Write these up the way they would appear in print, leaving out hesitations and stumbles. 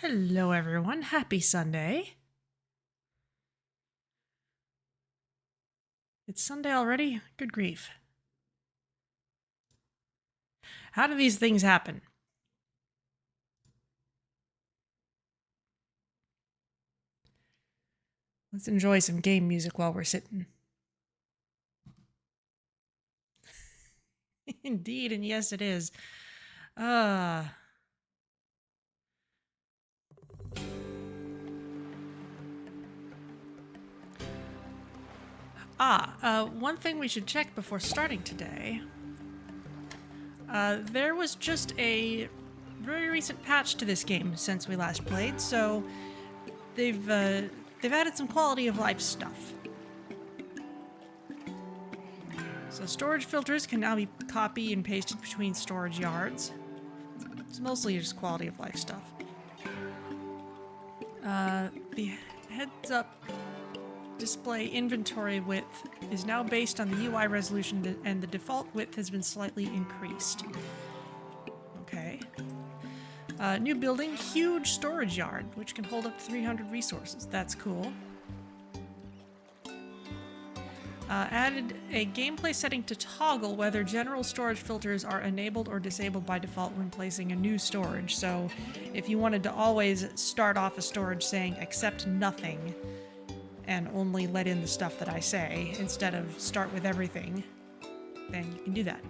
Hello, everyone. Happy Sunday. It's Sunday already? Good grief. How do these things happen? Let's enjoy some game music while we're sitting. Indeed, and yes, it is. One thing we should check before starting today. There was just a very recent patch to this game since we last played, so they've added some quality of life stuff. So storage filters can now be copied and pasted between storage yards. It's mostly just quality of life stuff. The heads-up display inventory width is now based on the UI resolution, and the default width has been slightly increased. Okay. New building, huge storage yard, which can hold up to 300 resources. That's cool. Added a gameplay setting to toggle whether general storage filters are enabled or disabled by default when placing a new storage. So if you wanted to always start off a storage saying accept nothing and only let in the stuff that I say instead of start with everything, then you can do that.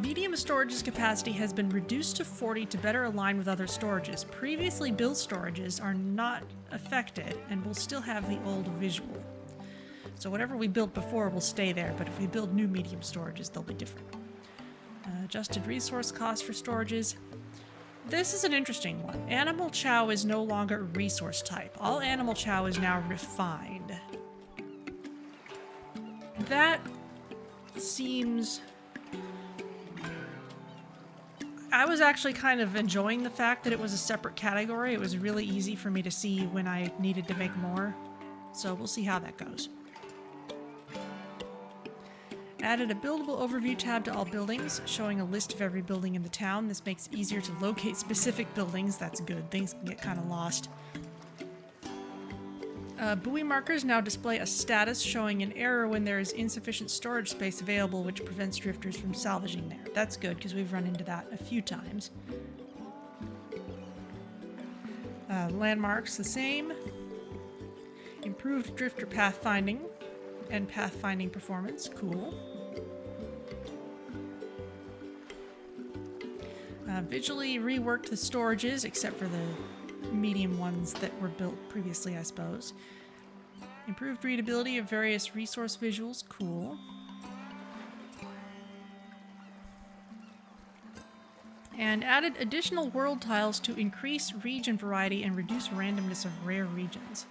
Medium storage's capacity has been reduced to 40 to better align with other storages. Previously built storages are not affected and will still have the old visual. So whatever we built before will stay there, but if we build new medium storages, they'll be different. Adjusted resource costs for storages. This is an interesting one. Animal chow is no longer a resource type. All animal chow is now refined. That seems... I was actually kind of enjoying the fact that it was a separate category. It was really easy for me to see when I needed to make more. So we'll see how that goes. Added a buildable overview tab to all buildings, showing a list of every building in the town. This makes it easier to locate specific buildings. That's good. Things can get kind of lost. Buoy markers now display a status showing an error when there is insufficient storage space available, which prevents drifters from salvaging there. That's good, because we've run into that a few times. Landmarks the same. Improved drifter pathfinding and pathfinding performance. Cool. Visually reworked the storages, except for the medium ones that were built previously, I suppose. Improved readability of various resource visuals. Cool. And added additional world tiles to increase region variety and reduce randomness of rare regions.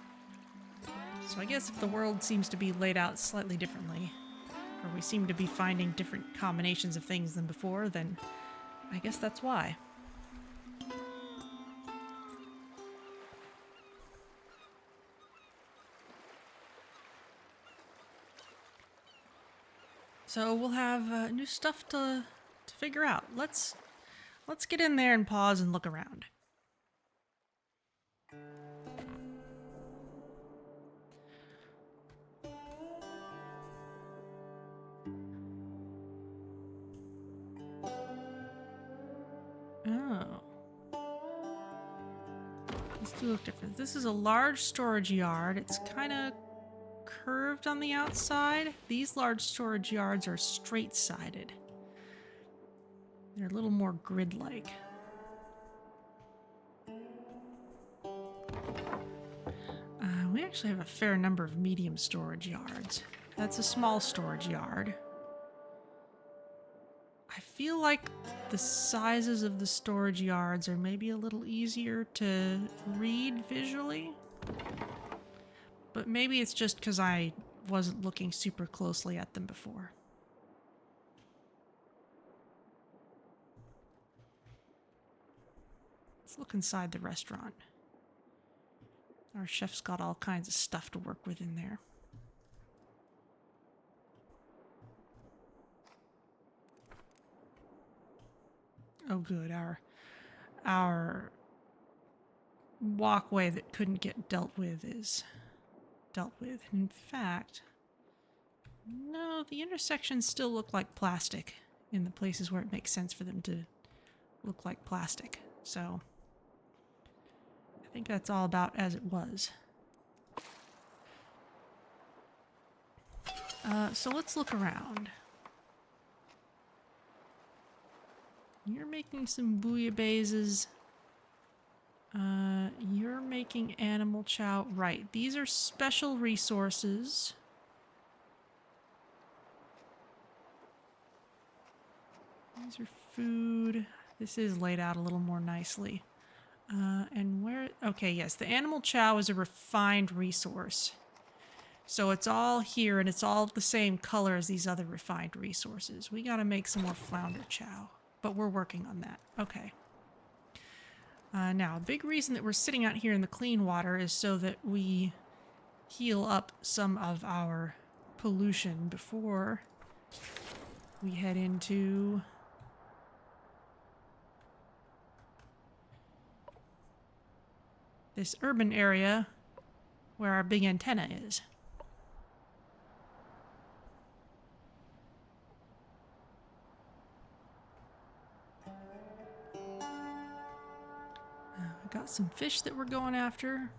So I guess if the world seems to be laid out slightly differently, or we seem to be finding different combinations of things than before, then I guess that's why. So we'll have new stuff to figure out. Let's get in there and pause and look around. Oh. These do look different. This is a large storage yard. It's kind of curved on the outside. These large storage yards are straight-sided. They're a little more grid-like. We actually have a fair number of medium storage yards. That's a small storage yard. I feel like the sizes of the storage yards are maybe a little easier to read visually. But maybe it's just because I wasn't looking super closely at them before. Let's look inside the restaurant. Our chef's got all kinds of stuff to work with in there. Oh good, our our walkway that couldn't get dealt with is dealt with. In fact, no, the intersections still look like plastic in the places where it makes sense for them to look like plastic. So I think that's all about as it was. So let's look around. You're making some bouillabases. You're making animal chow. Right, these are special resources. These are food. This is laid out a little more nicely. And where... Okay, yes, the animal chow is a refined resource. So it's all here, and it's all the same color as these other refined resources. We gotta make some more flounder chow, but we're working on that. Okay. Now, a big reason that we're sitting out here in the clean water is so that we heal up some of our pollution before we head into this urban area where our big antenna is. We got some fish that we're going after.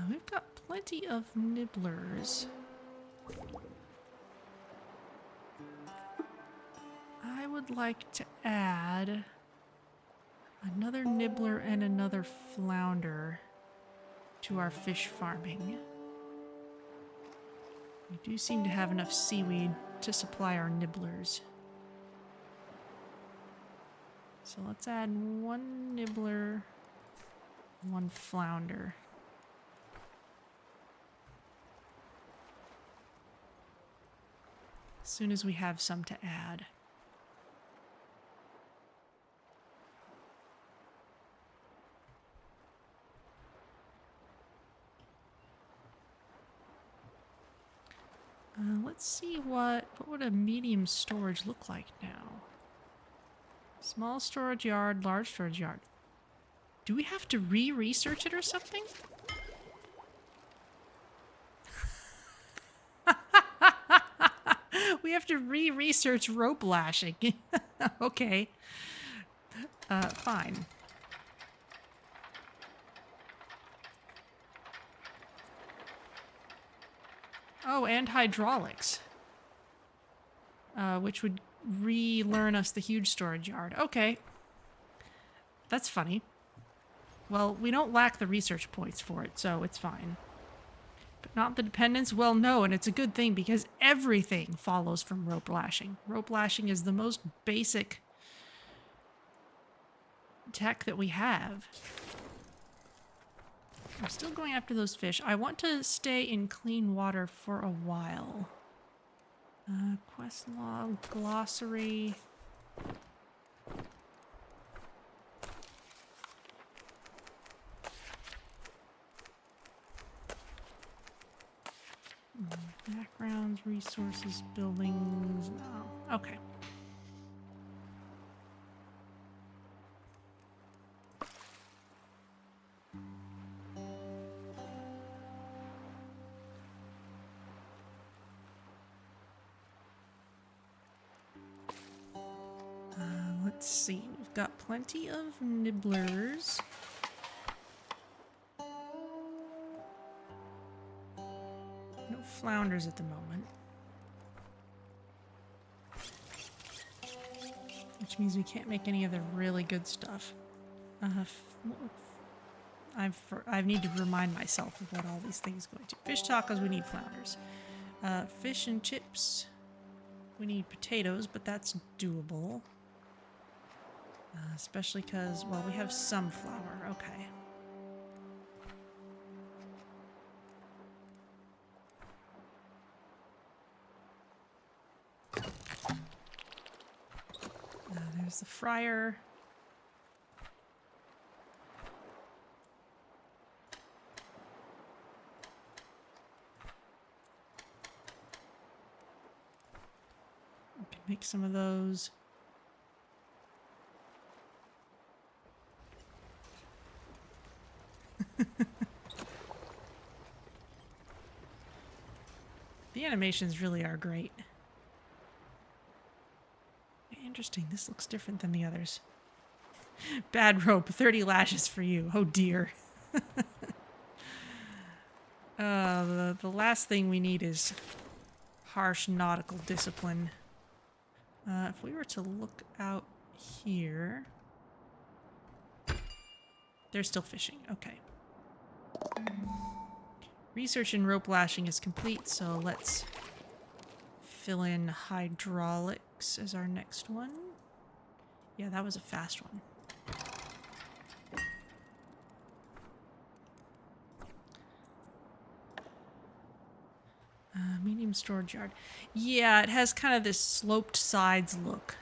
We've got plenty of nibblers. I would like to add another nibbler and another flounder to our fish farming. We do seem to have enough seaweed to supply our nibblers. So let's add one nibbler, one flounder. As soon as we have some to add. Let's see what would a medium storage look like now. Small storage yard, large storage yard. Do we have to research it or something? We have to research rope lashing. Okay. Fine. Oh, and hydraulics. Which would relearn us the huge storage yard. Okay. That's funny. Well, we don't lack the research points for it, so it's fine. But not the dependence? Well, no, and it's a good thing because everything follows from rope lashing. Rope lashing is the most basic tech that we have. I'm still going after those fish. I want to stay in clean water for a while. Quest log, glossary. Backgrounds, resources, buildings. No. Okay. Let's see. We've got plenty of nibblers. No flounders at the moment. Which means we can't make any of the really good stuff. I need to remind myself of what all these things go into. Fish tacos, we need flounders. Fish and chips, we need potatoes, but that's doable. Especially because, well, we have some flour. Okay. There's the fryer. Can make some of those. The animations really are great. Interesting, this looks different than the others. Bad rope, 30 lashes for you. Oh dear. The last thing we need is harsh nautical discipline. If we were to look out here... They're still fishing, okay. Research in rope lashing is complete, so let's fill in hydraulics as our next one. Yeah, that was a fast one. Medium storage yard. Yeah, it has kind of this sloped sides look.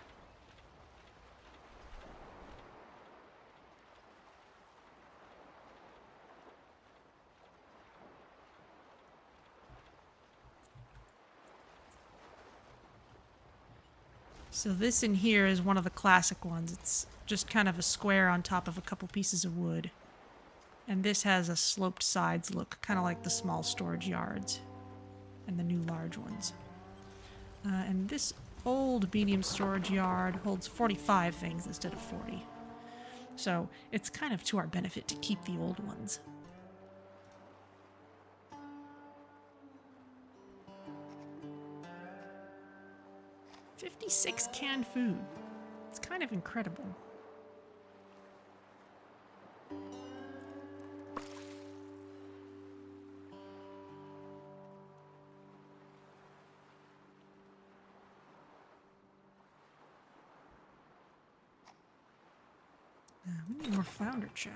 So this in here is one of the classic ones. It's just kind of a square on top of a couple pieces of wood. And this has a sloped sides look, kind of like the small storage yards and the new large ones. And this old medium storage yard holds 45 things instead of 40. So it's kind of to our benefit to keep the old ones. $56 canned food. It's kind of incredible. We need more flounder chow.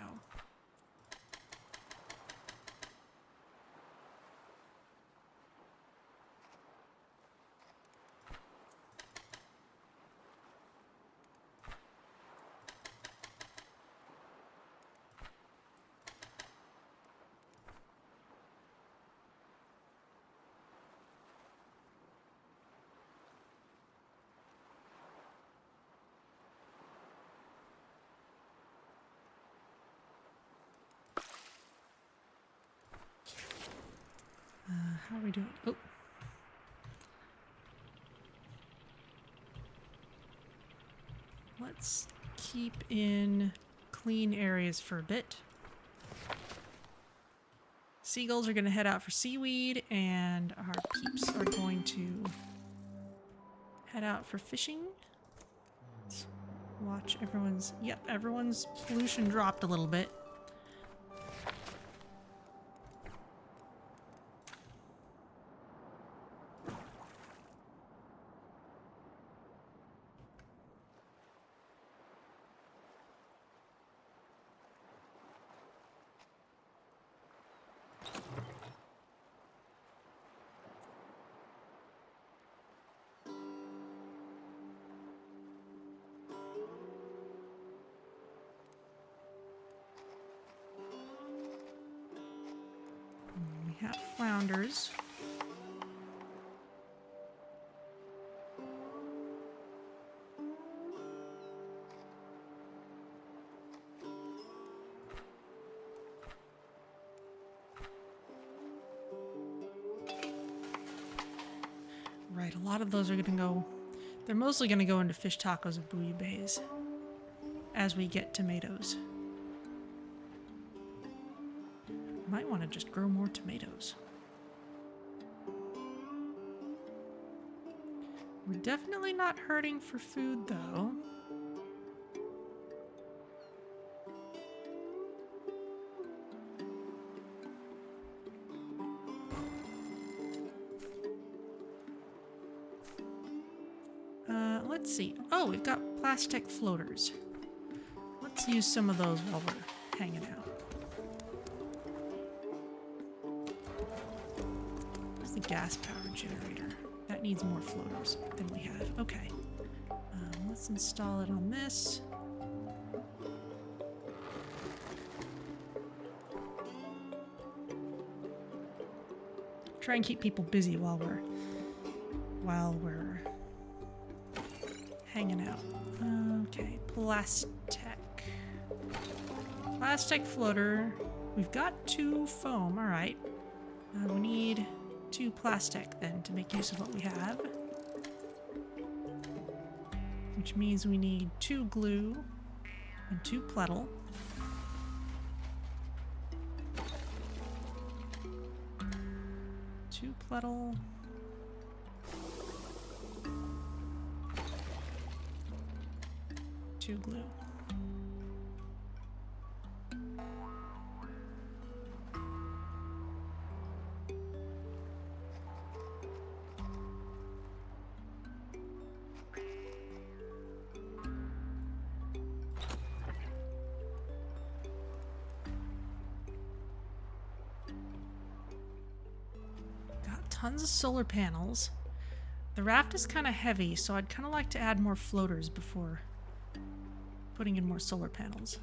How are we doing? Oh. Let's keep in clean areas for a bit. Seagulls are going to head out for seaweed, and our peeps are going to head out for fishing. Let's watch everyone's... Yep, everyone's pollution dropped a little bit. We have flounders. Right, a lot of those are going to go... They're mostly going to go into fish tacos and bouillabaisse as we get tomatoes. Might want to just grow more tomatoes. We're definitely not hurting for food, though. Let's see. Oh, we've got plastic floaters. Let's use some of those while we're hanging out. Where's the gas powered generator? That needs more floaters than we have. Okay. Let's install it on this. Try and keep people busy while we're hanging out. Okay, plastic. Plastic floater. We've got 2 foam, alright. We need 2 plastic then to make use of what we have. Which means we need 2 glue and 2 pletal. Two pletal. 2 glue. Tons of solar panels. The raft is kind of heavy, so I'd kind of like to add more floaters before putting in more solar panels.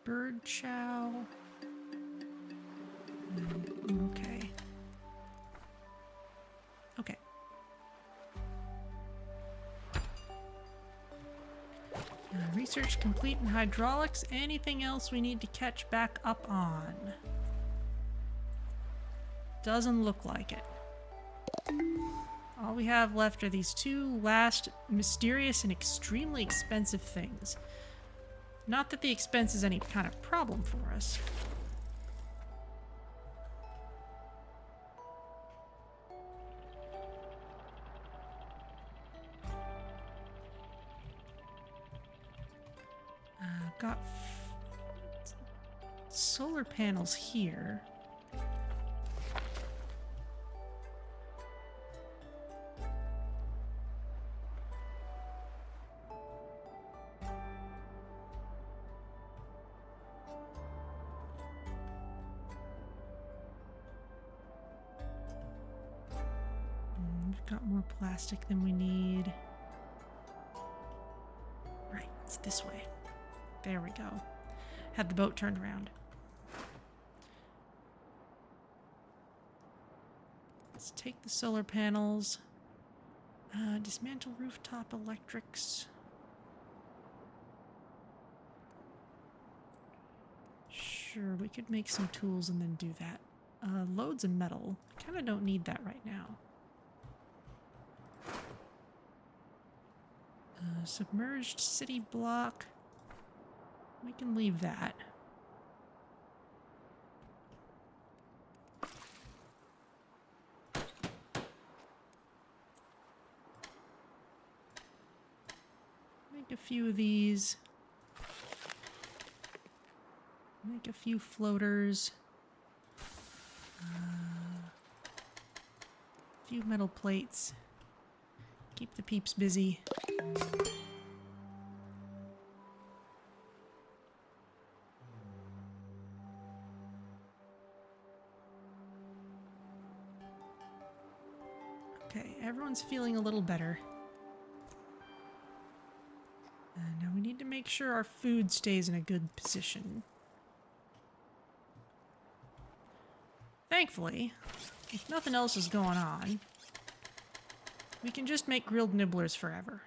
Bird chow. Okay. Okay. Research complete in hydraulics. Anything else we need to catch back up on? Doesn't look like it. All we have left are these 2 last mysterious and extremely expensive things. Not that the expense is any kind of problem for us. Got solar panels here. Got more plastic than we need. Right, it's this way. There we go. Had the boat turned around. Let's take the solar panels. Dismantle rooftop electrics. Sure, we could make some tools and then do that. Loads of metal. Kind of don't need that right now. Submerged city block. We can leave that. Make a few of these. Make a few floaters. A few metal plates. Keep the peeps busy. Okay, everyone's feeling a little better. Now we need to make sure our food stays in a good position. Thankfully, if nothing else is going on, we can just make grilled nibblers forever.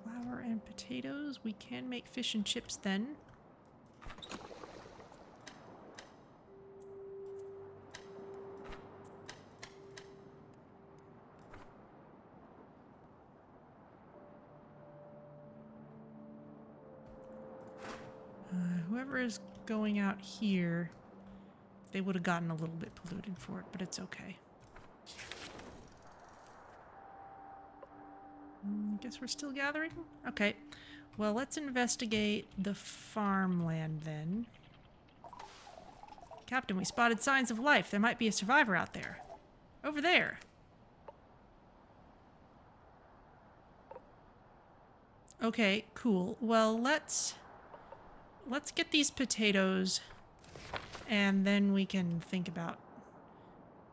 Flour flour and potatoes. We can make fish and chips then. Whoever is going out here, they would have gotten a little bit polluted for it, but it's okay. Guess we're still gathering? Okay. Well, let's investigate the farmland then. Captain, we spotted signs of life. There might be a survivor out there. Over there. Okay, cool. Well, let's get these potatoes, and then we can think about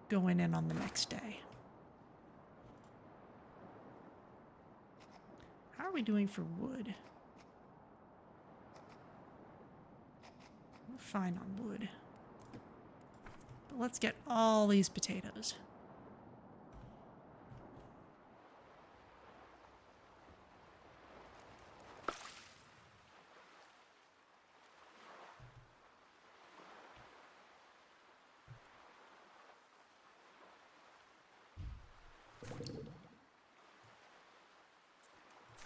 going in on the next day. How are we doing for wood? We're fine on wood. But let's get all these potatoes.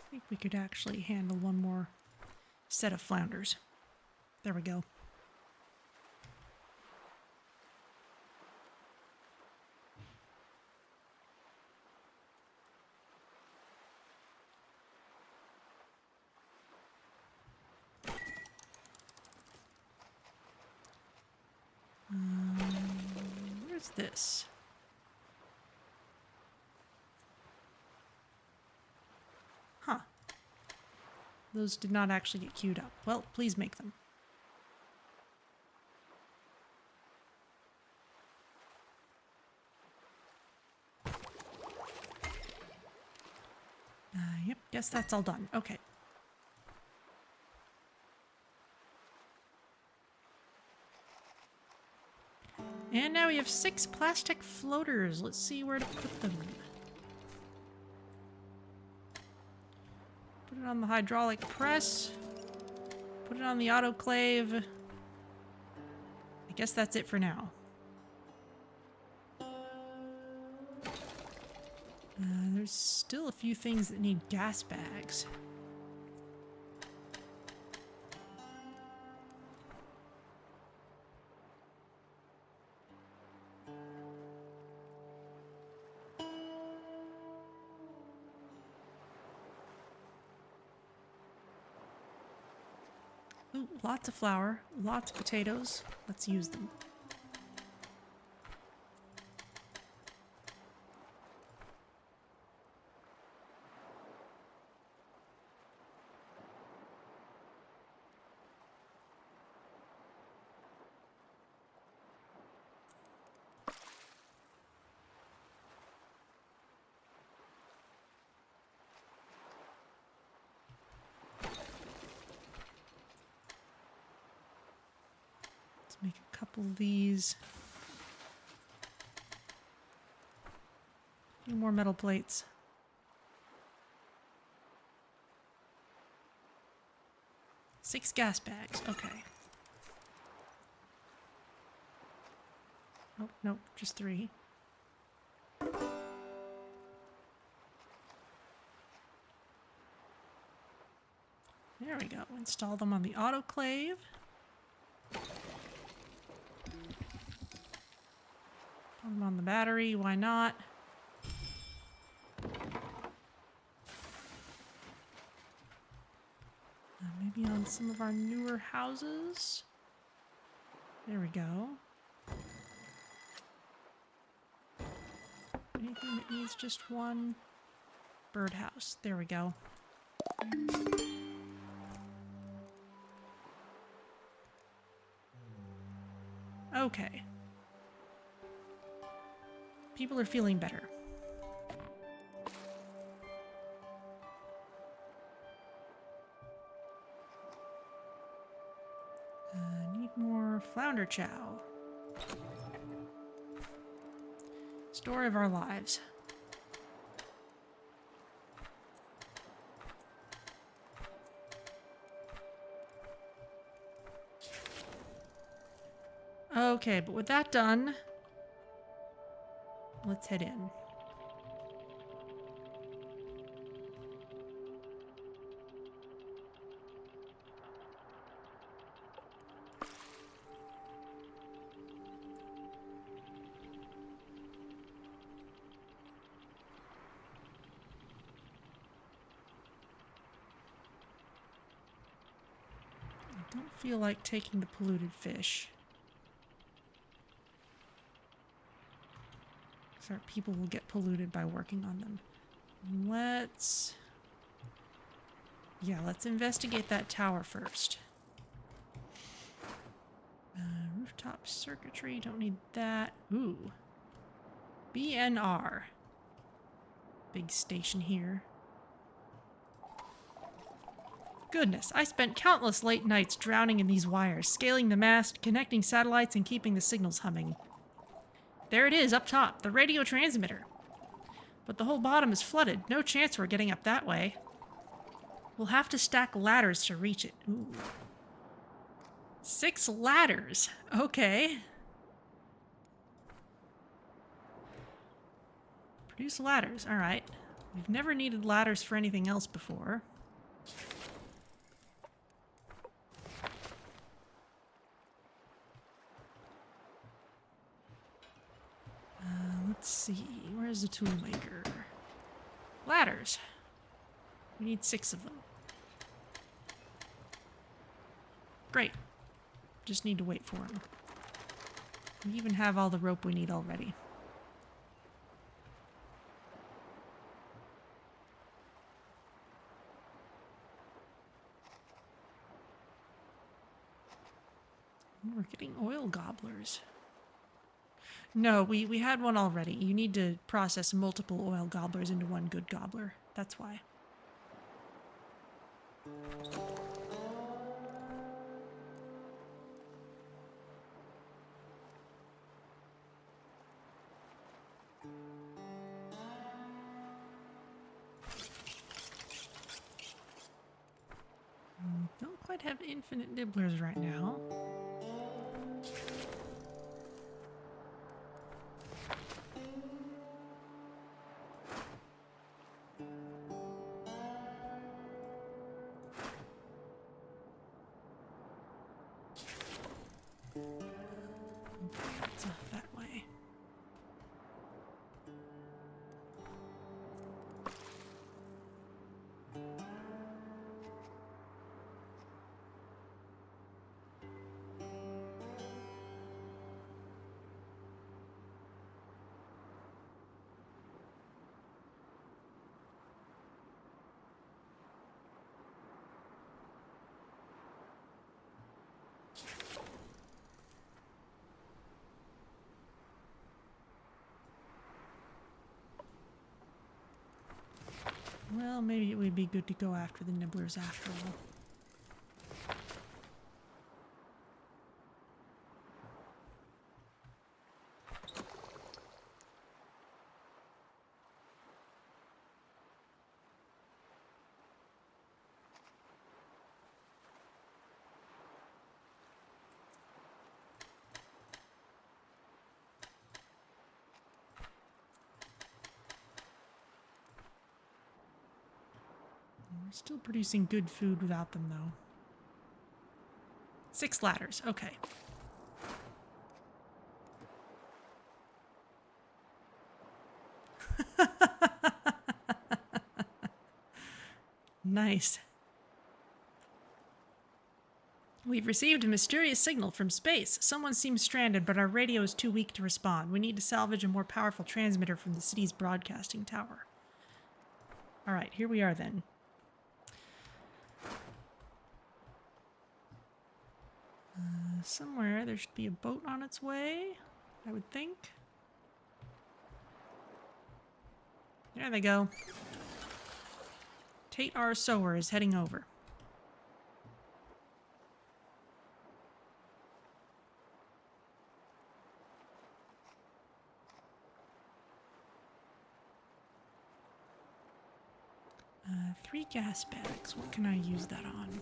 I think we could actually handle one more set of flounders. There we go. Where's this? Huh. Those did not actually get queued up. Well, please make them. Yep, guess that's all done. Okay. And now we have 6 plastic floaters. Let's see where to put them. Put it on the hydraulic press. Put it on the autoclave. I guess that's it for now. There's still a few things that need gas bags. Ooh, lots of flour, lots of potatoes. Let's use them. Make a couple of these. A few more metal plates. Six gas bags. Okay. Oh, nope, just 3. There we go. Install them on the autoclave. Put them on the battery, why not? Maybe on some of our newer houses. There we go. Anything that needs just one birdhouse. There we go. Okay. People are feeling better. Need more flounder chow. Story of our lives. Okay, but with that done, let's head in. I don't feel like taking the polluted fish. Our people will get polluted by working on them. Let's investigate that tower first. Rooftop circuitry, don't need that. Ooh. BNR. Big station here. Goodness, I spent countless late nights drowning in these wires, scaling the mast, connecting satellites, and keeping the signals humming. There it is, up top, the radio transmitter. But the whole bottom is flooded. No chance we're getting up that way. We'll have to stack ladders to reach it. Ooh. 6 ladders. Okay. Produce ladders. All right. We've never needed ladders for anything else before. Let's see, where's the tool maker? Ladders. We need 6 of them. Great. Just need to wait for them. We even have all the rope we need already. We're getting oil gobblers. No, we had one already. You need to process multiple oil gobblers into one good gobbler. That's why. Don't quite have infinite nibblers right now. It's off that way. Well, maybe it would be good to go after the nibblers after all. We're still producing good food without them, though. 6 ladders, okay. Nice. We've received a mysterious signal from space. Someone seems stranded, but our radio is too weak to respond. We need to salvage a more powerful transmitter from the city's broadcasting tower. All right, here we are then. Somewhere there should be a boat on its way, I would think. There they go. Tate R. Sower is heading over. Three gas bags. What can I use that on?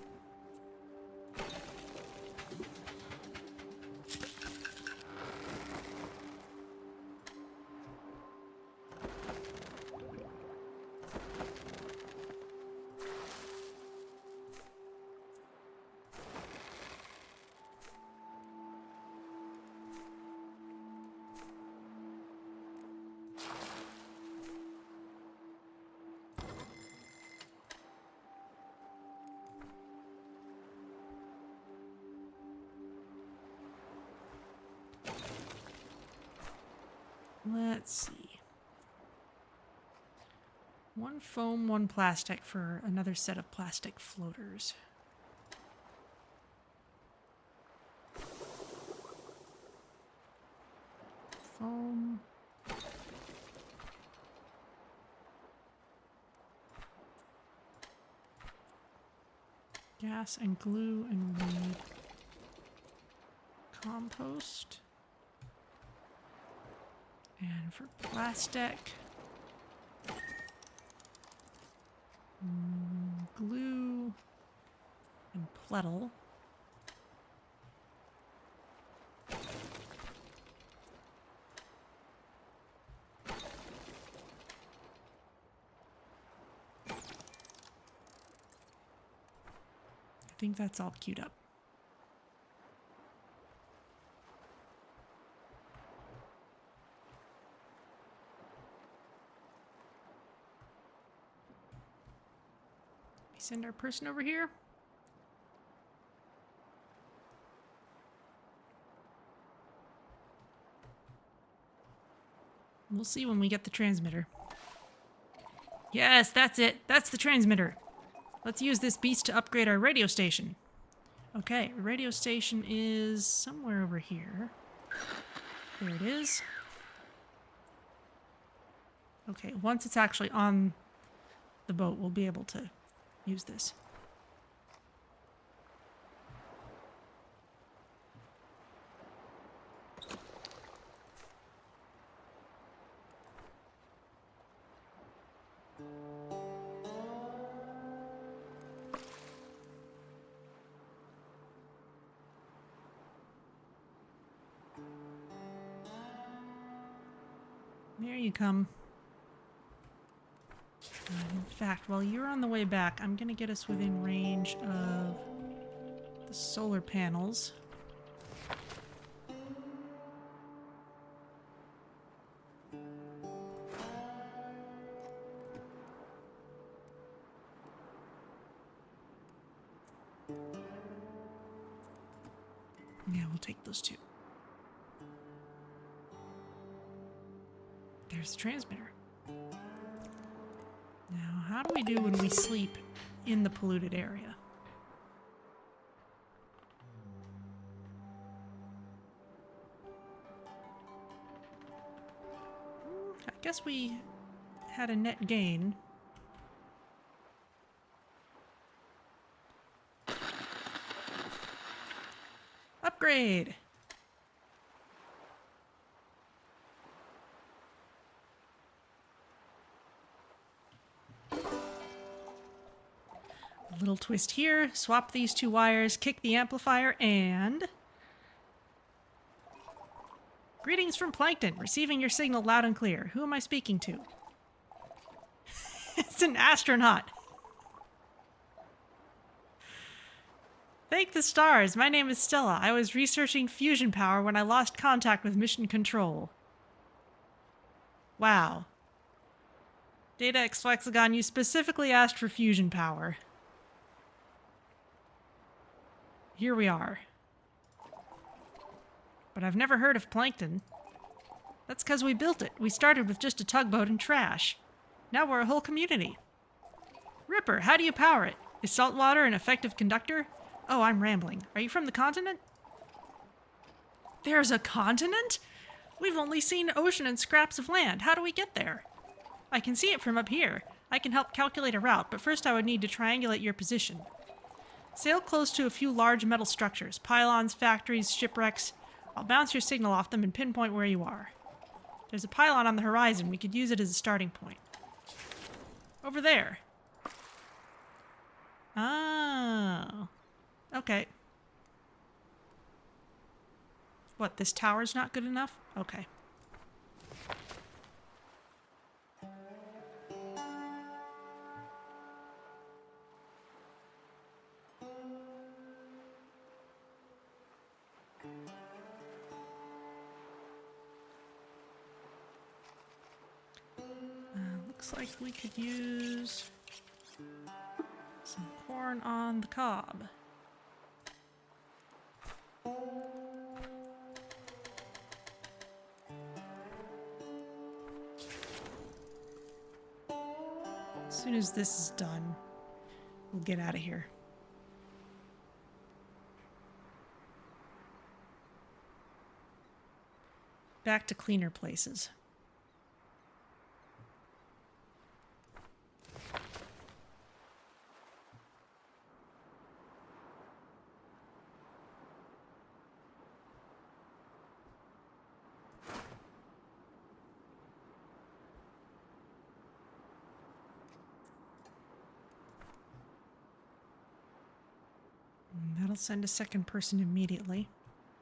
Let's see. 1 foam, 1 plastic for another set of plastic floaters. Foam. Gas and glue, and we need compost. And for plastic, glue and plettle. I think that's all queued up. We send our person over here. We'll see when we get the transmitter. Yes, that's it. That's the transmitter. Let's use this beast to upgrade our radio station. Okay, radio station is somewhere over here. There it is. Okay, once it's actually on the boat, we'll be able to use this. There you come. In fact, while you're on the way back, I'm gonna get us within range of the solar panels. Yeah, we'll take those two. There's the transmitter. Now, how do we do when we sleep in the polluted area? I guess we had a net gain. Upgrade! Little twist here, swap these 2 wires, kick the amplifier, and... Greetings from Plankton, receiving your signal loud and clear. Who am I speaking to? It's an astronaut. Thank the stars, my name is Stella. I was researching fusion power when I lost contact with mission control. Wow. Data X Flexagon, you specifically asked for fusion power. Here we are. But I've never heard of Plankton. That's because we built it. We started with just a tugboat and trash. Now we're a whole community. Ripper, how do you power it? Is salt water an effective conductor? Oh, I'm rambling. Are you from the continent? There's a continent? We've only seen ocean and scraps of land. How do we get there? I can see it from up here. I can help calculate a route, but first I would need to triangulate your position. Sail close to a few large metal structures, pylons, factories, shipwrecks. I'll bounce your signal off them and pinpoint where you are. There's a pylon on the horizon. We could use it as a starting point. Over there. Oh. Okay. What, this tower's not good enough? Okay. Looks like we could use some corn on the cob. soon as this is done, we'll get out of here. Back to cleaner places. That'll send a second person immediately.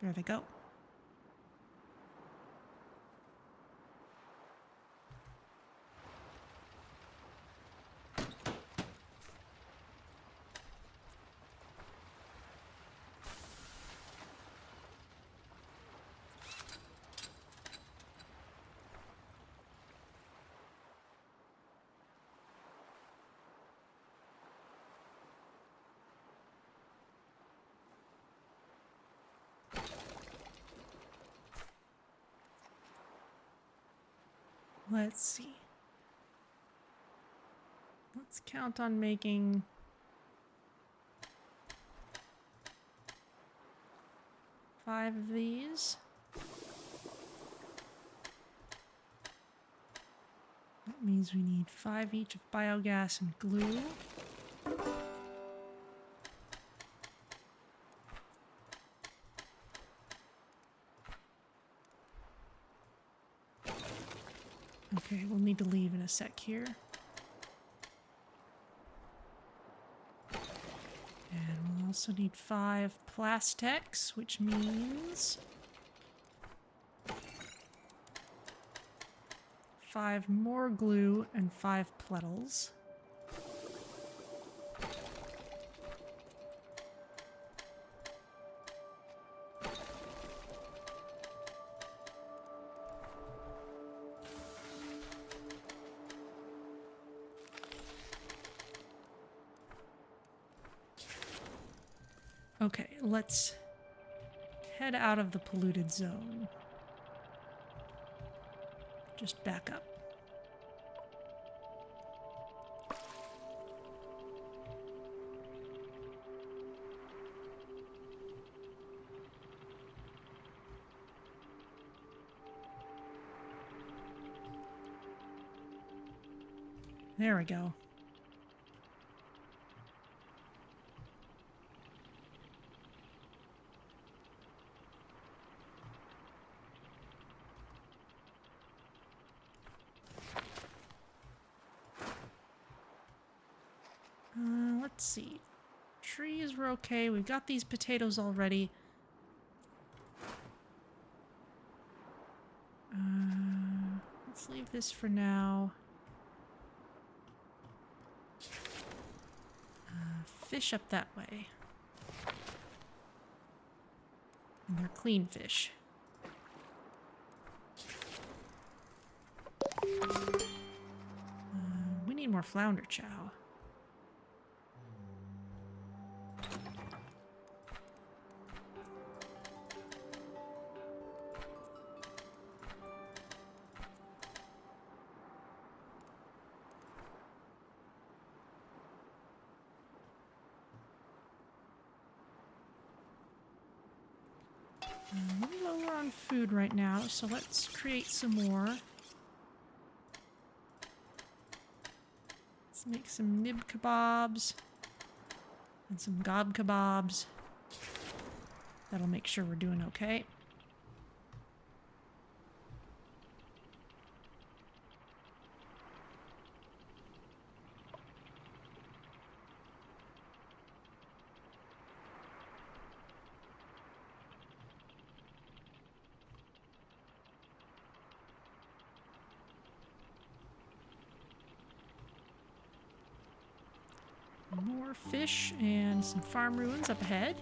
There they go. Let's see. Let's count on making 5 of these. That means we need 5 each of biogas and glue. Okay, we'll need to leave in a sec here. And we'll also need 5 plastics, which means 5 more glue and 5 petals. Okay, let's head out of the polluted zone. Just back up. There we go. Let's see. Trees were okay. We've got these potatoes already. Let's leave this for now. Fish up that way. And they're clean fish. We need more flounder chow. I'm lower on food right now, so let's create some more. Let's make some nib kebabs and some gob kebabs. That'll make sure we're doing okay. More fish and some farm ruins up ahead.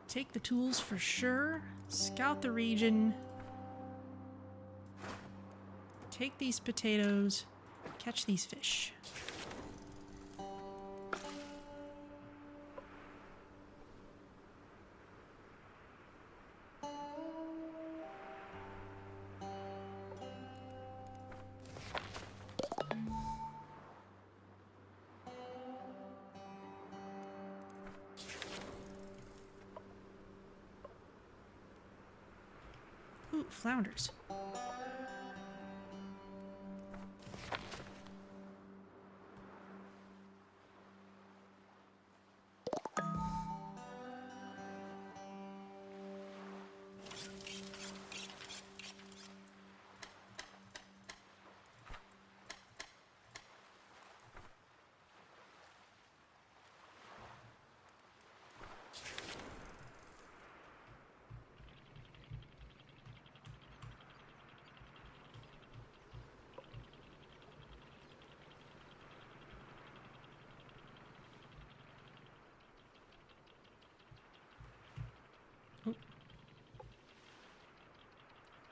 Take the tools for sure. Scout the region. Take these potatoes. Catch these fish. Ooh, flounders.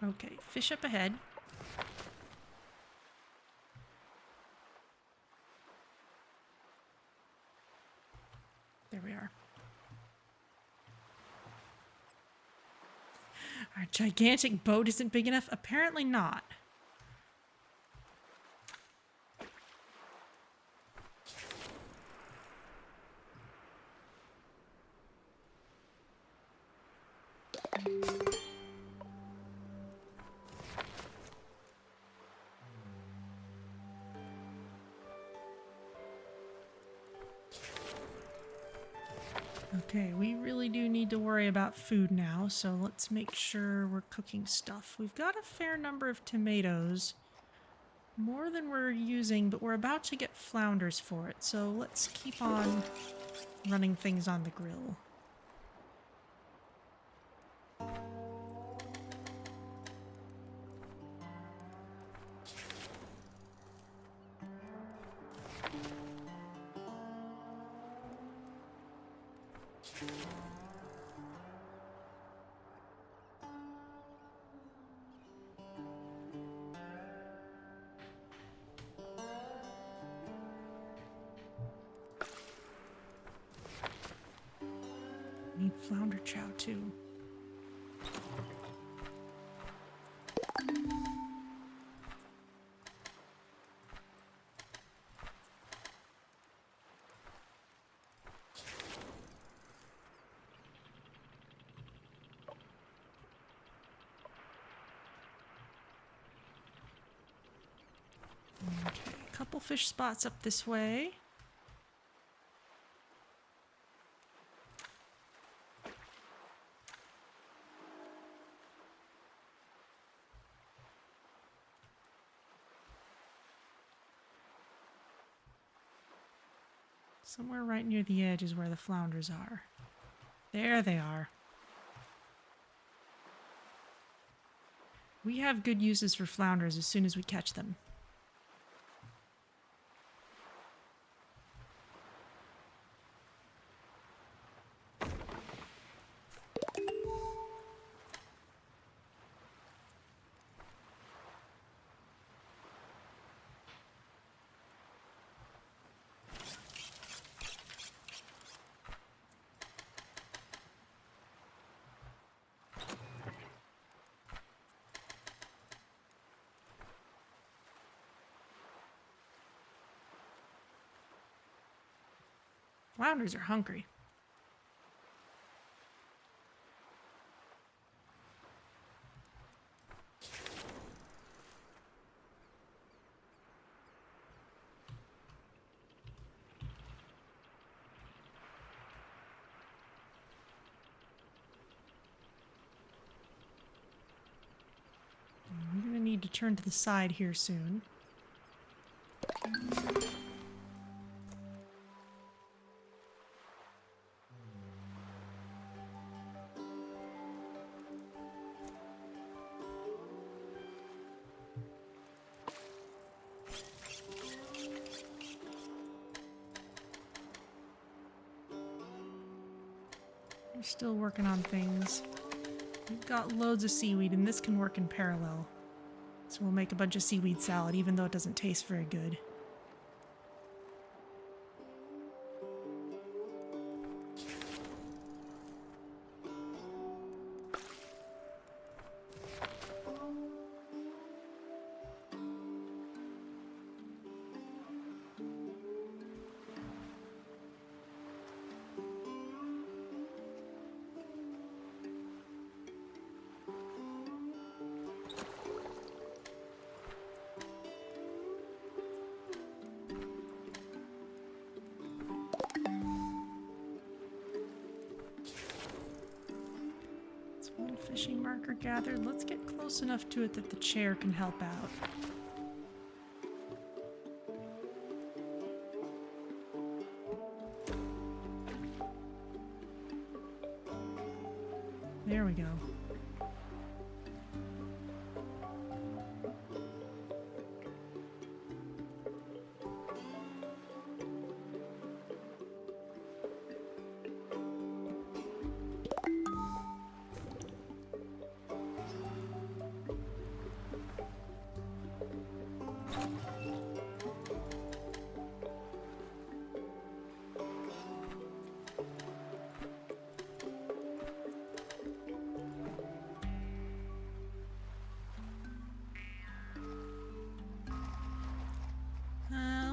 Okay, fish up ahead. There we are. Our gigantic boat isn't big enough? Apparently not. Okay, we really do need to worry about food now, so let's make sure we're cooking stuff. We've got a fair number of tomatoes, more than we're using, but we're about to get flounders for it, so let's keep on running things on the grill. Need flounder chow too. Okay, a couple fish spots up this way. Somewhere right near the edge is where the flounders are. There they are. We have good uses for flounders as soon as we catch them. Flounders are hungry. I'm going to need to turn to the side here soon. We're still working on things. We've got loads of seaweed, and this can work in parallel. So we'll make a bunch of seaweed salad, even though it doesn't taste very good. Fishing marker gathered. Let's get close enough to it that the chair can help out. There we go.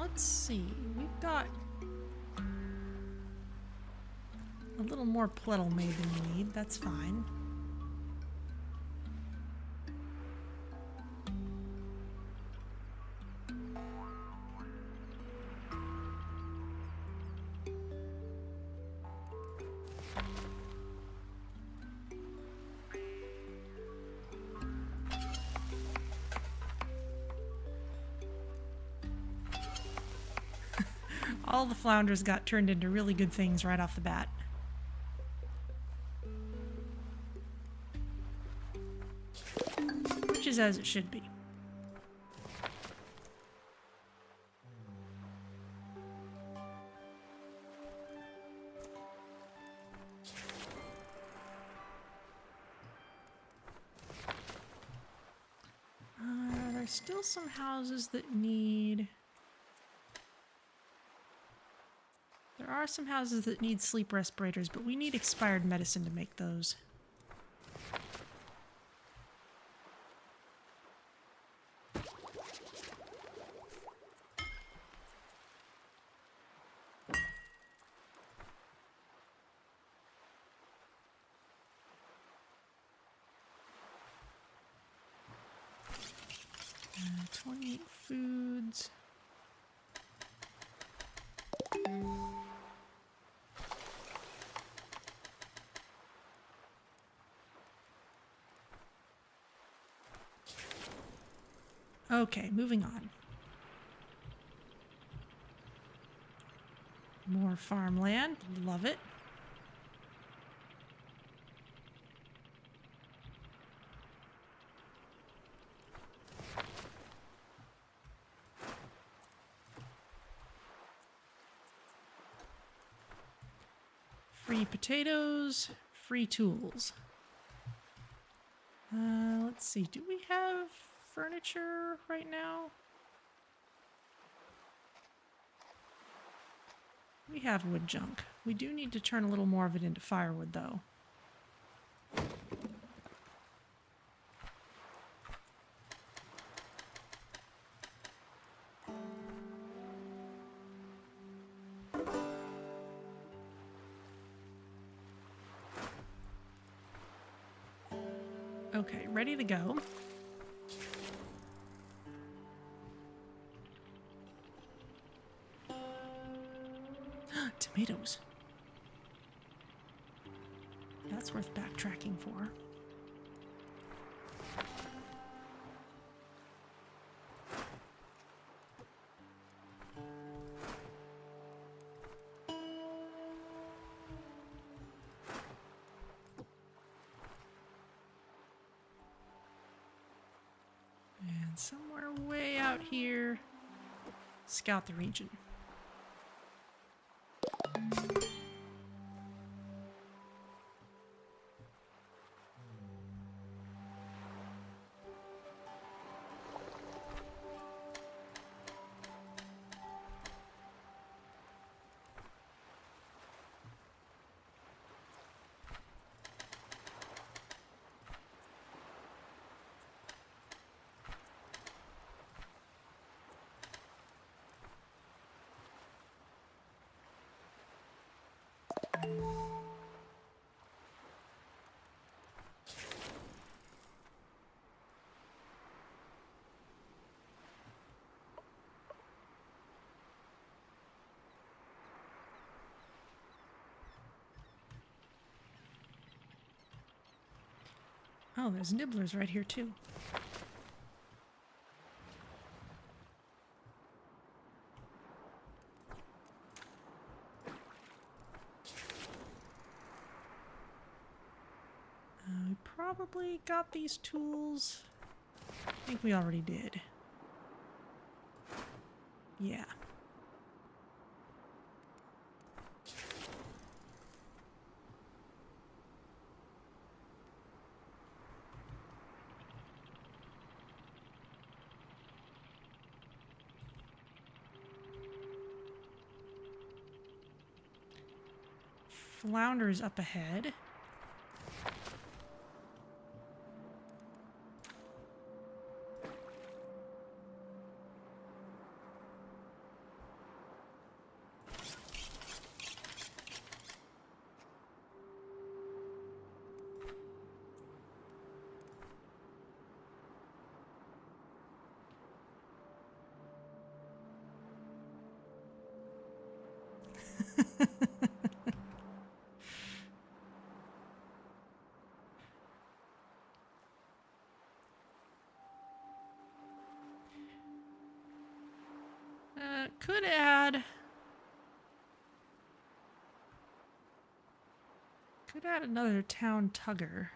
Let's see, we've got a little more pletal made than we need. That's fine. All the flounders got turned into really good things right off the bat. Which is as it should be. There's still some houses that need... There are some houses that need sleep respirators, but we need expired medicine to make those. 28 foods. Okay, moving on. More farmland. Love it. Free potatoes, free tools. Let's see, do we have furniture right now? We have wood junk. We do need to turn a little more of it into firewood, though. Okay, ready to go. Tomatoes. That's worth backtracking for. And somewhere way out here, scout the region. Oh, there's nibblers right here too. We probably got these tools. I think we already did. Yeah. Flounder's up ahead. Could add another town tugger.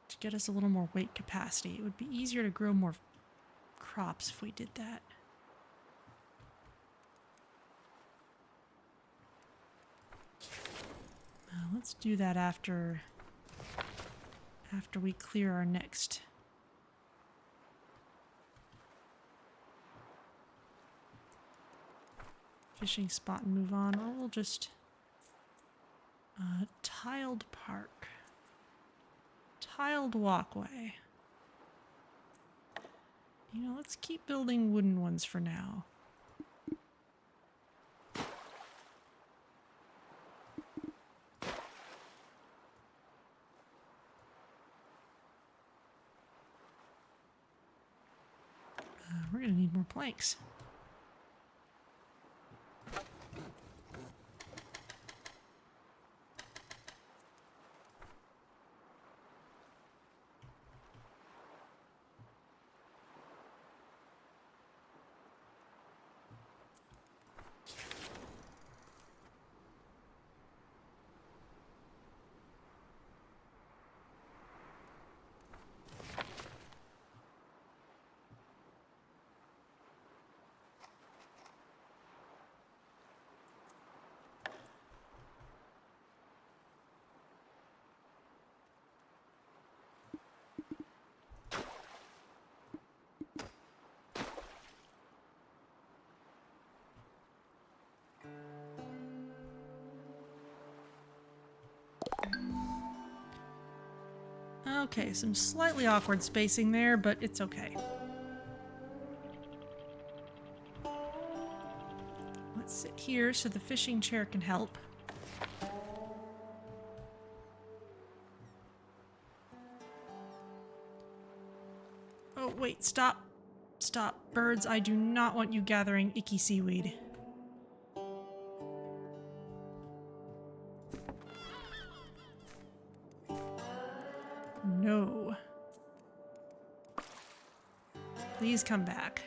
To get us a little more weight capacity. It would be easier to grow more crops if we did that. Let's do that after we clear our next fishing spot and move on, or we'll just tiled park, tiled walkway. You know, let's keep building wooden ones for now. We're gonna need more planks. Okay, some slightly awkward spacing there, but it's okay. Let's sit here so the fishing chair can help. Oh, wait, stop. Stop. Birds, I do not want you gathering icky seaweed. No. Please come back.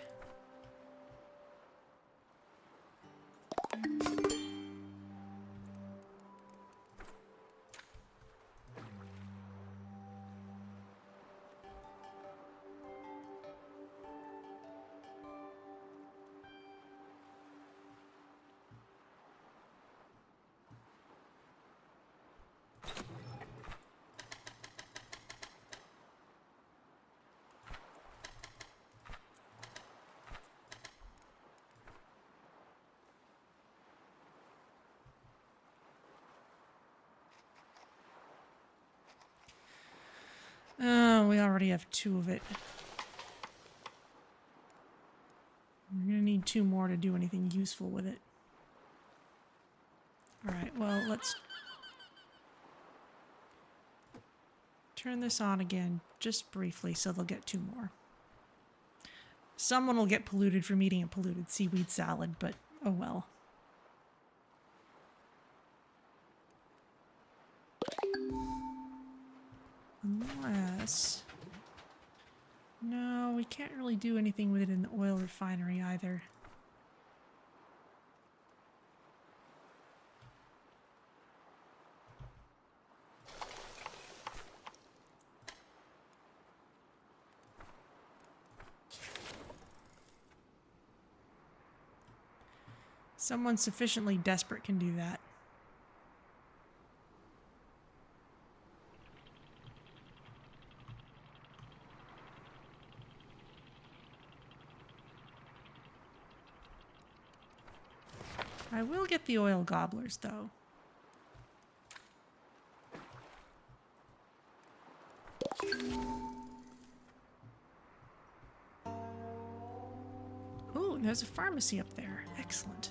Oh, we already have 2 of it. We're gonna need 2 more to do anything useful with it. Alright, well, let's turn this on again, just briefly, so they'll get 2 more. Someone will get polluted from eating a polluted seaweed salad, but oh well. this. No, we can't really do anything with it in the oil refinery either. Someone sufficiently desperate can do that. I will get the oil gobblers, though. Oh, there's a pharmacy up there. Excellent.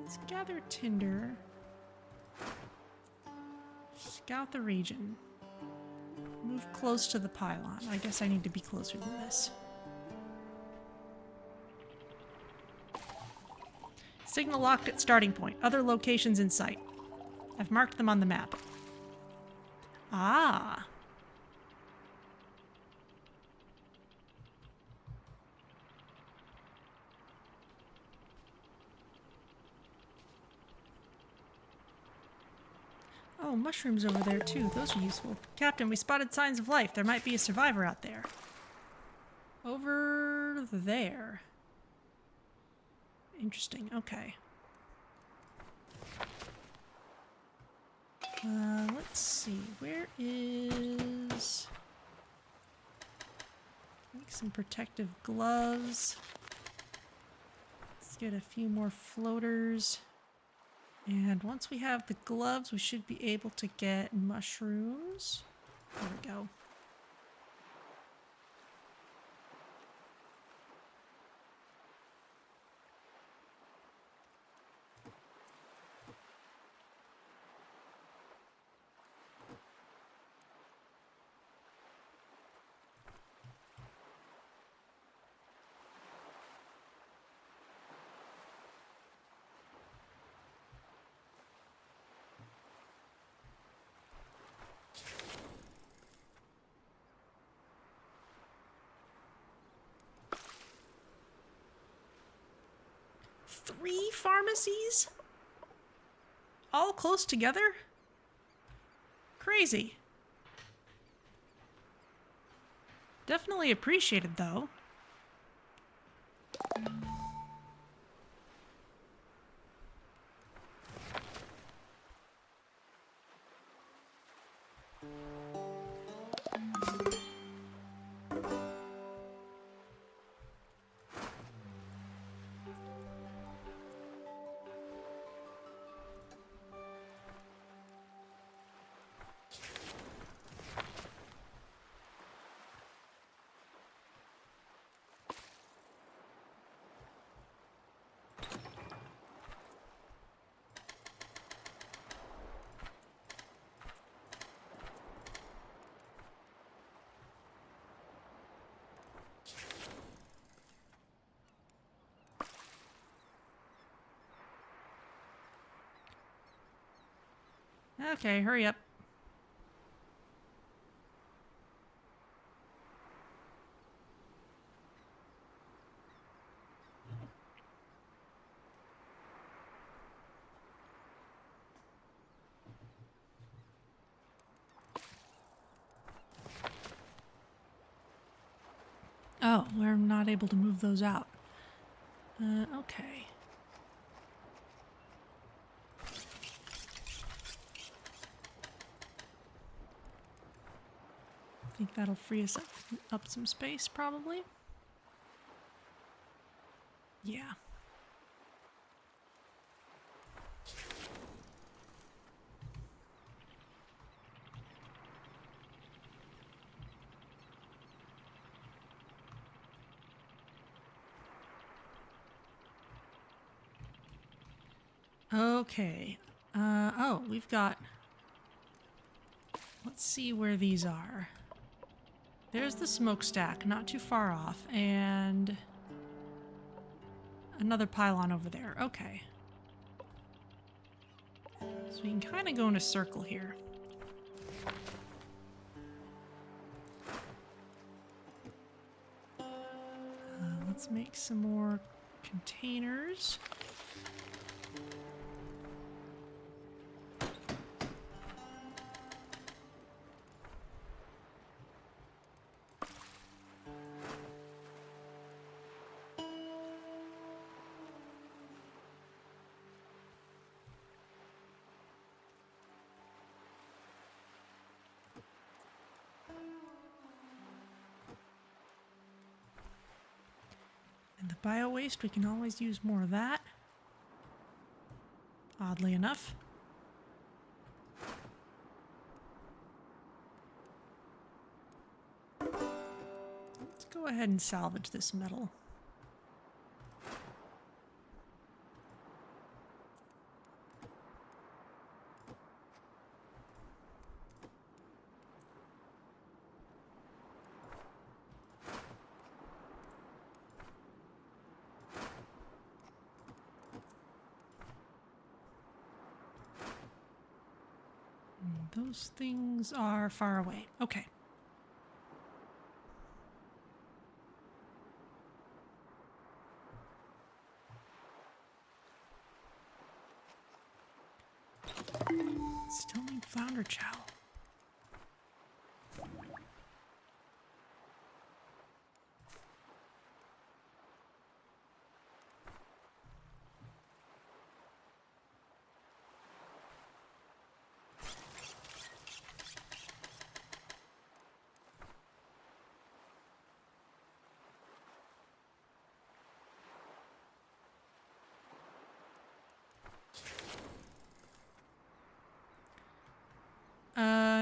Let's gather tinder. Scout the region. Move close to the pylon. I guess I need to be closer than this. Signal locked at starting point. Other locations in sight. I've marked them on the map. Ah. Oh, mushrooms over there too. Those are useful. Captain, we spotted signs of life. There might be a survivor out there. Over there. Interesting. Okay. Let's see. Where is... Make some protective gloves. Let's get a few more floaters. And once we have the gloves, we should be able to get mushrooms. There we go. Three pharmacies? All close together? Crazy. Definitely appreciated, though. Okay, hurry up. Oh, we're not able to move those out. Okay. I think that'll free us up some space, probably. Yeah. Okay. Oh, we've got... Let's see where these are. There's the smokestack, not too far off, and... another pylon over there. Okay. So we can kind of go in a circle here. Let's make some more containers. And the bio waste, we can always use more of that. Oddly enough. Let's go ahead and salvage this metal. Those things are far away. Okay. Still need flounder chow.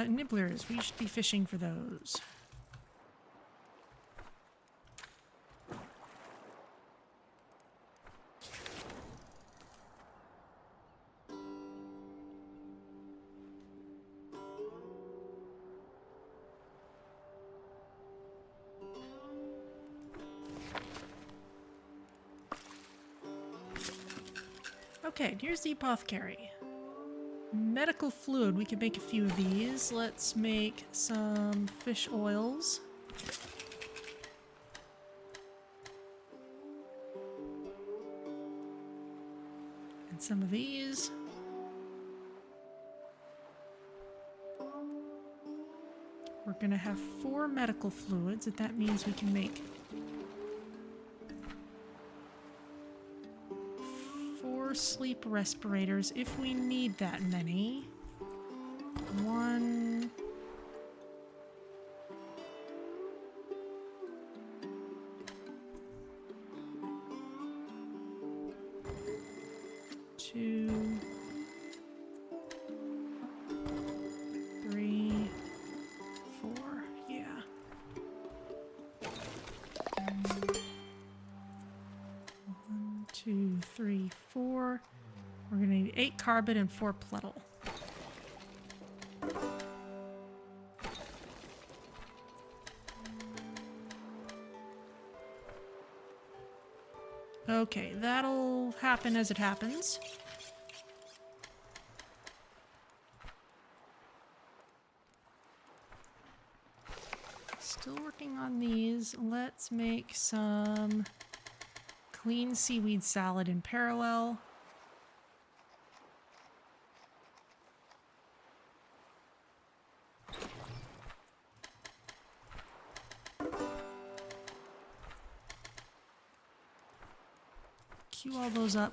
Nibblers, we should be fishing for those. Okay, here's the apothecary. Medical fluid, we can make a few of these. Let's make some fish oils. And some of these. We're gonna have 4 medical fluids, and that means we can make 4 sleep respirators if we need that many. 1. 2. 3. 4. Yeah. 1, 2, 3, 4. We're gonna need 8 carbon and 4 plutal. Okay, that'll happen as it happens. Still working on these. Let's make some clean seaweed salad in parallel. Queue all those up.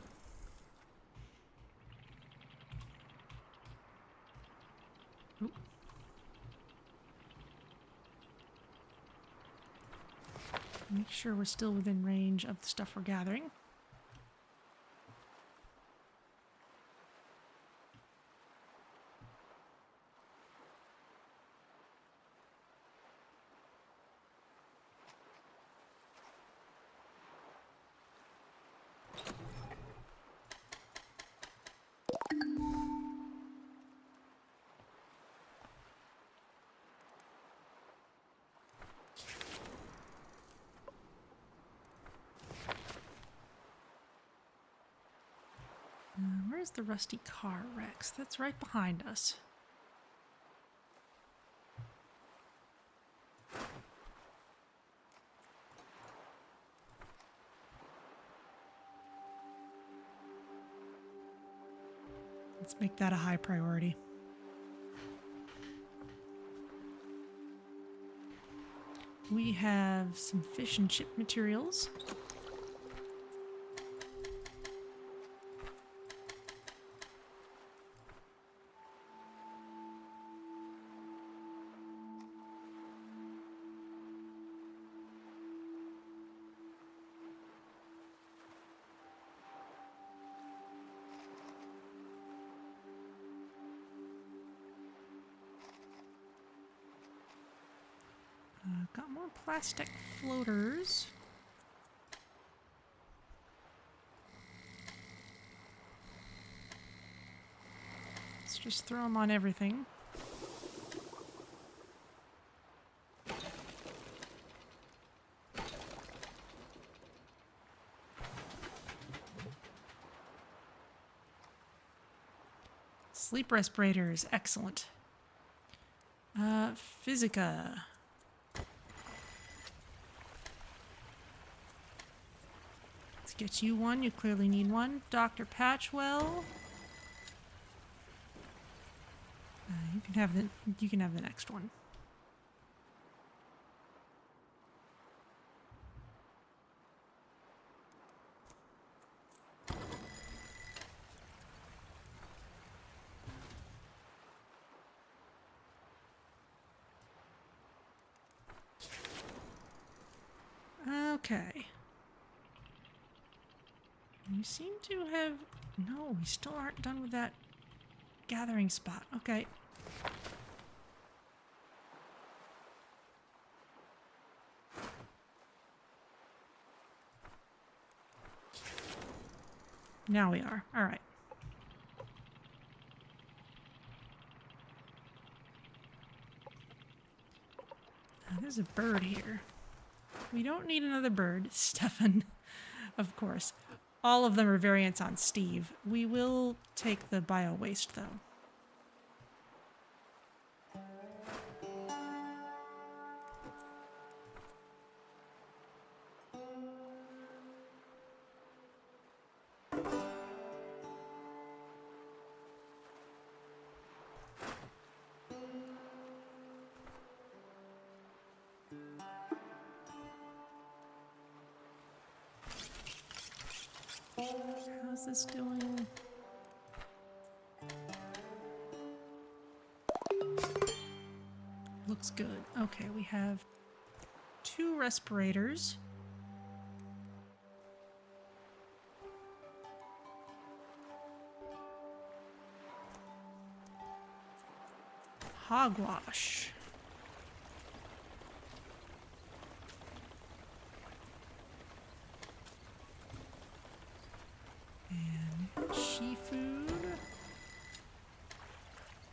Oop. Make sure we're still within range of the stuff we're gathering. Where's the rusty car, Rex? That's right behind us. Let's make that a high priority. We have some fish and chip materials. Got more plastic floaters. Let's just throw them on everything. Sleep respirators, excellent. Physica. Let's get you one. You clearly need one. Dr. Patchwell. You can have the next one. Okay. You seem to have... No, we still aren't done with that gathering spot. Okay. Now we are. All right. There's a bird here. We don't need another bird, Stefan. Of course. All of them are variants on Steve. We will take the bio waste, though. How's this doing? Looks good. Okay, we have 2 respirators. Hogwash. And she-food.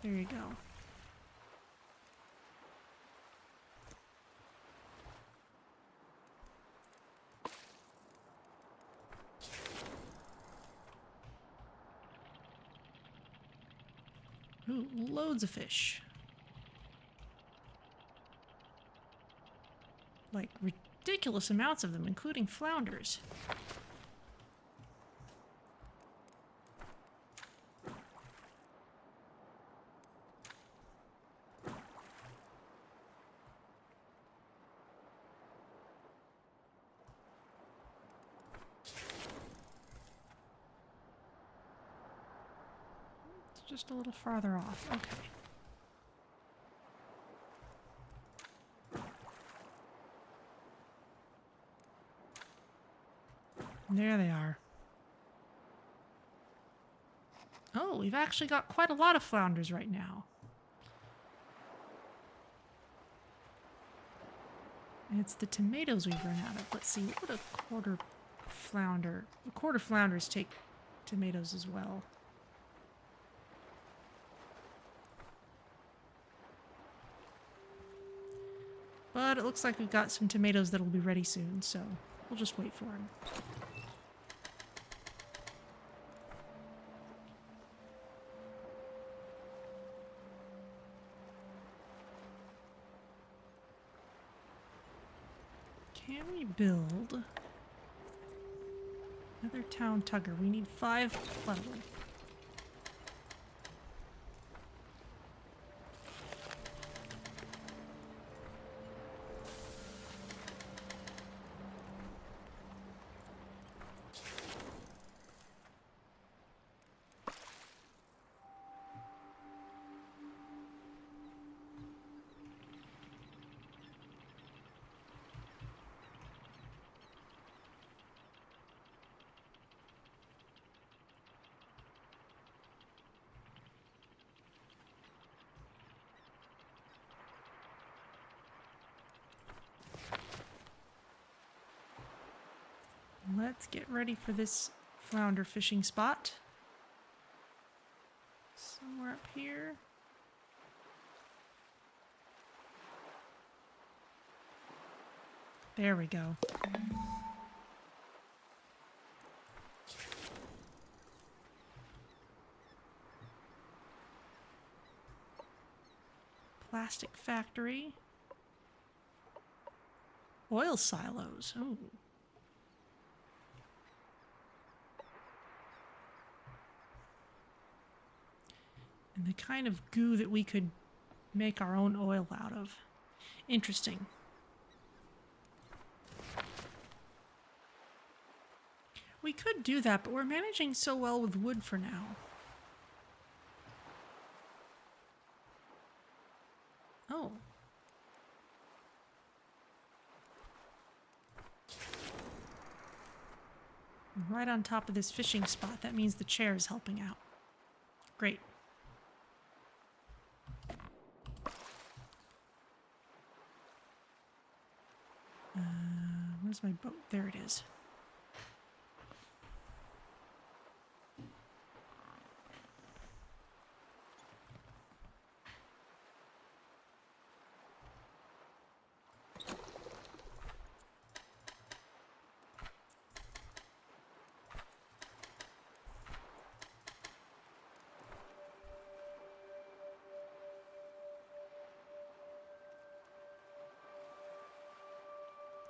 There you go. Ooh, loads of fish. Like ridiculous amounts of them, including flounders. Just a little farther off. Okay. And there they are. Oh, we've actually got quite a lot of flounders right now. And it's the tomatoes we've run out of. Let's see, what would a quarter flounder... Quarter flounders take tomatoes as well. But it looks like we've got some tomatoes that'll be ready soon, so we'll just wait for them. Can we build another town tugger? We need 5 plywood. Let's get ready for this flounder fishing spot. Somewhere up here. There we go. Plastic factory. Oil silos. Oh. And the kind of goo that we could make our own oil out of. Interesting. We could do that, but we're managing so well with wood for now. Oh. Right on top of this fishing spot. That means the chair is helping out. Great. Where's my boat? There it is.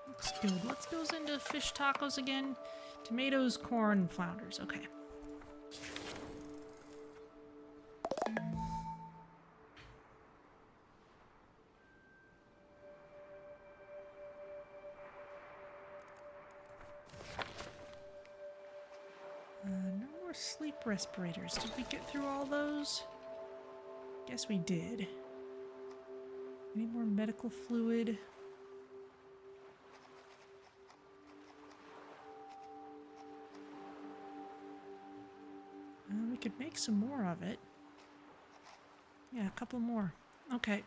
Looks good. What goes into fish tacos again? Tomatoes, corn, flounders. Okay. No more sleep respirators. Did we get through all those? Guess we did. Any more medical fluid? We could make some more of it. Yeah, a couple more. Okay.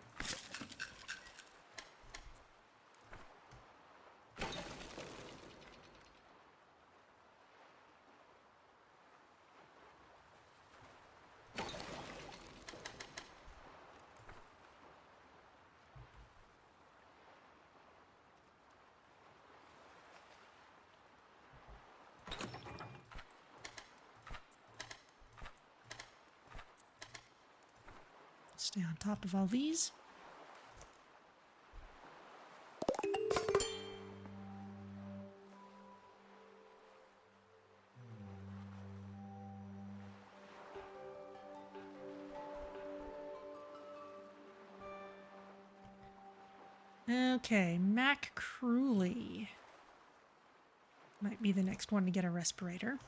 Stay on top of all these. Okay, Mac Crewley might be the next one to get a respirator.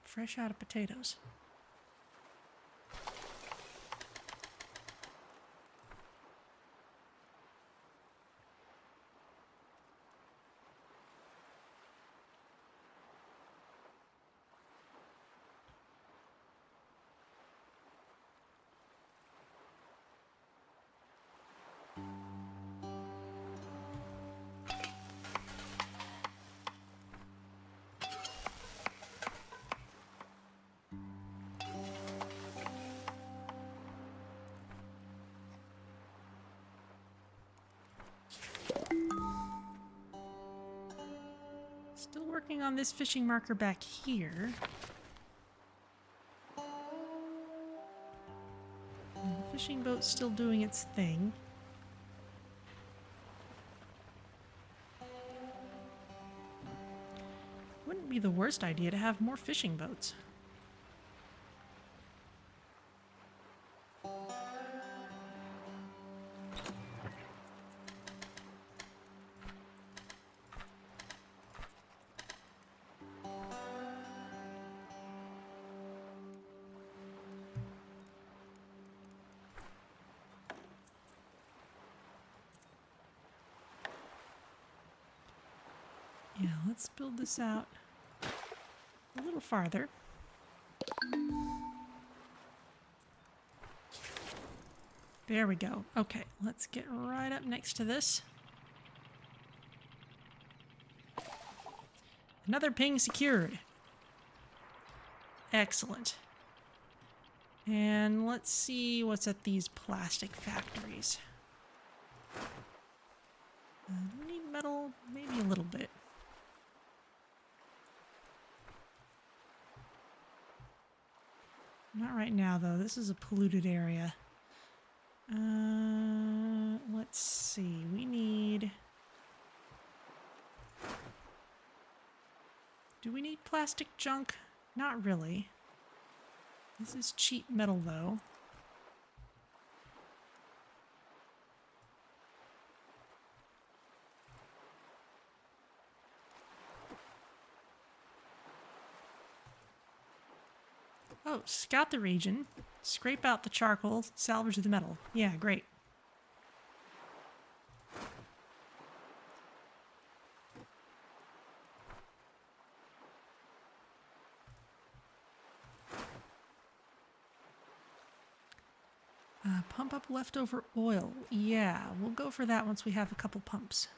Fresh out of potatoes. going on this fishing marker back here? And the fishing boat's still doing its thing. Wouldn't be the worst idea to have more fishing boats. Yeah, let's build this out a little farther. There we go. Okay, let's get right up next to this. Another ping secured. Excellent. And let's see what's at these plastic factories. Do we need metal? Maybe a little bit. Not right now, though. This is a polluted area. Let's see. We need... Do we need plastic junk? Not really. This is cheap metal, though. Oh, scout the region, scrape out the charcoal, salvage the metal. Yeah, great. Pump up leftover oil. Yeah, we'll go for that once we have a couple pumps.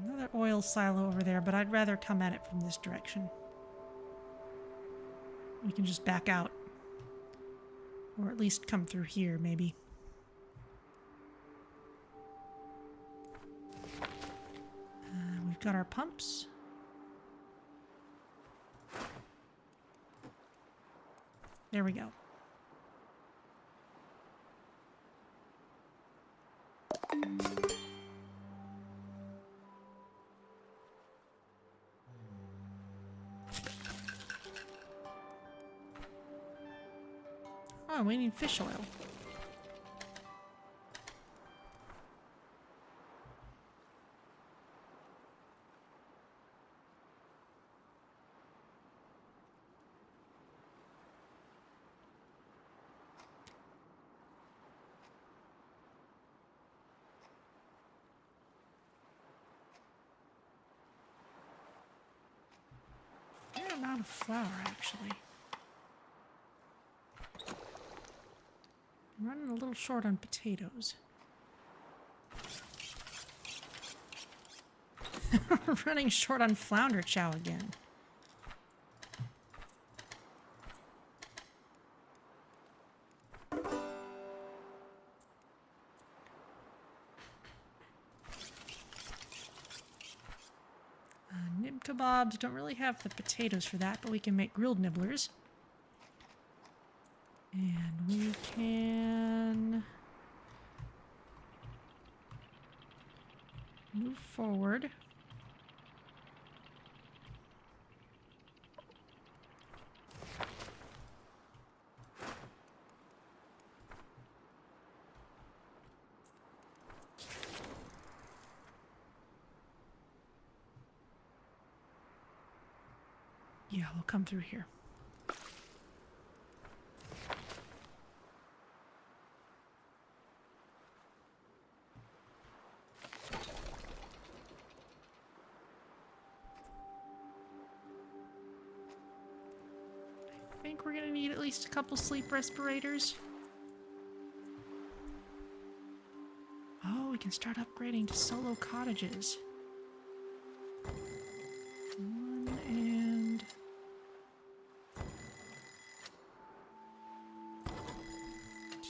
Another oil silo over there, but I'd rather come at it from this direction. We can just back out. Or at least come through here, maybe. We've got our pumps. There we go. Oh, we need fish oil. Fair amount of flour, actually. I'm running a little short on potatoes. Running short on flounder chow again. Nib kebabs, don't really have the potatoes for that, but we can make grilled nibblers. And we can move forward. Yeah, we'll come through here. think we're gonna need at least a couple sleep respirators. Oh, we can start upgrading to solo cottages. 1 and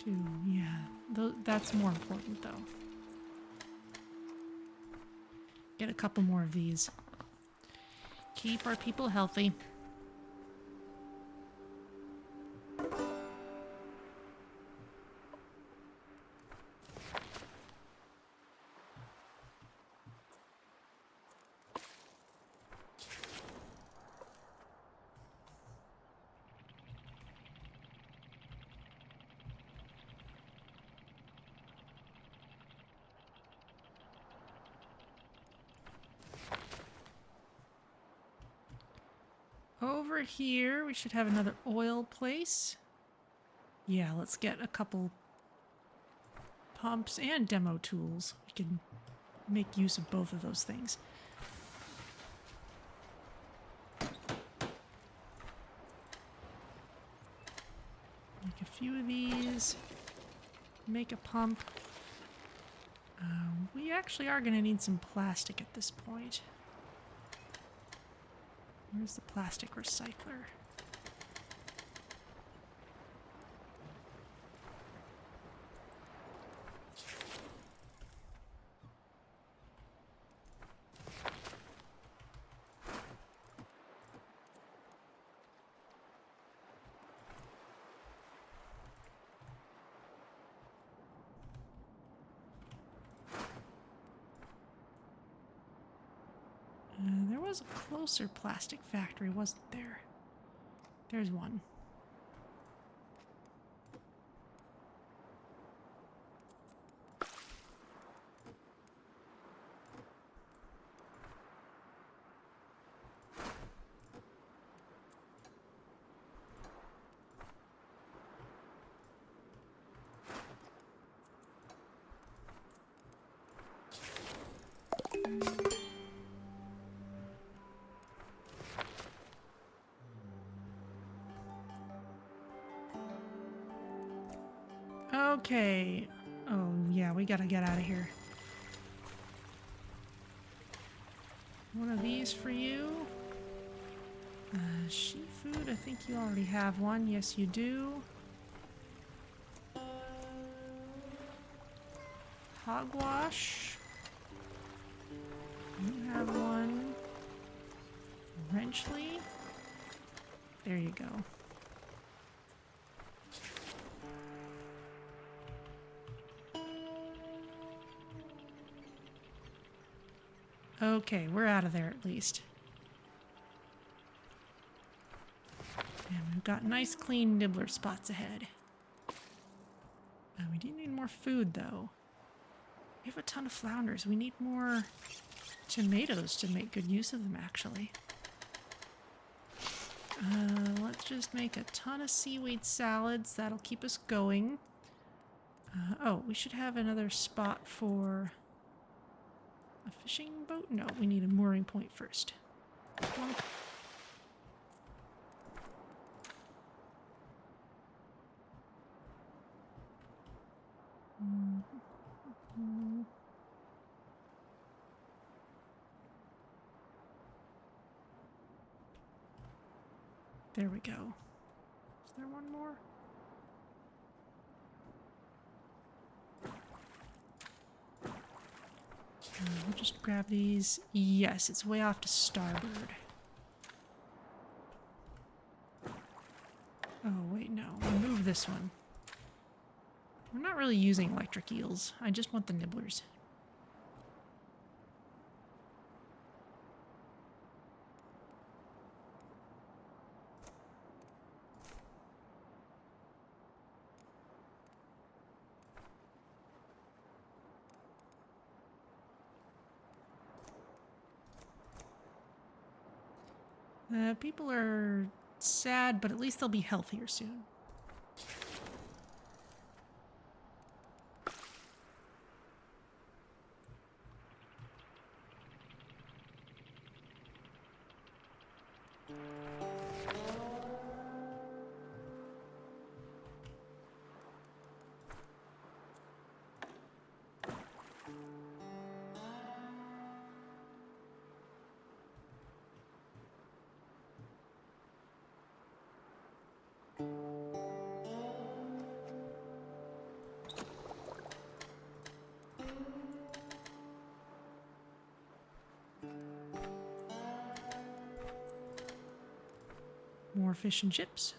2. Yeah, that's more important though. Get a couple more of these. Keep our people healthy. Over here, we should have another oil place. Yeah, let's get a couple pumps and demo tools. We can make use of both of those things. Make a few of these. Make a pump. We actually are going to need some plastic at this point. Where's the plastic recycler? There was a closer plastic factory, wasn't there? There's one. Okay. Oh, yeah, we gotta get out of here. One of these for you. Sheep food, I think you already have one. Yes, you do. Hogwash. You have one. Wrenchley. There you go. Okay, we're out of there at least. And we've got nice clean nibbler spots ahead. We do need more food though. We have a ton of flounders. We need more tomatoes to make good use of them actually. Let's just make a ton of seaweed salads. That'll keep us going. Oh, we should have another spot for a fishing boat? No, we need a mooring point first. Plunk. There we go. Is there one more? We'll just grab these. Yes, it's way off to starboard. Oh, wait, no. Remove this one. We're not really using electric eels. I just want the nibblers. People are sad, but at least they'll be healthier soon. More fish and chips.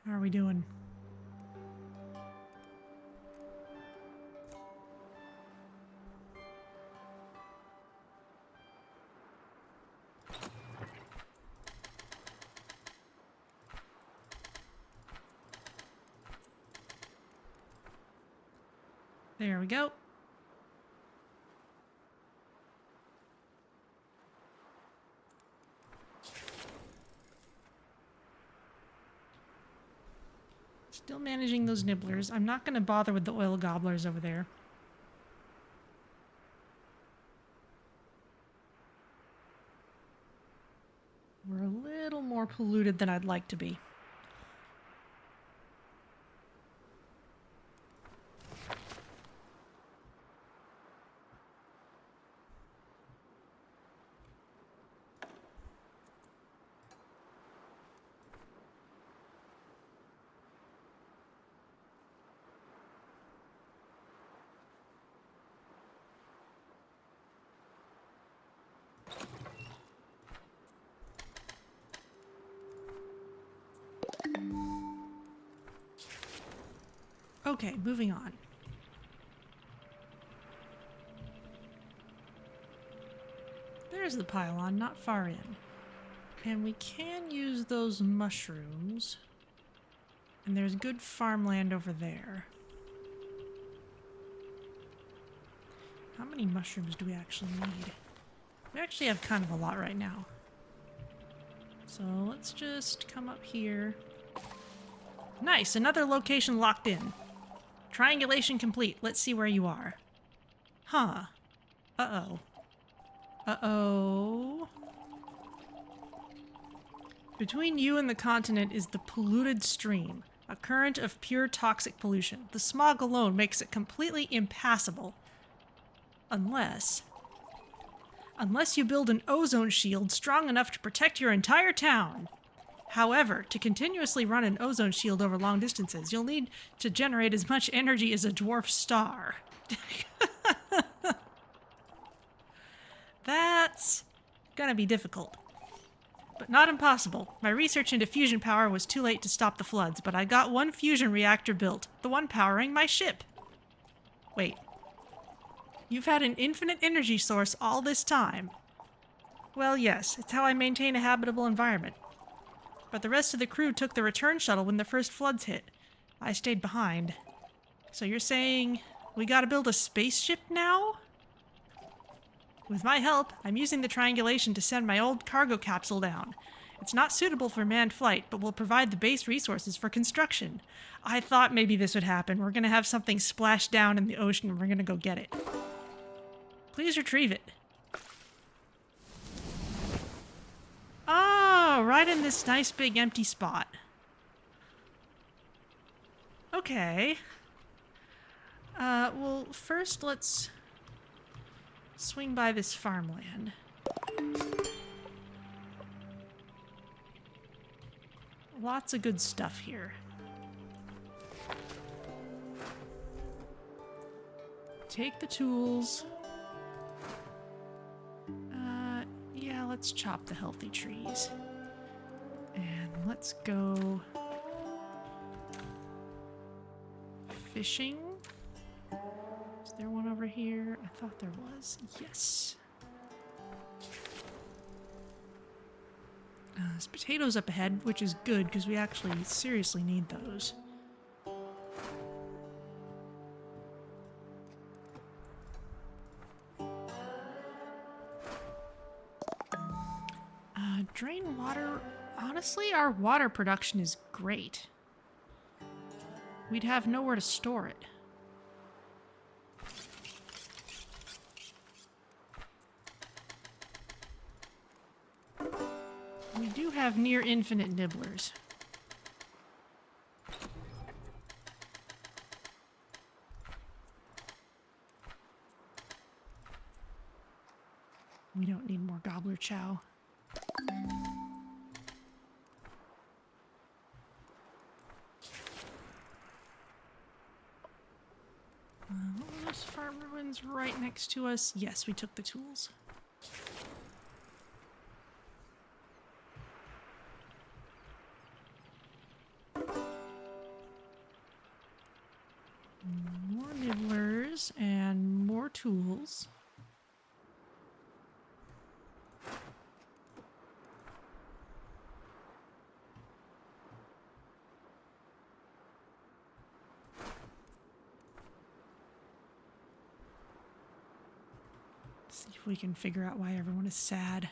How are we doing? There we go. Still managing those nibblers. I'm not going to bother with the oil gobblers over there. We're a little more polluted than I'd like to be. Okay, moving on. There's the pylon, not far in. And we can use those mushrooms. And there's good farmland over there. How many mushrooms do we actually need? We actually have kind of a lot right now. So let's just come up here. Nice, another location locked in. Triangulation complete. Let's see where you are. Huh. Uh-oh. Uh-oh. Between you and the continent is the polluted stream, a current of pure toxic pollution. The smog alone makes it completely impassable. Unless you build an ozone shield strong enough to protect your entire town. However, to continuously run an ozone shield over long distances, you'll need to generate as much energy as a dwarf star. That's gonna be difficult. But not impossible. My research into fusion power was too late to stop the floods, but I got one fusion reactor built, the one powering my ship. Wait. You've had an infinite energy source all this time. Well, yes, it's how I maintain a habitable environment. But the rest of the crew took the return shuttle when the first floods hit. I stayed behind. So you're saying we gotta build a spaceship now? With my help, I'm using the triangulation to send my old cargo capsule down. It's not suitable for manned flight, but will provide the base resources for construction. I thought maybe this would happen. We're gonna have something splash down in the ocean and we're gonna go get it. Please retrieve it. Oh, right in this nice big empty spot. Okay. Well, first let's swing by this farmland. Lots of good stuff here. Take the tools. Yeah, let's chop the healthy trees. And let's go fishing. Is there one over here? I thought there was. Yes. There's potatoes up ahead, which is good because we actually seriously need those. Drain water. Honestly, our water production is great. We'd have nowhere to store it. have near infinite nibblers. We don't need more gobbler chow. Those farm ruins right next to us. Yes, we took the tools. More nibblers and more tools. See if we can figure out why everyone is sad.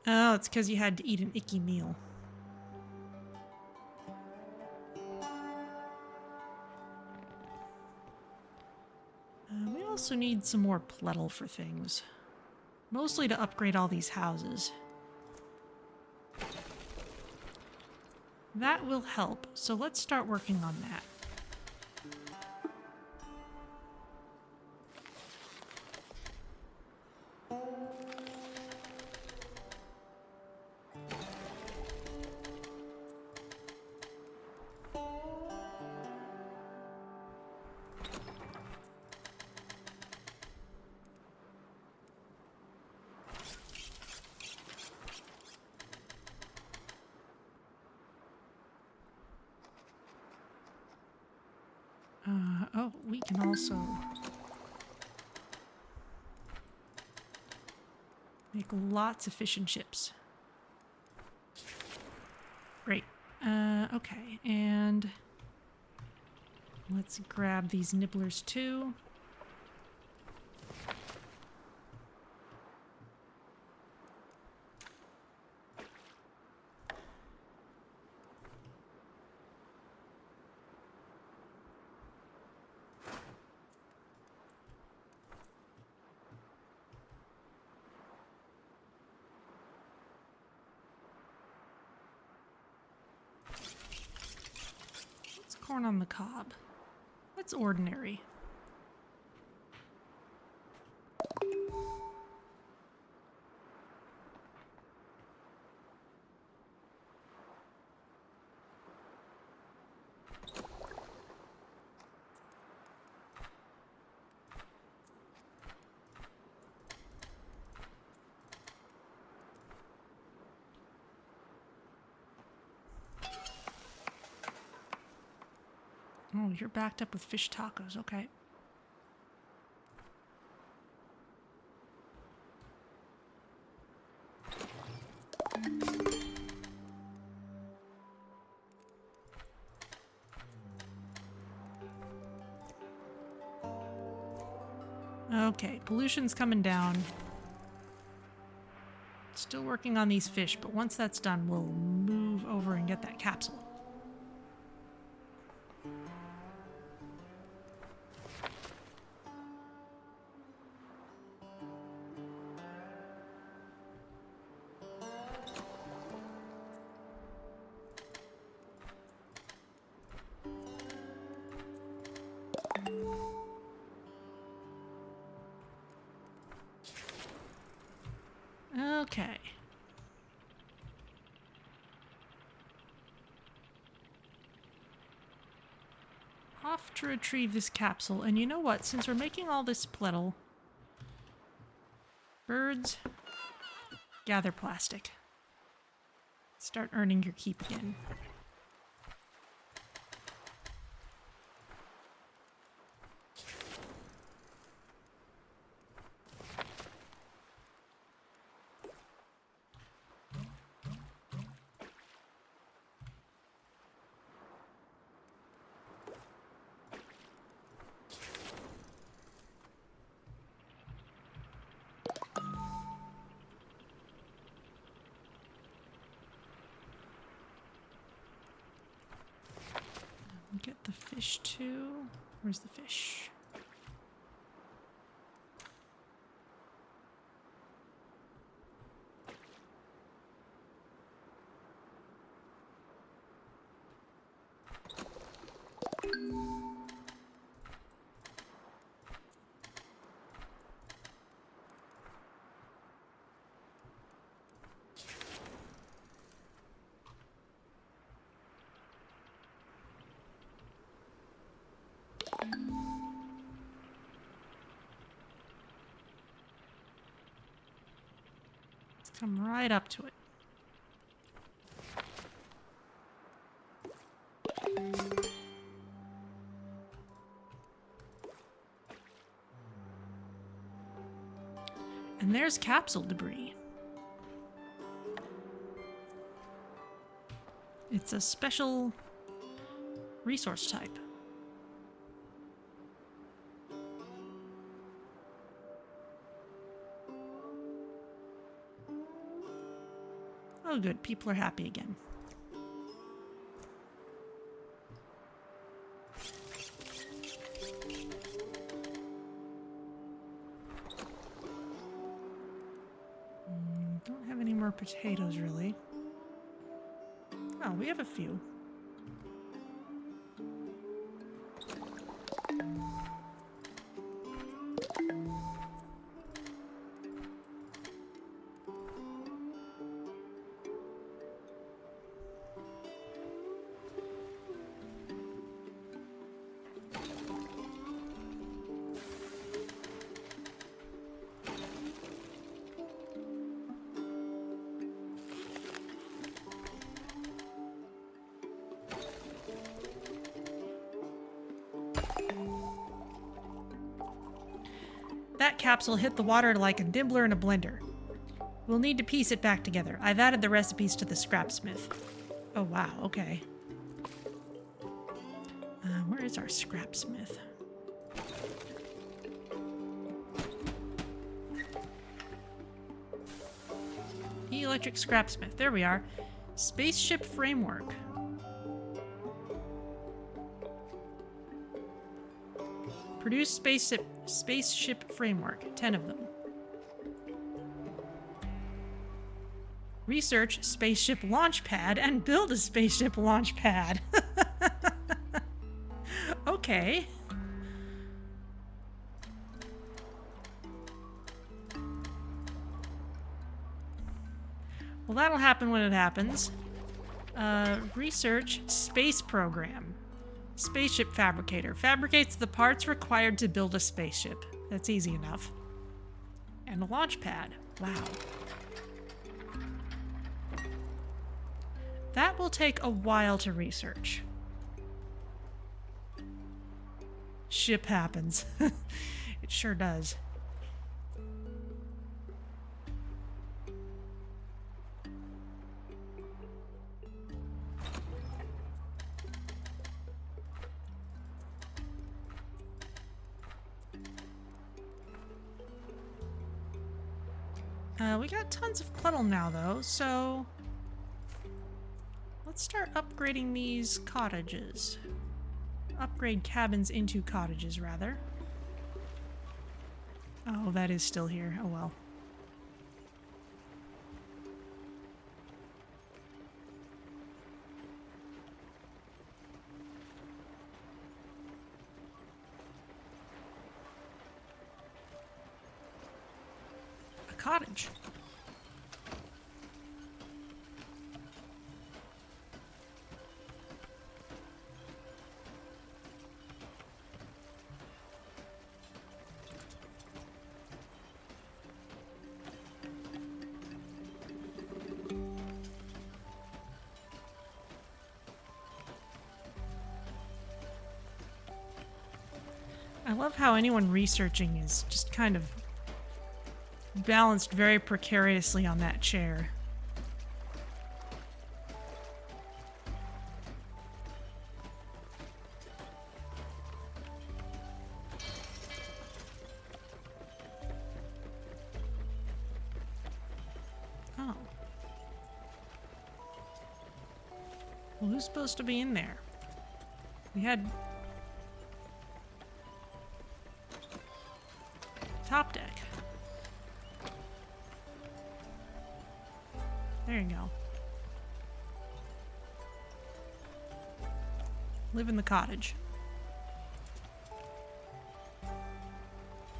Oh, it's because you had to eat an icky meal. We also need some more plettle for things. Mostly to upgrade all these houses. That will help, so let's start working on that. Oh, we can also make lots of fish and chips. Great. Okay, and let's grab these nibblers too. Corn on the cob. That's ordinary. Oh, you're backed up with fish tacos, okay. Okay, pollution's coming down. Still working on these fish, but once that's done, we'll move over and get that capsule. Okay. Off to retrieve this capsule. And you know what? Since we're making all this plettle, birds, gather plastic. Start earning your keep again. Get the fish too. Where's the fish? Come right up to it. And there's capsule debris. It's a special resource type. Oh good, people are happy again. Don't have any more potatoes really. Oh, we have a few. That capsule hit the water like a nibbler in a blender. We'll need to piece it back together. I've added the recipes to the scrapsmith. Oh wow, okay. Where is our scrapsmith? Electric scrapsmith. There we are. Spaceship framework. Produce spaceship framework. 10 of them. Research spaceship launch pad and build a spaceship launch pad. Okay. Well, that'll happen when it happens. Research space program. Spaceship Fabricator. Fabricates the parts required to build a spaceship. That's easy enough. And a launch pad. Wow. That will take a while to research. Ship happens. It sure does. We got tons of puddle now, though, so let's start upgrading these cottages. Upgrade cabins into cottages, rather. Oh, that is still here. Oh well. A cottage. I love how anyone researching is just kind of balanced very precariously on that chair. Oh. Well, who's supposed to be in there? We had top deck. There you go. Live in the cottage.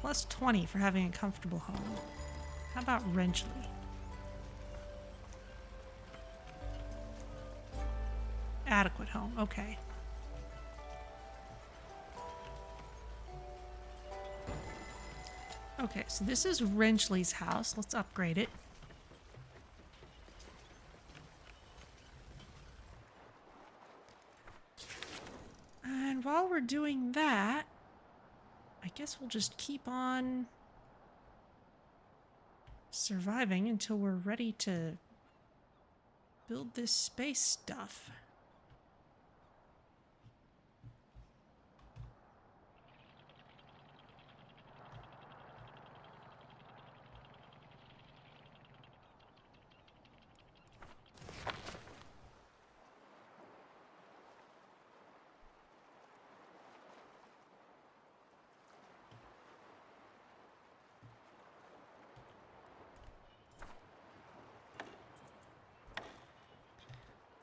Plus 20 for having a comfortable home. How about Wrenchley? Adequate home, okay. Okay, so this is Wrenchley's house. Let's upgrade it. And while we're doing that, I guess we'll just keep on surviving until we're ready to build this space stuff.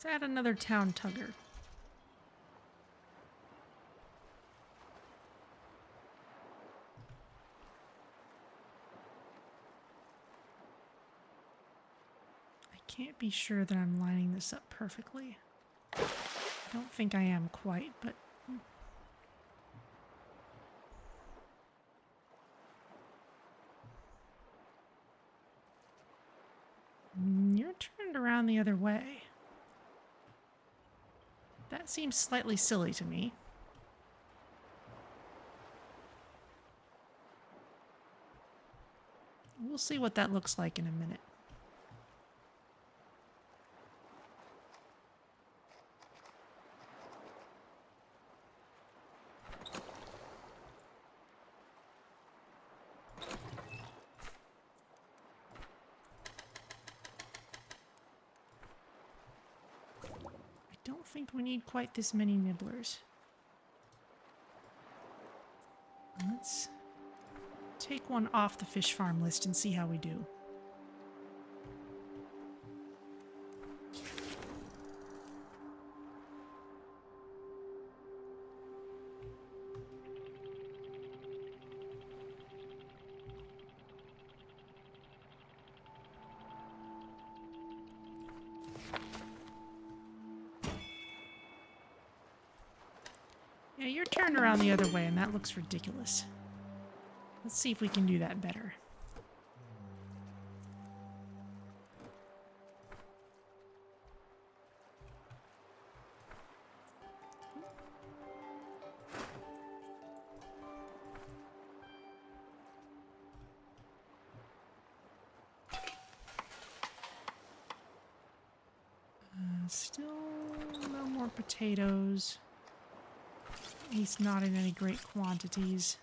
Let's add another town tugger. I can't be sure that I'm lining this up perfectly. I don't think I am quite, but... You're turned around the other way. That seems slightly silly to me. We'll see what that looks like in a minute. I don't think we need quite this many nibblers. Let's take one off the fish farm list and see how we do. Yeah, you're turned around the other way, and that looks ridiculous. Let's see if we can do that better. Still no more potatoes. At least not in any great quantities.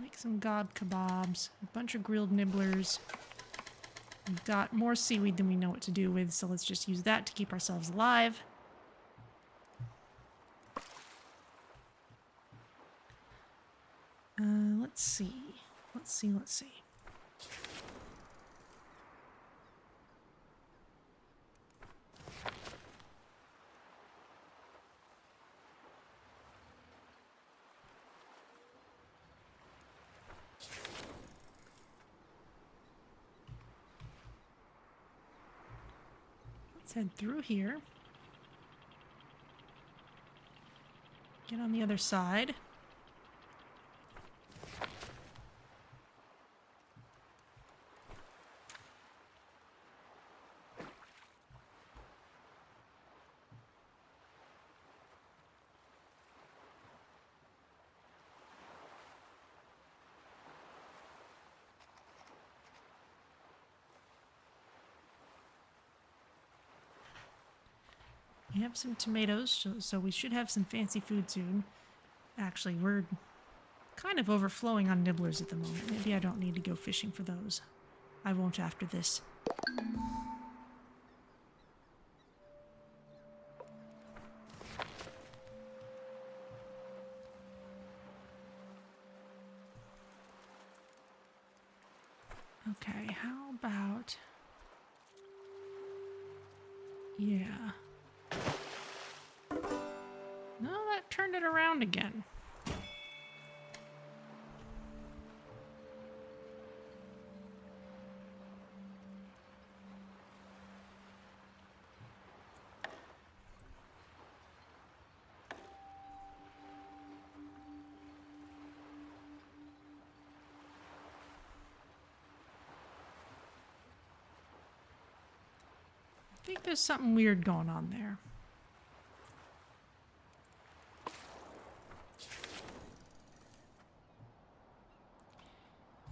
Make some god kebabs, a bunch of grilled nibblers. We've got more seaweed than we know what to do with, so let's just use that to keep ourselves alive. Let's see. Let's see. Let's head through here. Get on the other side. We have some tomatoes, so we should have some fancy food soon. Actually, we're kind of overflowing on nibblers at the moment. Maybe I don't need to go fishing for those. I won't after this. Okay, how about... Yeah. No, that turned it around again. I think there's something weird going on there.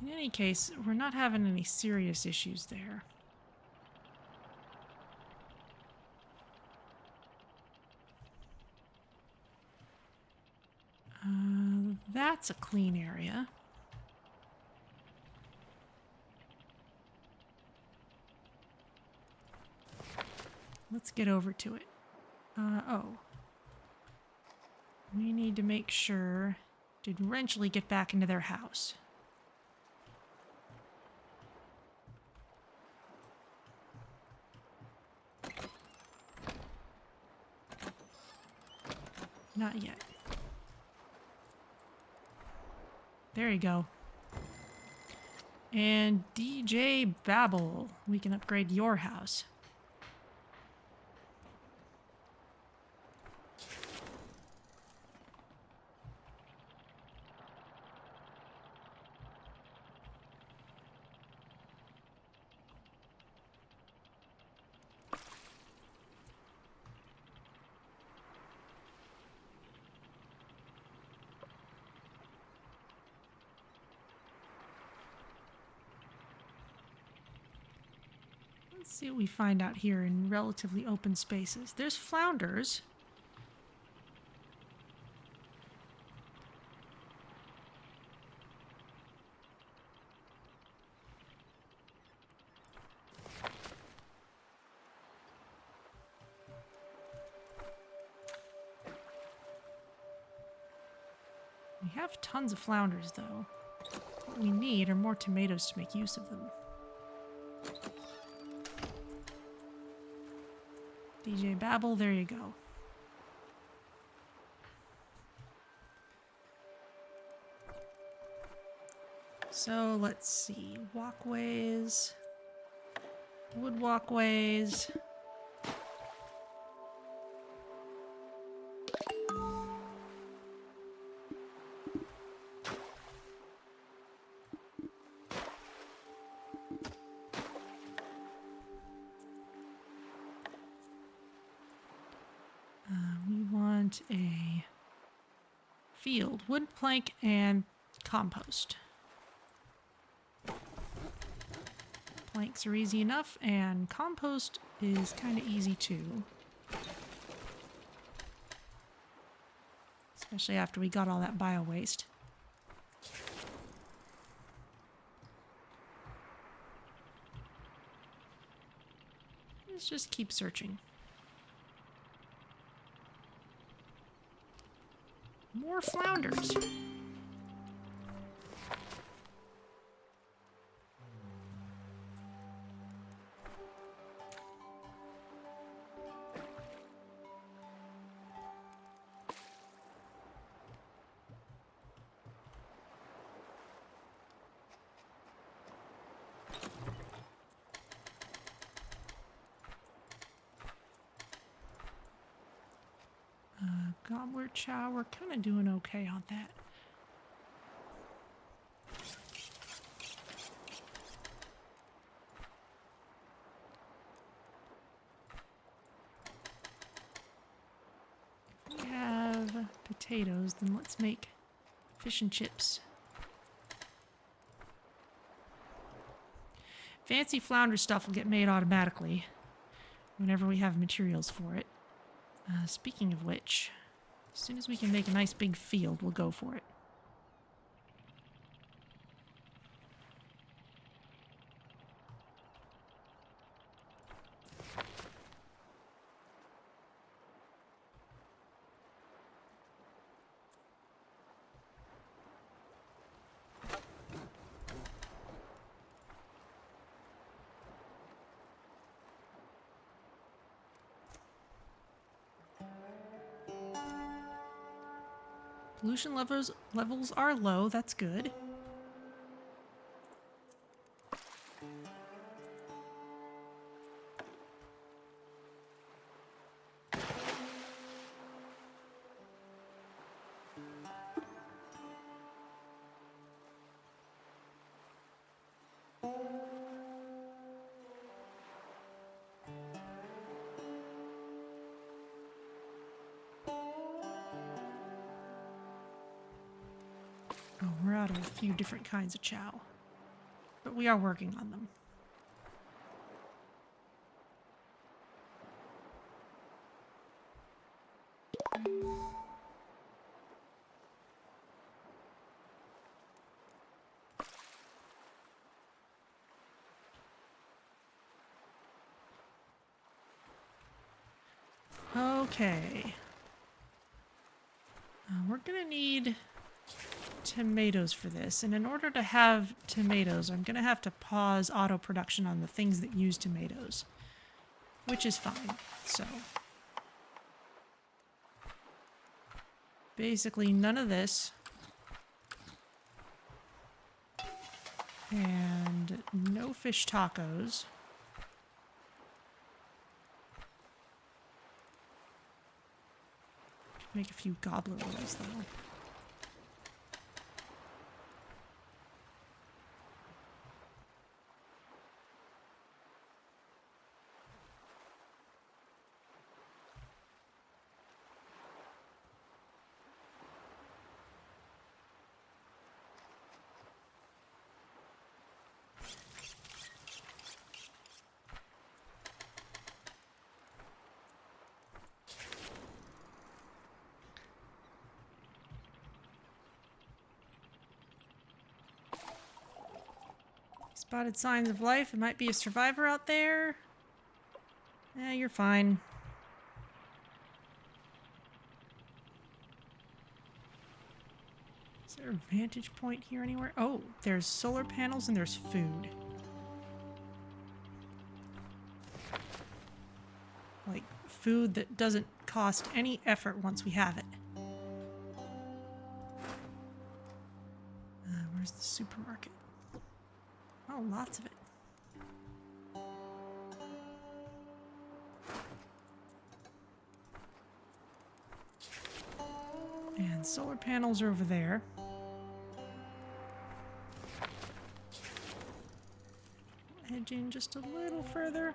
In any case, we're not having any serious issues there. That's a clean area. Let's get over to it. Oh. We need to make sure to eventually get back into their house. Not yet. There you go. And DJ Babel, we can upgrade your house. Let's see what we find out here in relatively open spaces. There's flounders. We have tons of flounders, though. What we need are more tomatoes to make use of them. DJ Babel, there you go. So let's see. Walkways. Wood walkways. We want a field, wood plank, and compost. Planks are easy enough, and compost is kind of easy too. Especially after we got all that bio waste. Let's just keep searching. More flounders. Gobbler chow, we're kind of doing okay on that. If we have potatoes, then let's make fish and chips. Fancy flounder stuff will get made automatically whenever we have materials for it. Speaking of which, as soon as we can make a nice big field, we'll go for it. Pollution levels are low. That's good. Oh, we're out of a few different kinds of chow. But we are working on them. Okay. We're gonna need tomatoes for this, and in order to have tomatoes, I'm gonna have to pause auto production on the things that use tomatoes, which is fine. So basically none of this, and no fish tacos. Make a few gobbler rolls though. Spotted signs of life. It might be a survivor out there. Eh, you're fine. Is there a vantage point here anywhere? Oh, there's solar panels and there's food. Like food that doesn't cost any effort once we have it. Where's the supermarket? Oh, lots of it. And solar panels are over there. Edge in just a little further.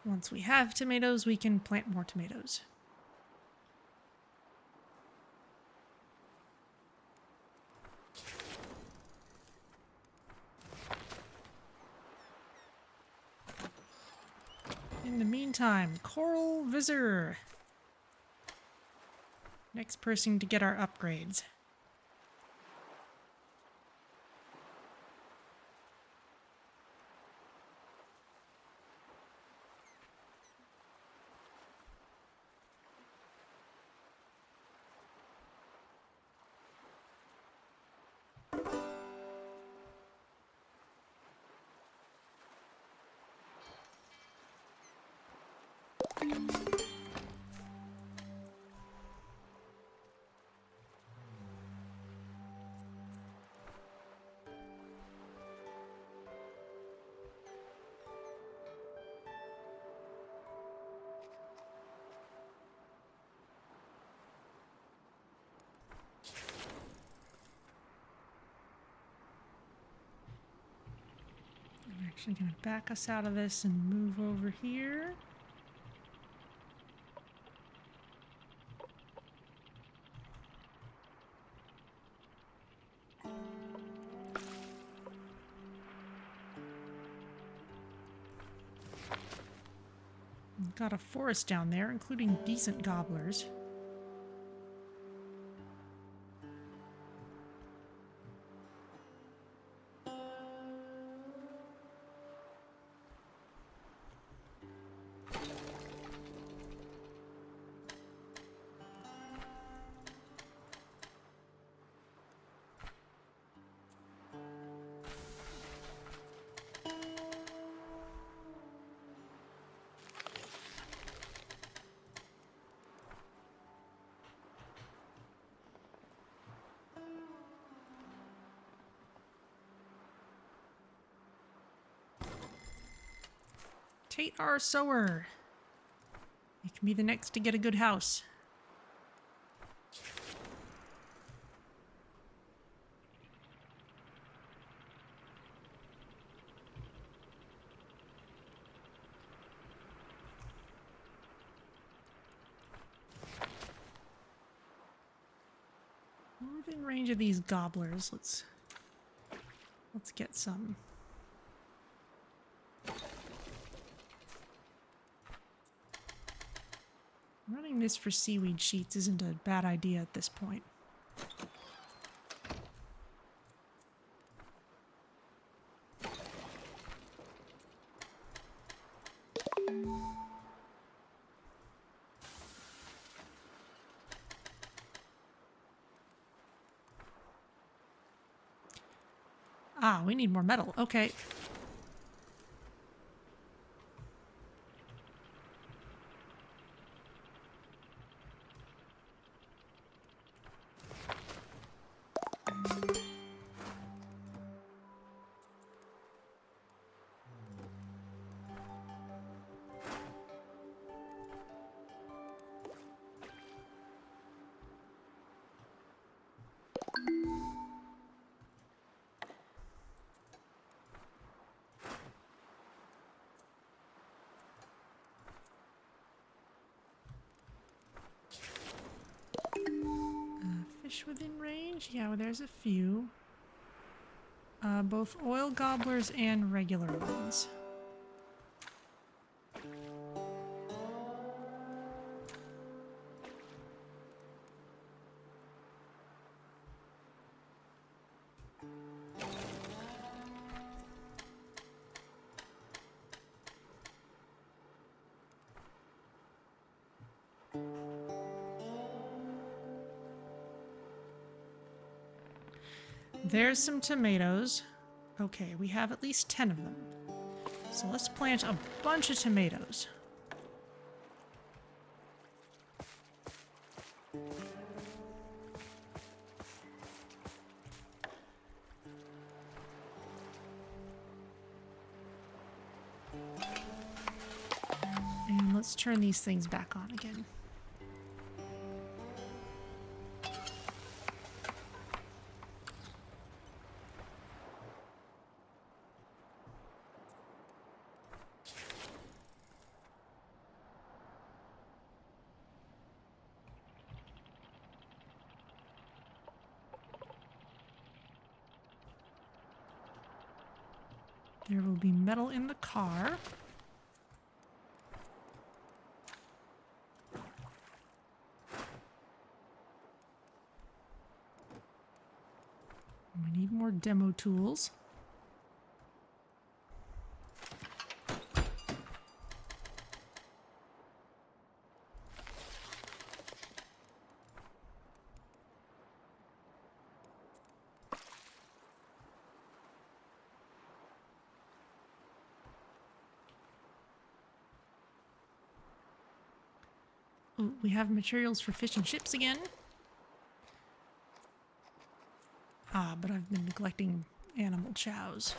Once we have tomatoes, we can plant more tomatoes. In the meantime, Coral Visitor. Next person to get our upgrades. I'm actually going to back us out of this and move over here. Got a forest down there, including decent gobblers. Tate our sower. You can be the next to get a good house. We're within range of these gobblers. Let's get some. Running this for seaweed sheets isn't a bad idea at this point. Ah, we need more metal. Okay. Fish within range? Yeah, well, there's a few. Both oil gobblers and regular ones. There's some tomatoes. Okay, we have at least 10 of them. So let's plant a bunch of tomatoes. And let's turn these things back on again. There will be metal in the car. We need more demo tools. Ooh, we have materials for fish and chips again. Ah, but I've been neglecting animal chows.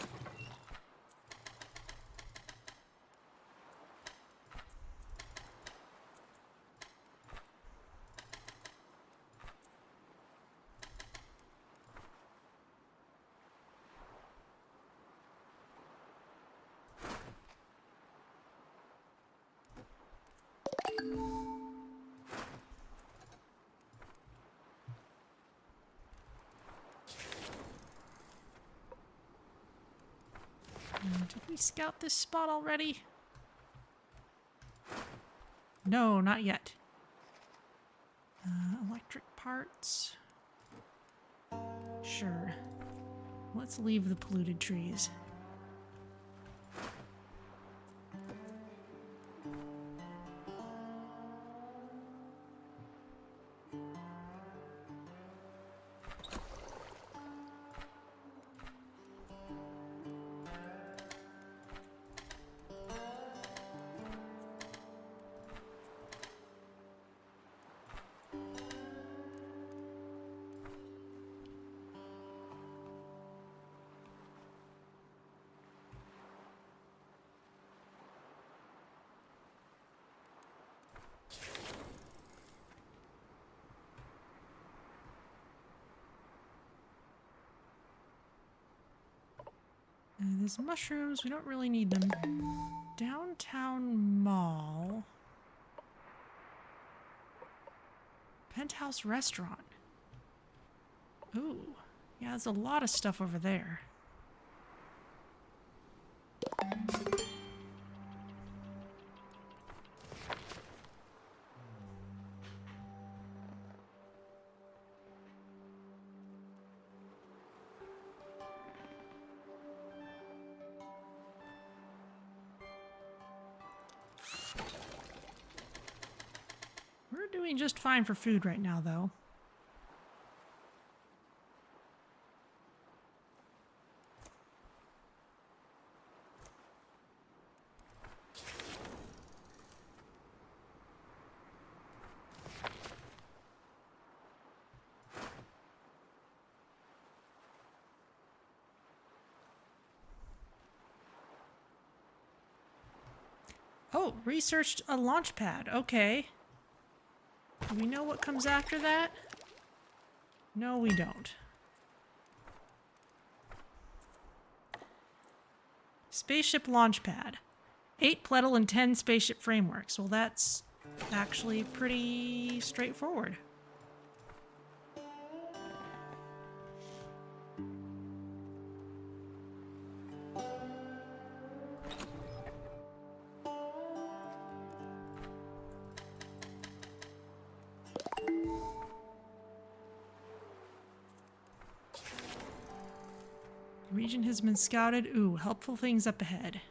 Did we scout this spot already? No, not yet. Electric parts. Sure. Let's leave the polluted trees. There's mushrooms. We don't really need them. Downtown Mall. Penthouse Restaurant. Ooh. Yeah, there's a lot of stuff over there. We're doing just fine for food right now, though. Oh, researched a launch pad. Okay. Do we know what comes after that? No, we don't. Spaceship launch pad. 8 Pledal and 10 spaceship frameworks. Well, that's actually pretty straightforward. Region has been scouted. Ooh, helpful things up ahead.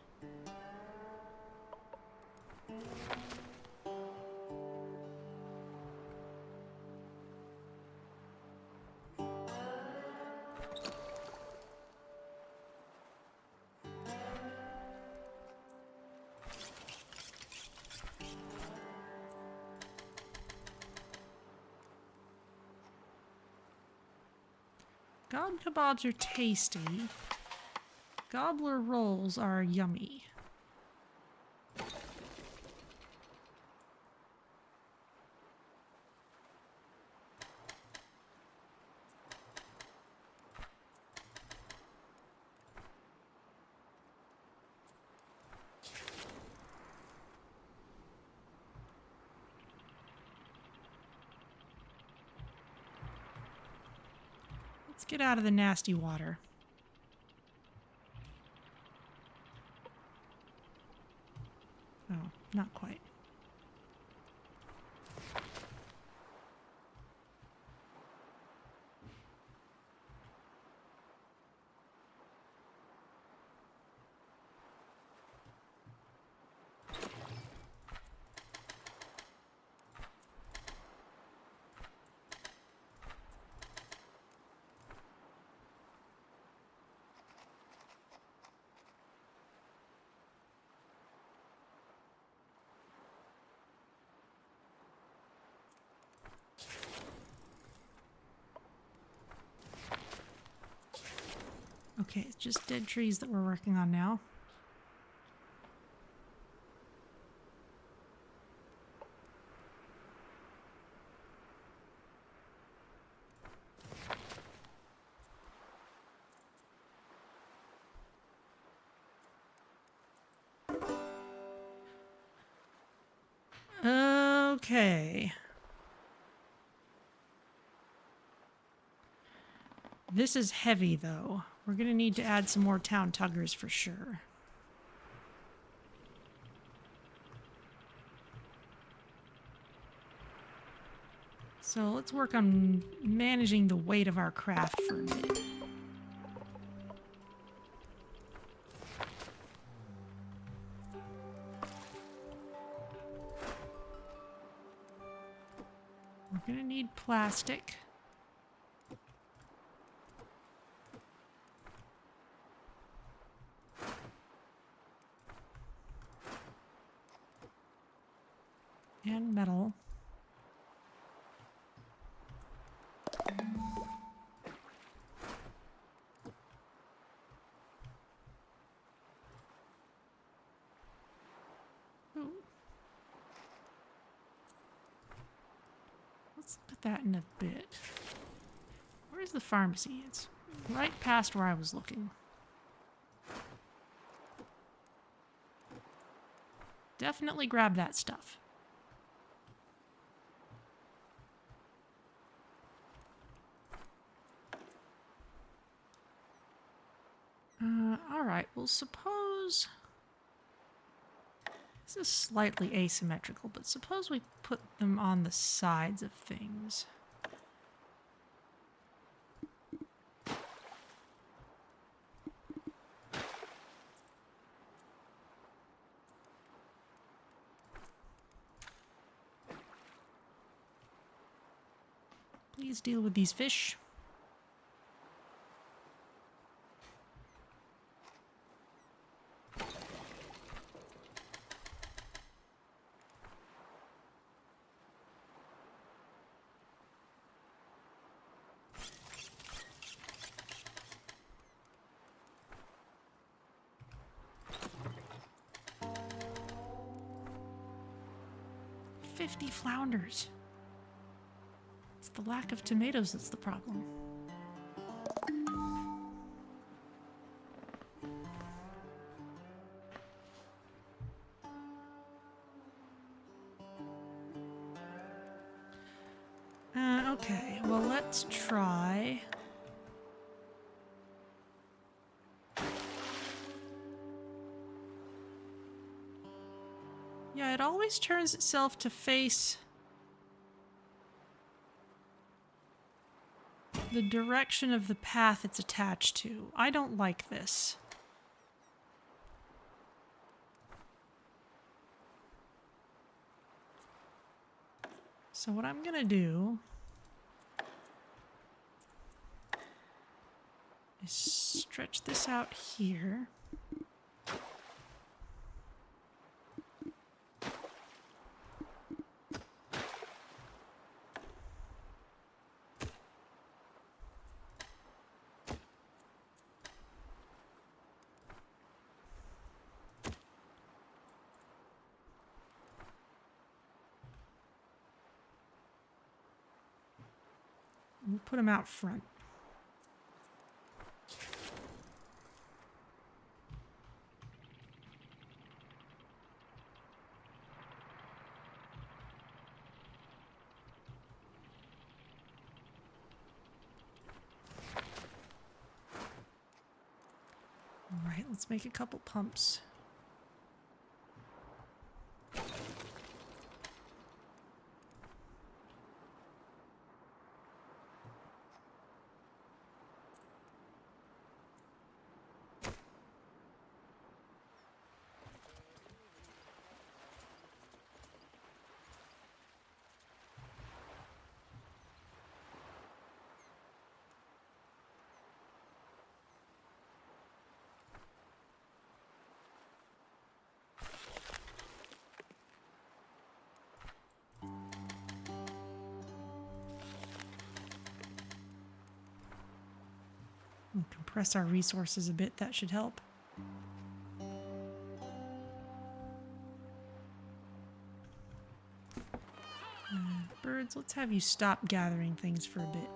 Gob kebabs are tasty. Gobbler rolls are yummy. Let's get out of the nasty water. Oh, not quite. Okay, it's just dead trees that we're working on now. Okay. This is heavy, though. We're going to need to add some more town tuggers for sure. So let's work on managing the weight of our craft for a minute. We're going to need plastic. And metal. Ooh. Let's put that in a bit. Where's the pharmacy? It's right past where I was looking. Definitely grab that stuff. Alright, well suppose... This is slightly asymmetrical, but suppose we put them on the sides of things. Please deal with these fish. $50 flounders. It's the lack of tomatoes that's the problem. Okay, well let's try... Yeah, it always turns itself to face the direction of the path it's attached to. I don't like this. So what I'm gonna do is stretch this out here. We'll put them out front. All right, let's make a couple pumps. We'll compress our resources a bit, that should help. Birds, let's have you stop gathering things for a bit.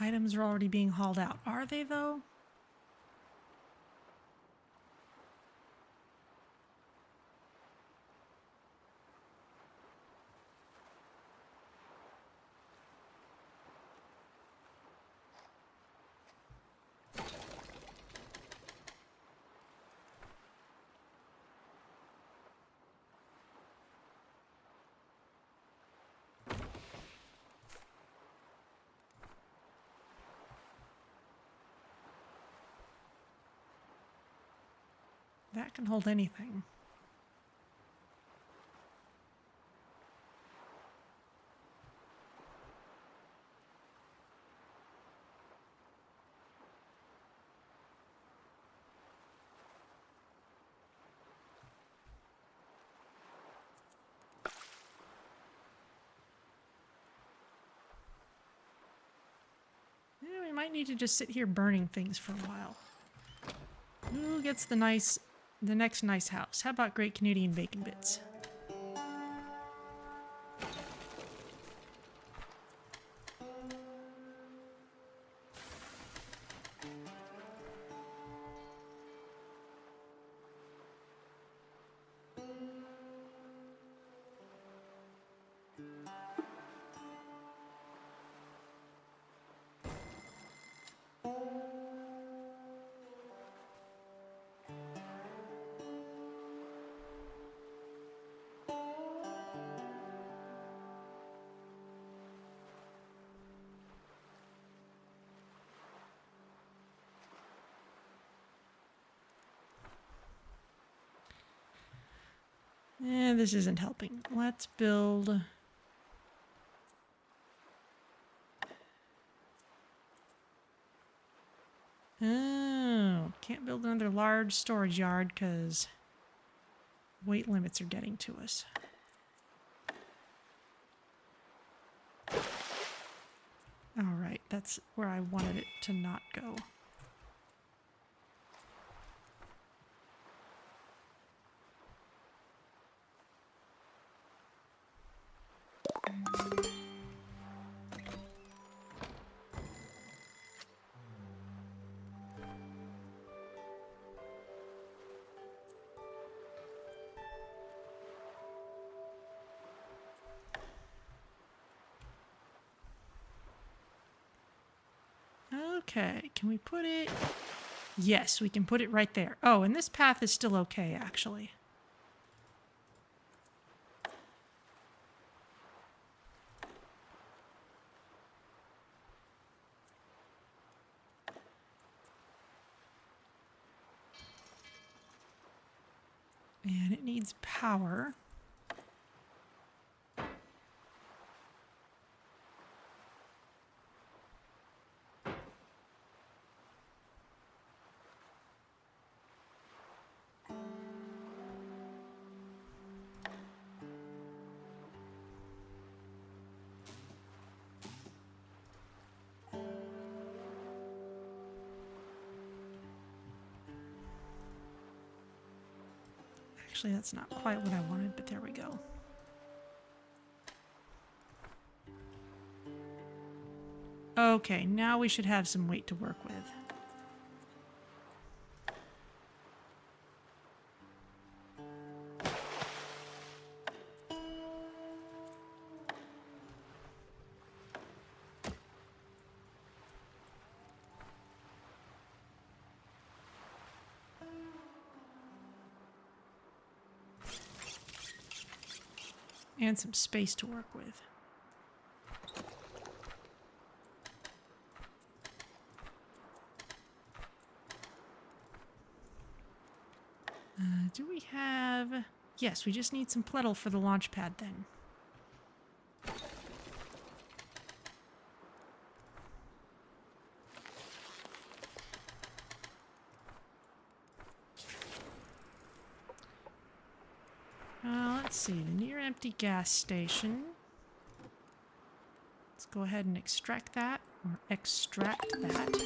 Items are already being hauled out. Are they, though? That can hold anything. Might need to just sit here burning things for a while. Who gets the next nice house? How about Great Canadian Bacon Bits? This isn't helping. Let's build... Oh, can't build another large storage yard because weight limits are getting to us. All right, that's where I wanted it to not go. Okay, can we put it... Yes, we can put it right there. Oh, and this path is still okay, actually. And it needs power. Actually, that's not quite what I wanted, but there we go. Okay, now we should have some weight to work with. And some space to work with. Do we have... Yes, we just need some pletal for the launch pad then. Let's see, the near empty gas station. Let's go ahead and extract that, or extract that.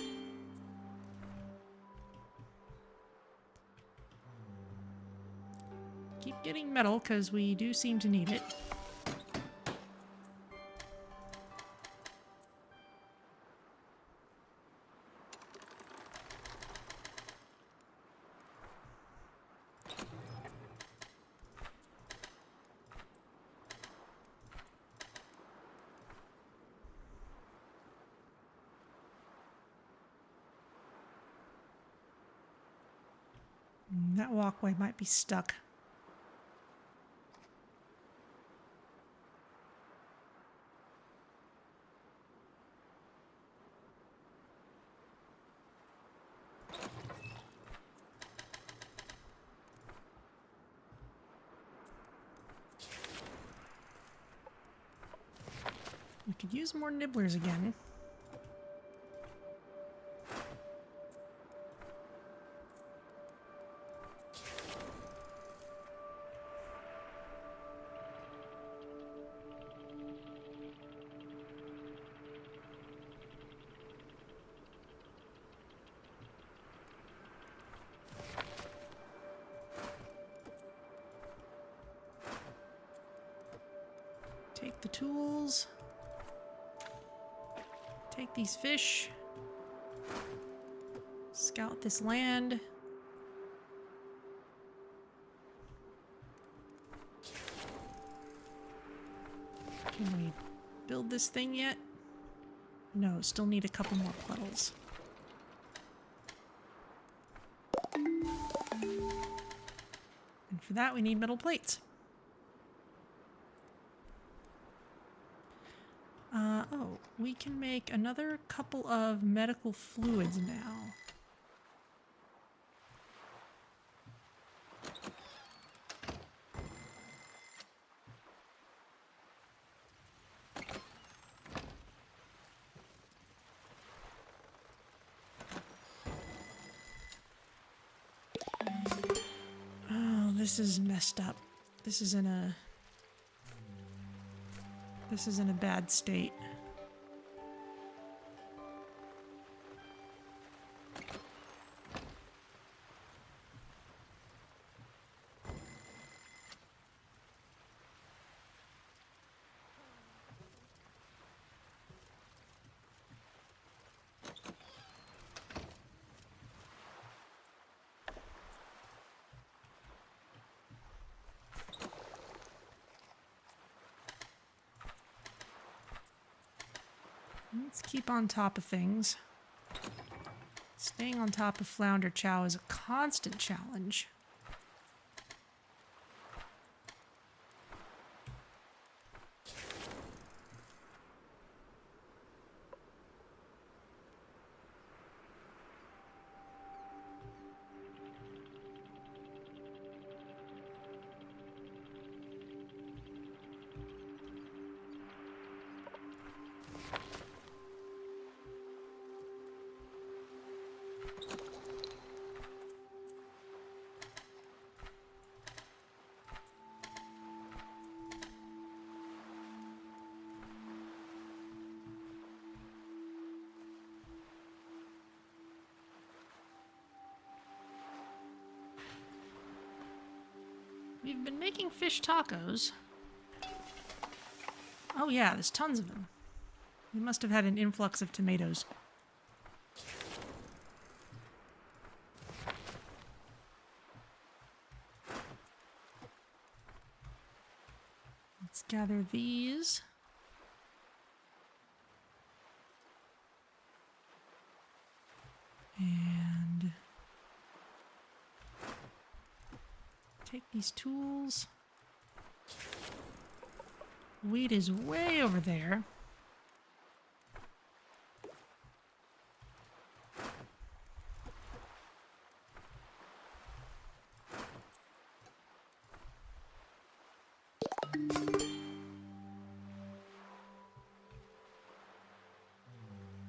Keep getting metal, because we do seem to need it. That walkway might be stuck. We could use more nibblers again. Take the tools. Take these fish. Scout this land. Can we build this thing yet? No, still need a couple more puddles. And for that we need metal plates. Oh, we can make another couple of medical fluids now. Oh, this is messed up. This is in a bad state. Let's keep on top of things. Staying on top of flounder chow is a constant challenge. We've been making fish tacos. Oh yeah, there's tons of them. We must have had an influx of tomatoes. Let's gather these. And take these tools. Wheat is way over there.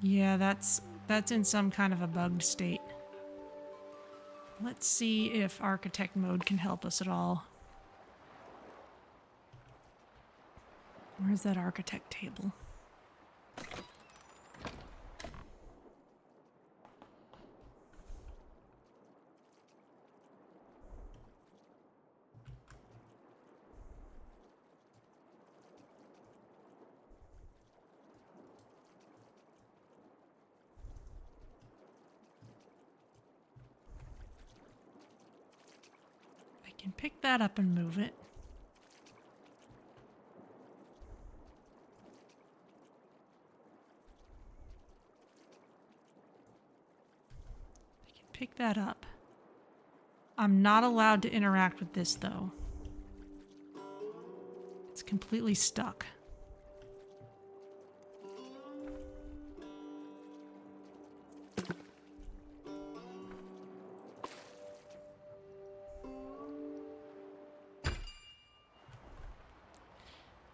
Yeah, that's in some kind of a bugged state. Let's see if architect mode can help us at all. Where's that architect table? I can pick that up and move it. Pick that up. I'm not allowed to interact with this, though. It's completely stuck.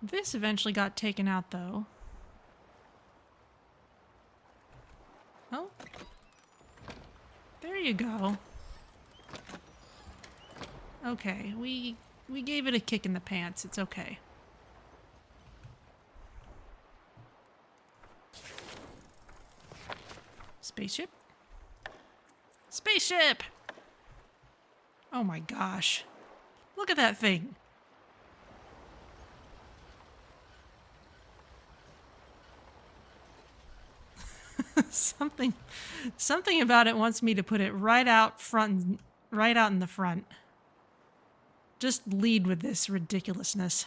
This eventually got taken out, though. Oh. There you go. Okay, we gave it a kick in the pants. It's okay. Spaceship? Spaceship! Oh my gosh. Look at that thing. Something about it wants me to put it right out front, right out in the front. Just lead with this ridiculousness.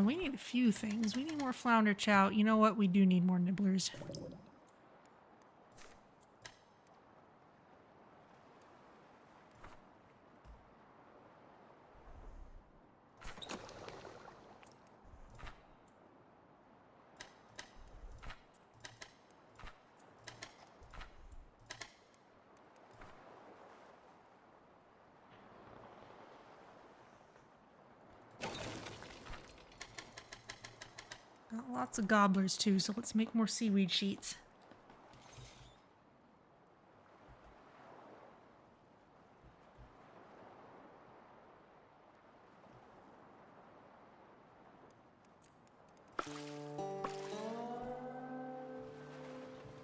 We need a few things. We need more flounder chow. You know what? We do need more nibblers. Got lots of gobblers too, so let's make more seaweed sheets.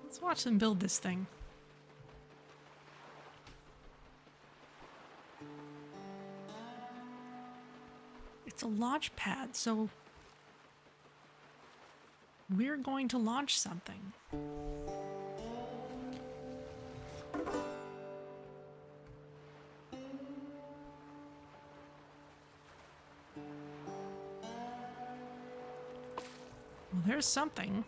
Let's watch them build this thing. It's a launch pad, so we're going to launch something. Well, there's something.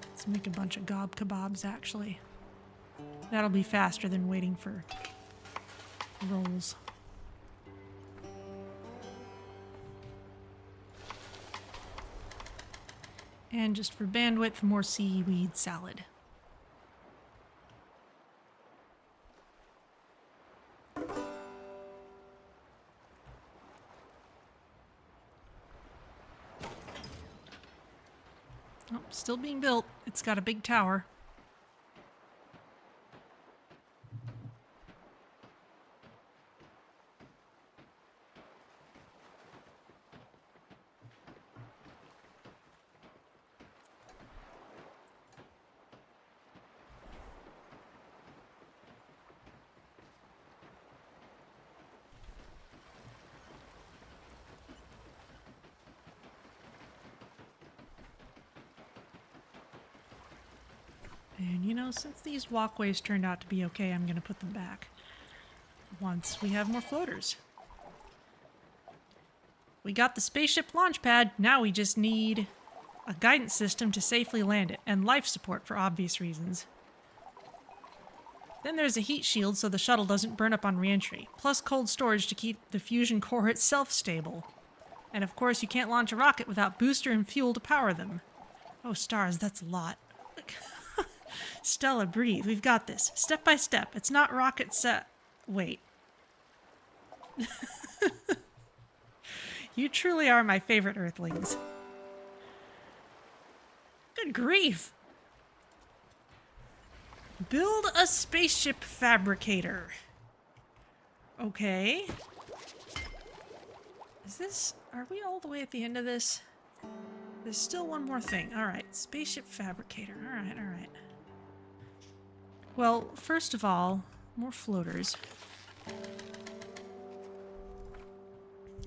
Let's make a bunch of gob kebabs, actually. That'll be faster than waiting for rolls. And just for bandwidth, more seaweed salad. Oh, still being built. It's got a big tower. And you know, since these walkways turned out to be okay, I'm going to put them back once we have more floaters. We got the spaceship launch pad. Now we just need a guidance system to safely land it, and life support for obvious reasons. Then there's a heat shield so the shuttle doesn't burn up on re-entry, plus cold storage to keep the fusion core itself stable. And of course, you can't launch a rocket without booster and fuel to power them. Oh, stars, that's a lot. Stella, breathe. We've got this. Step by step. It's not rocket set. Wait. You truly are my favorite Earthlings. Good grief. Build a spaceship fabricator. Okay. Is this... Are we all the way at the end of this? There's still one more thing. Alright. Spaceship fabricator. Alright, alright. Well, first of all, more floaters.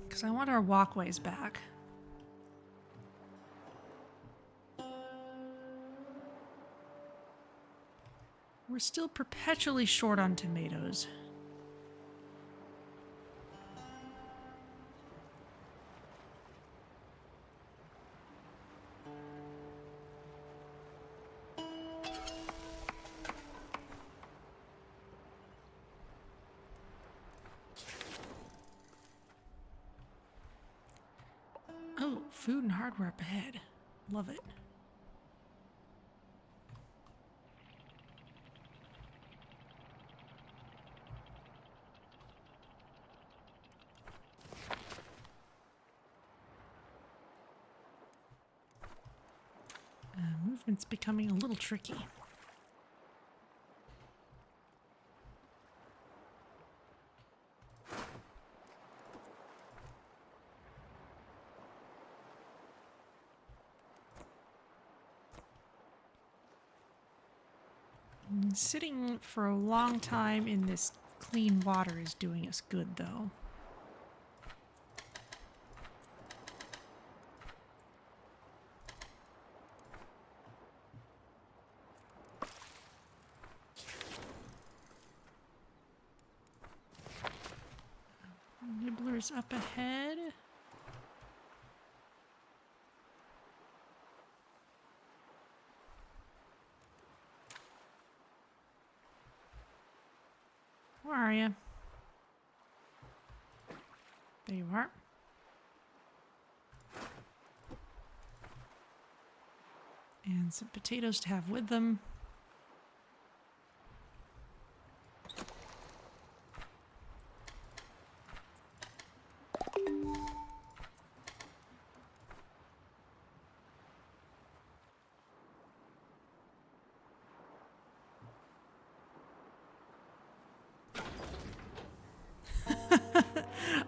Because I want our walkways back. We're still perpetually short on tomatoes. Oh, food and hardware up ahead. Love it. Movement's becoming a little tricky. Sitting for a long time in this clean water is doing us good, though. Nibbler's up ahead. Where are you? There you are. And some potatoes to have with them.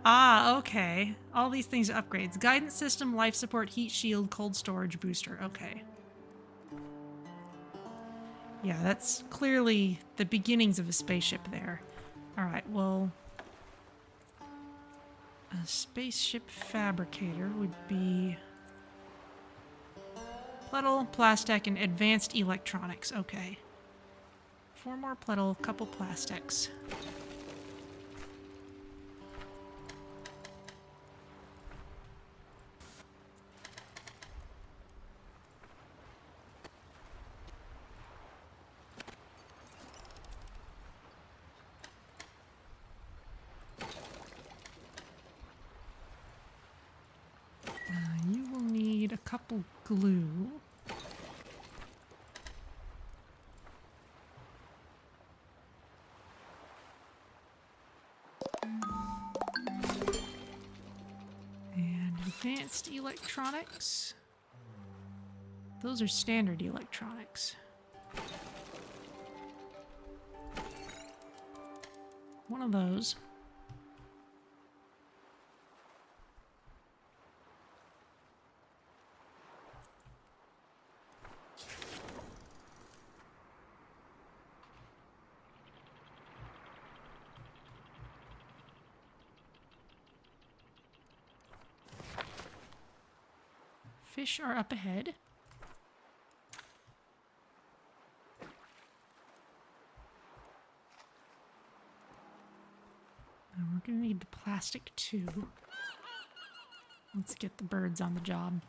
Ah, okay. All these things are upgrades. Guidance system, life support, heat shield, cold storage booster. Okay. Yeah, that's clearly the beginnings of a spaceship there. Alright, well... a spaceship fabricator would be... Pletal, plastic, and advanced electronics. Okay. 4 more pletal, couple plastics. You will need a couple glue. And advanced electronics. Those are standard electronics. One of those. Fish are up ahead. And we're gonna need the plastic too. Let's get the birds on the job.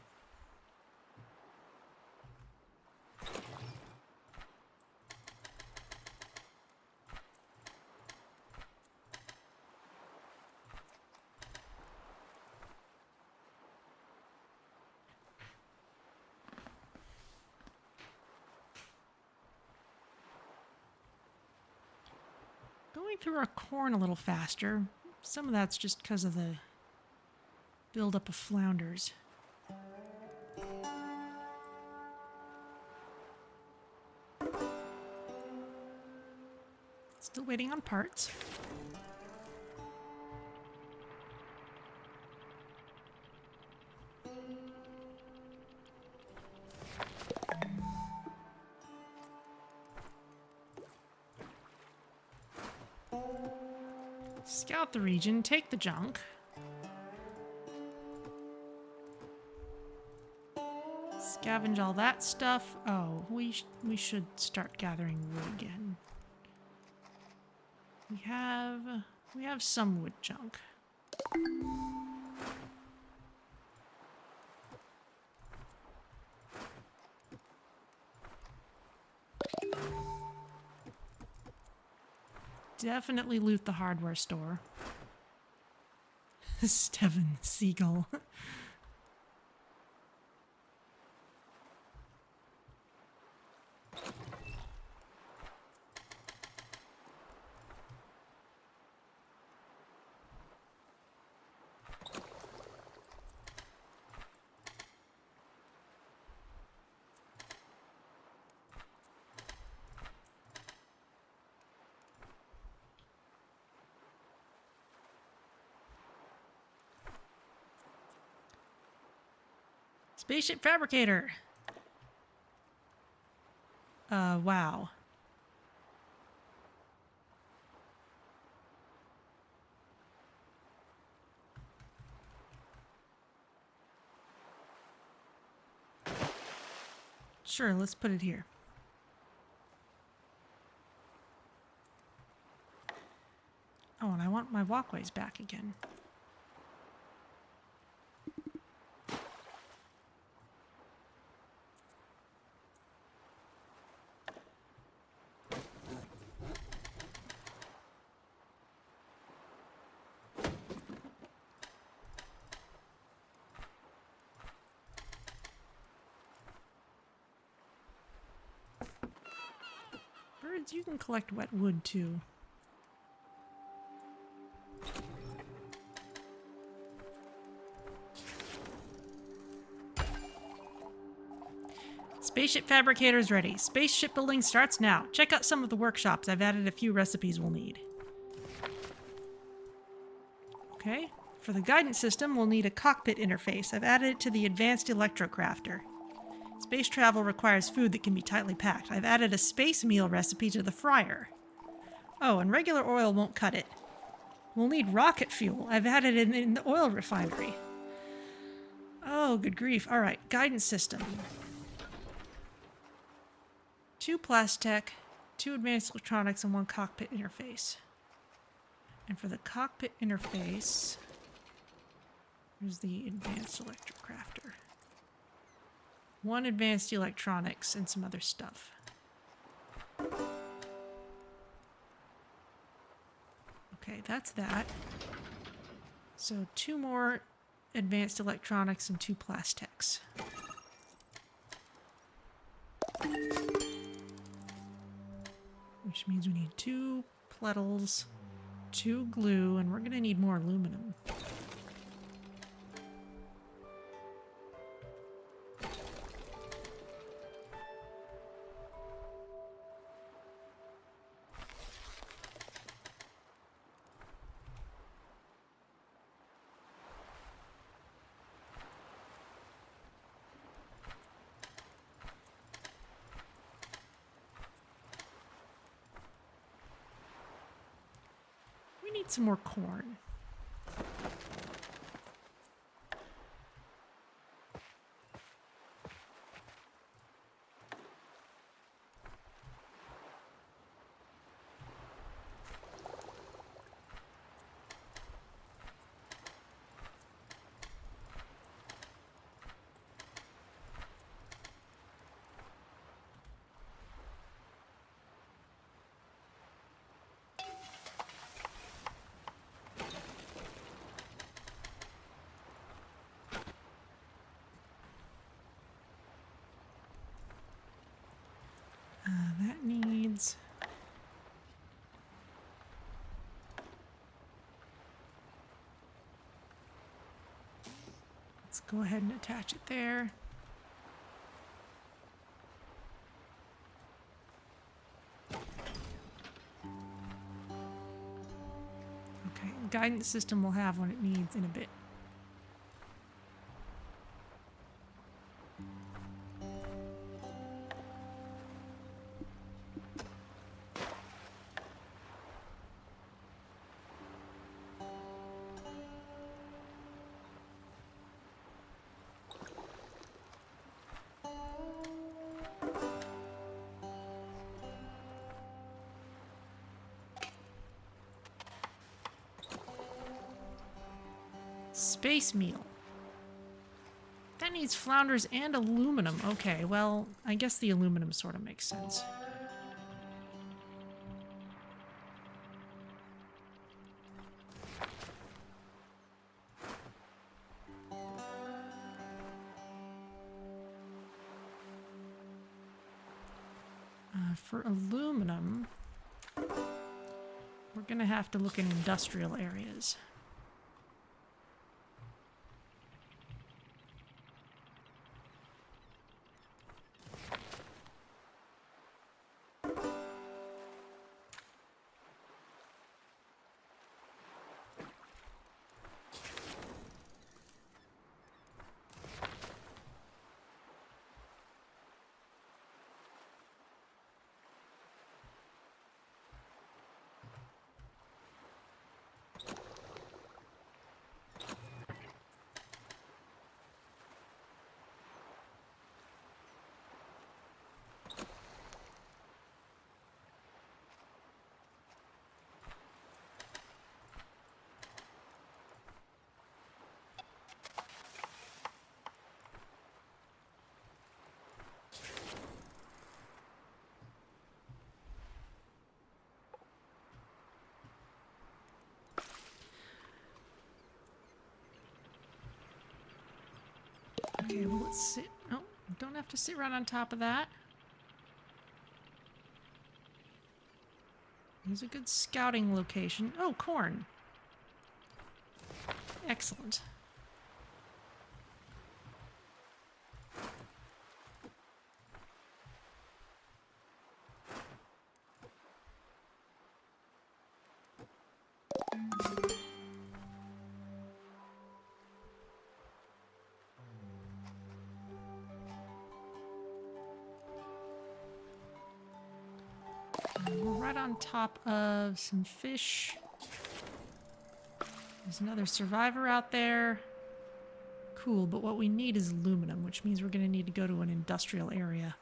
Going through our corn a little faster. Some of that's just because of the buildup of flounders. Still waiting on parts. Scout the region, take the junk. Scavenge all that stuff. Oh, we should start gathering wood again. We have some wood junk. Definitely loot the hardware store. Steven Seagull. Spaceship Fabricator. Wow. Sure, let's put it here. Oh, and I want my walkways back again. Birds, you can collect wet wood too. Spaceship Fabricator is ready. Spaceship building starts now. Check out some of the workshops. I've added a few recipes we'll need. Okay. For the guidance system, we'll need a cockpit interface. I've added it to the advanced electrocrafter. Space travel requires food that can be tightly packed. I've added a space meal recipe to the fryer. Oh, and regular oil won't cut it. We'll need rocket fuel. I've added it in the oil refinery. Oh, good grief. All right, guidance system. 2 Plastech, 2 advanced electronics, and 1 cockpit interface. And for the cockpit interface, here's the advanced electrocrafter. 1 advanced electronics and some other stuff. Okay, that's that. So 2 more advanced electronics and 2 Plastechs. Which means we need 2 pletals, 2 glue, and we're going to need more aluminum. Need some more corn. That needs... Let's go ahead and attach it there. Okay, guidance system will have what it needs in a bit. Space meal. That needs flounders and aluminum. Okay, well, I guess the aluminum sort of makes sense. For aluminum, we're gonna have to look in industrial areas. Okay, well, let's sit. Oh, don't have to sit right on top of that. Here's a good scouting location. Oh, corn. Excellent. We're right on top of some fish. There's another survivor out there. Cool, but what we need is aluminum, which means we're going to need to go to an industrial area.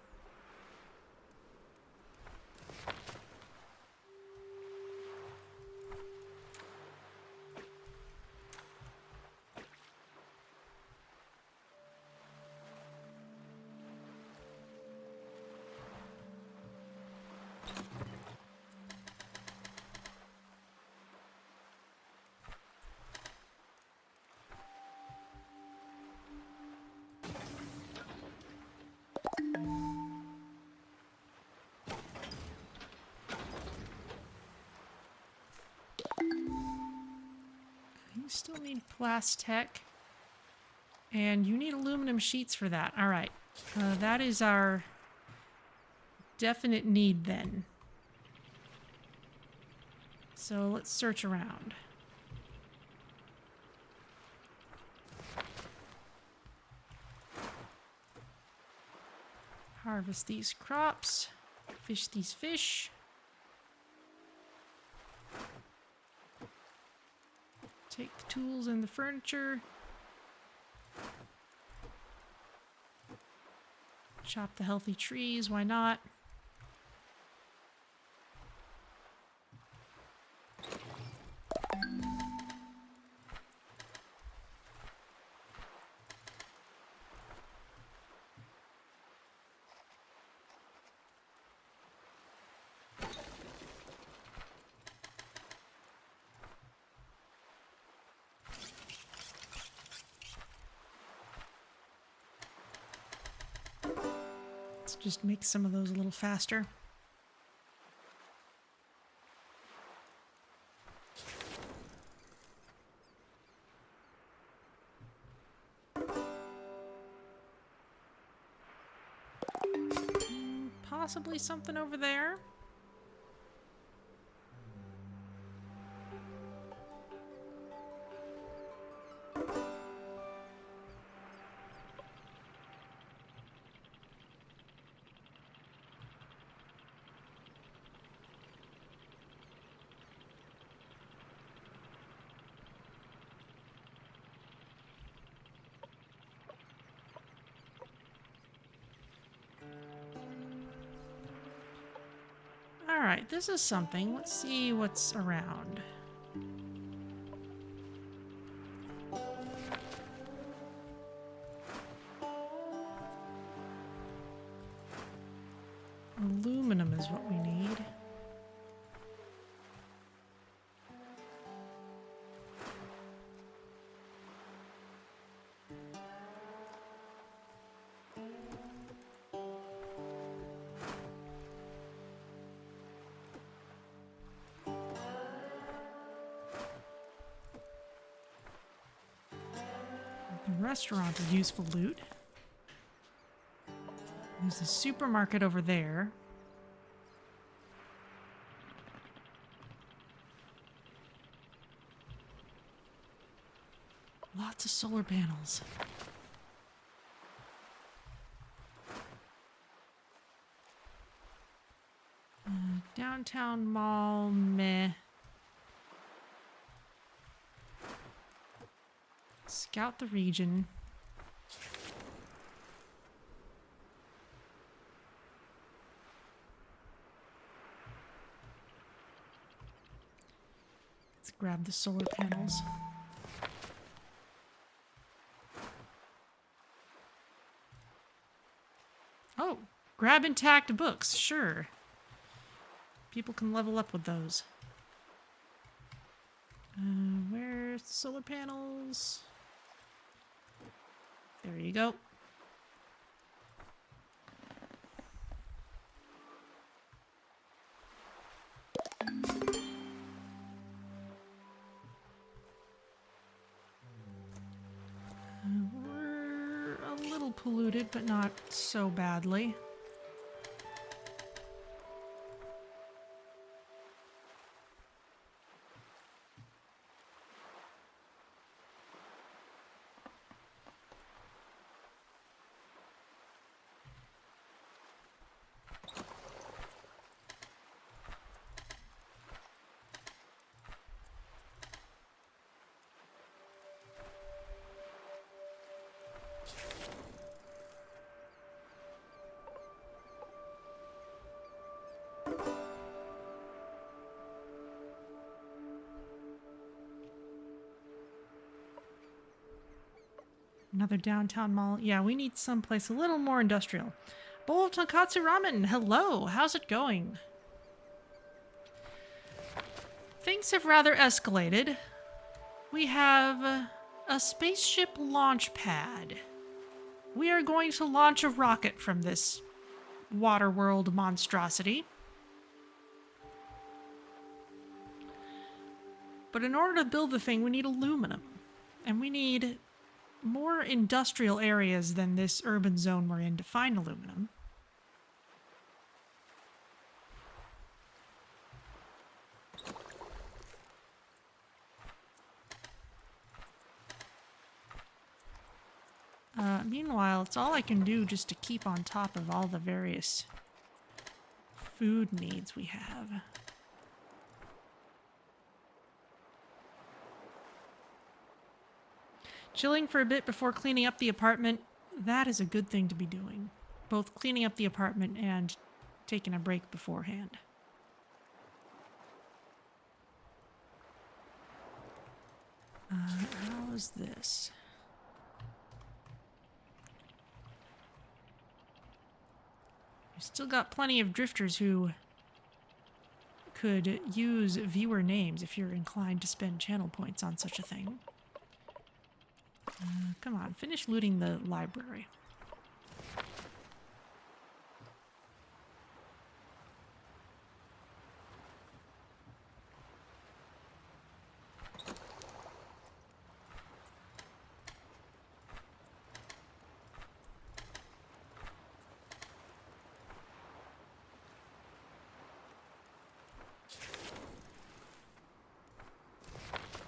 You still need Plastech. And you need aluminum sheets for that. All right. That is our definite need then. So let's search around. Harvest these crops. Fish these fish. Take the tools and the furniture. Chop the healthy trees, why not? Let's just make some of those a little faster. Possibly something over there. Alright, this is something. Let's see what's around. Aluminum is what we need. The restaurant is useful loot. There's a supermarket over there. Lots of solar panels. Downtown mall, meh. Scout the region. Let's grab the solar panels. Oh, grab intact books, sure. People can level up with those. Where's the solar panels? There you go. polluted, but not so badly. Another downtown mall. Yeah, we need someplace a little more industrial. Bowl of tonkatsu ramen. Hello, how's it going? Things have rather escalated. We have a spaceship launch pad. We are going to launch a rocket from this water world monstrosity. But in order to build the thing, we need aluminum. And we need more industrial areas than this urban zone we're in to find aluminum. Meanwhile, it's all I can do just to keep on top of all the various food needs we have. Chilling for a bit before cleaning up the apartment. That is a good thing to be doing. Both cleaning up the apartment and taking a break beforehand. How is this? We've still got plenty of drifters who could use viewer names if you're inclined to spend channel points on such a thing. Come on, finish looting the library.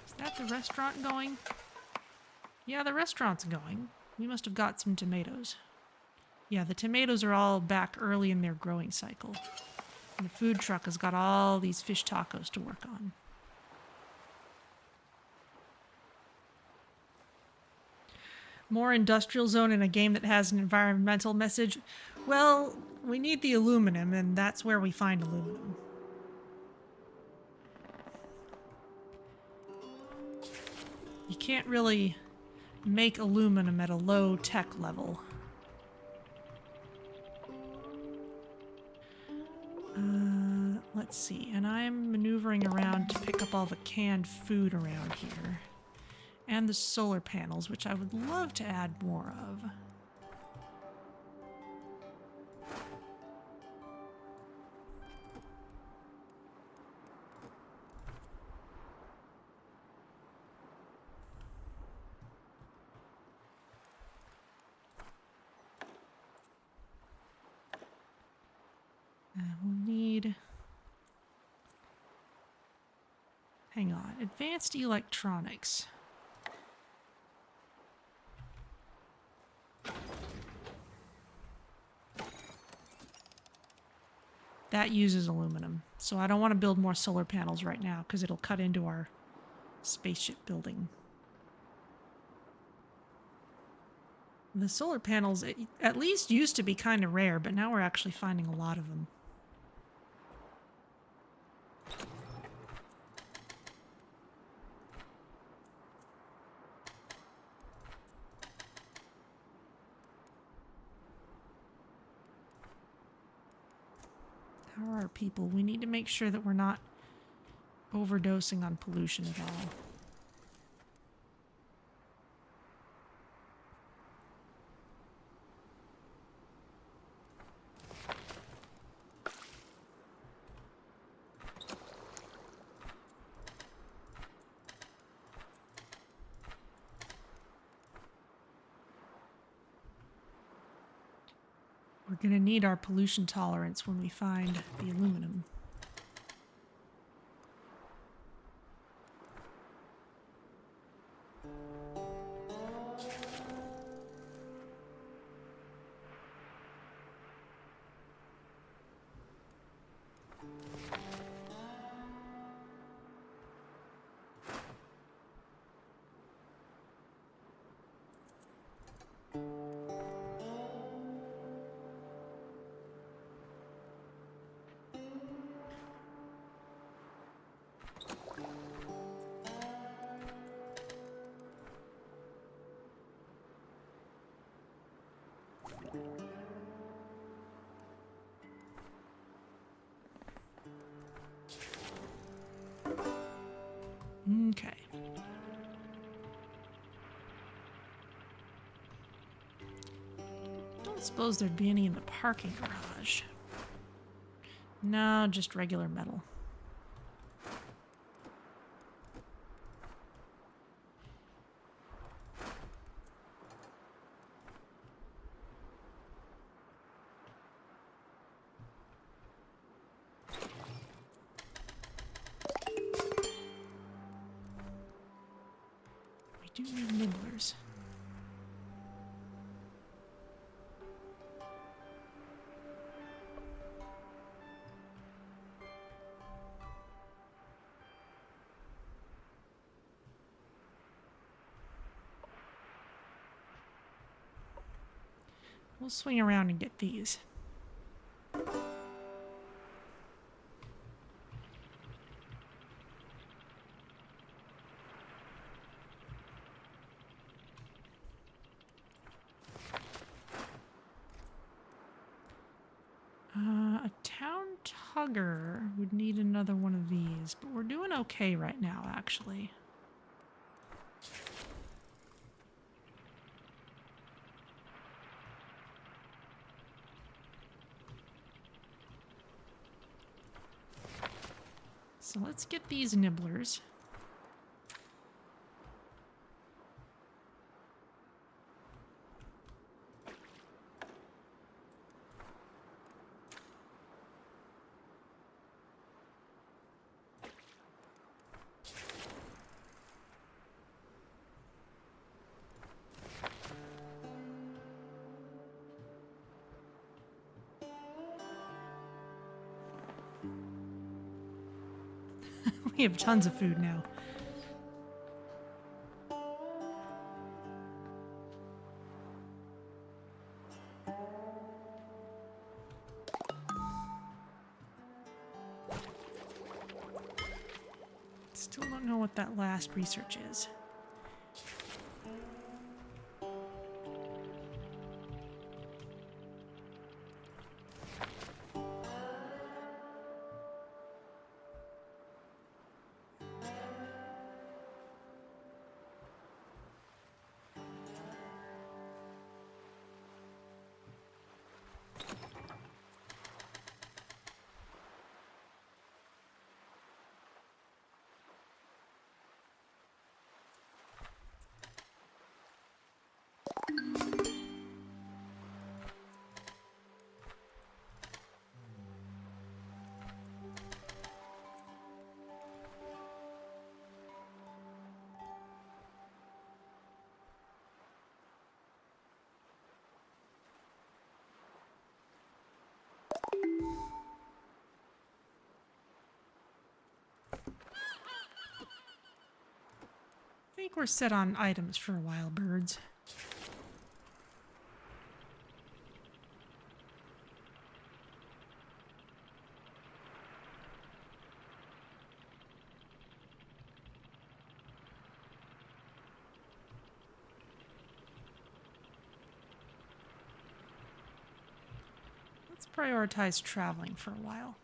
Is that the restaurant going? Yeah, the restaurant's going. We must have got some tomatoes. Yeah, the tomatoes are all back early in their growing cycle. And the food truck has got all these fish tacos to work on. More industrial zone in a game that has an environmental message. Well, we need the aluminum, and that's where we find aluminum. You can't really make aluminum at a low tech level. Let's see, and I'm maneuvering around to pick up all the canned food around here. And the solar panels, which I would love to add more of. We'll need... Hang on. Advanced electronics. That uses aluminum. So I don't want to build more solar panels right now because it'll cut into our spaceship building. The solar panels at least used to be kind of rare, but now we're actually finding a lot of them. How are our people? We need to make sure that we're not overdosing on pollution at all. We're gonna need our pollution tolerance when we find the aluminum. Okay. Don't suppose there'd be any in the parking garage. No, just regular metal. We do need nibblers. We'll swing around and get these. A town tugger would need another one of these, but we're doing okay right now, actually. So let's get these nibblers. We have tons of food now. Still don't know what that last research is. I think we're set on items for a while, birds. Let's prioritize traveling for a while.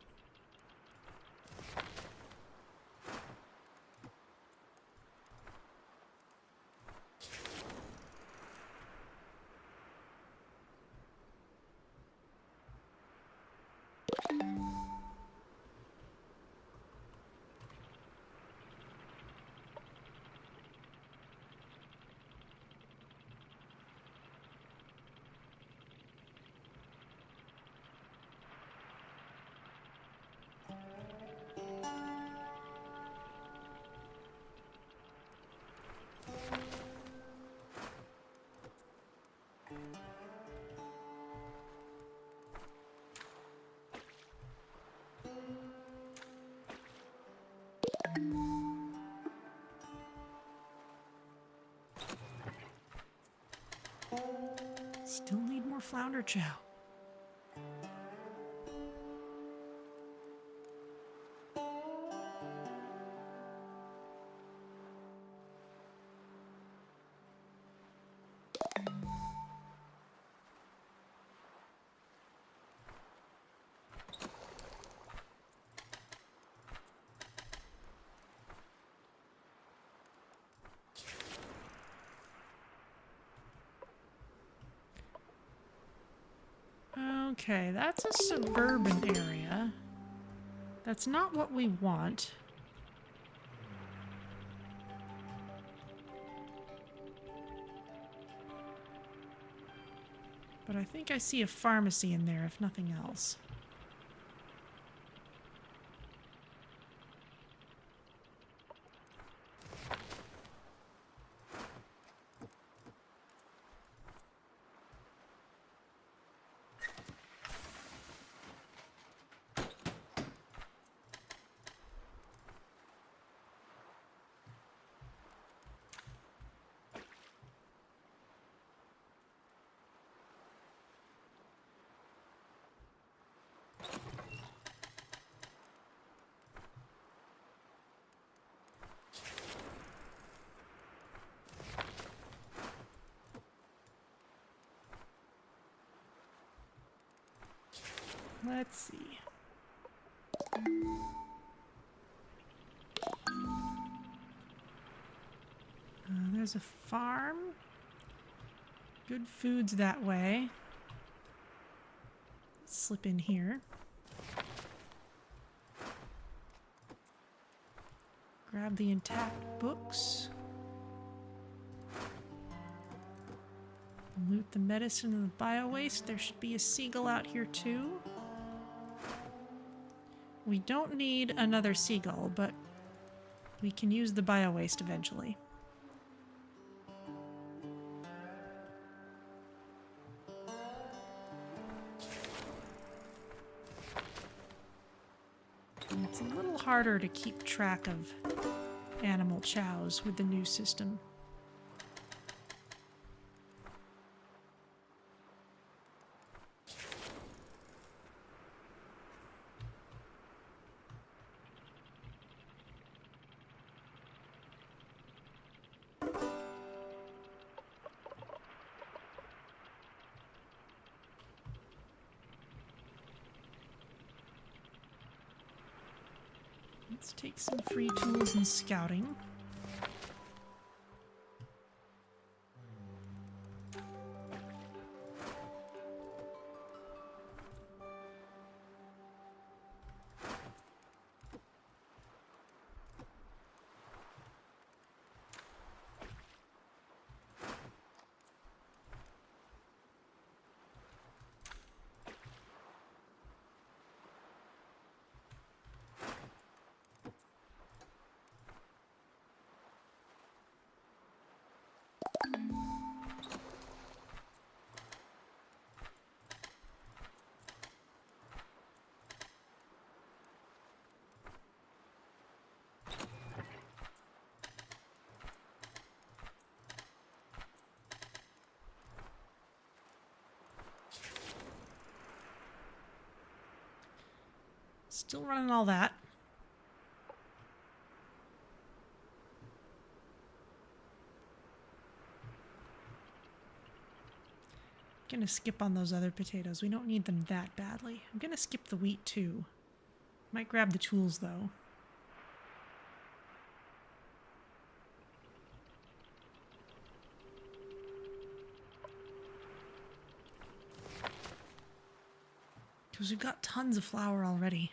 Still need more flounder chow. Okay, that's a suburban area. That's not what we want. But I think I see a pharmacy in there, if nothing else. Let's see. There's a farm. Good foods that way. Slip in here. Grab the intact books. Loot the medicine and the bio-waste. There should be a seagull out here too. We don't need another seagull, but we can use the bio-waste eventually. And it's a little harder to keep track of animal chows with the new system. Let's take some free tools and scouting. Still running all that. Gonna skip on those other potatoes. We don't need them that badly. I'm gonna skip the wheat too. Might grab the tools though. Because we've got tons of flour already.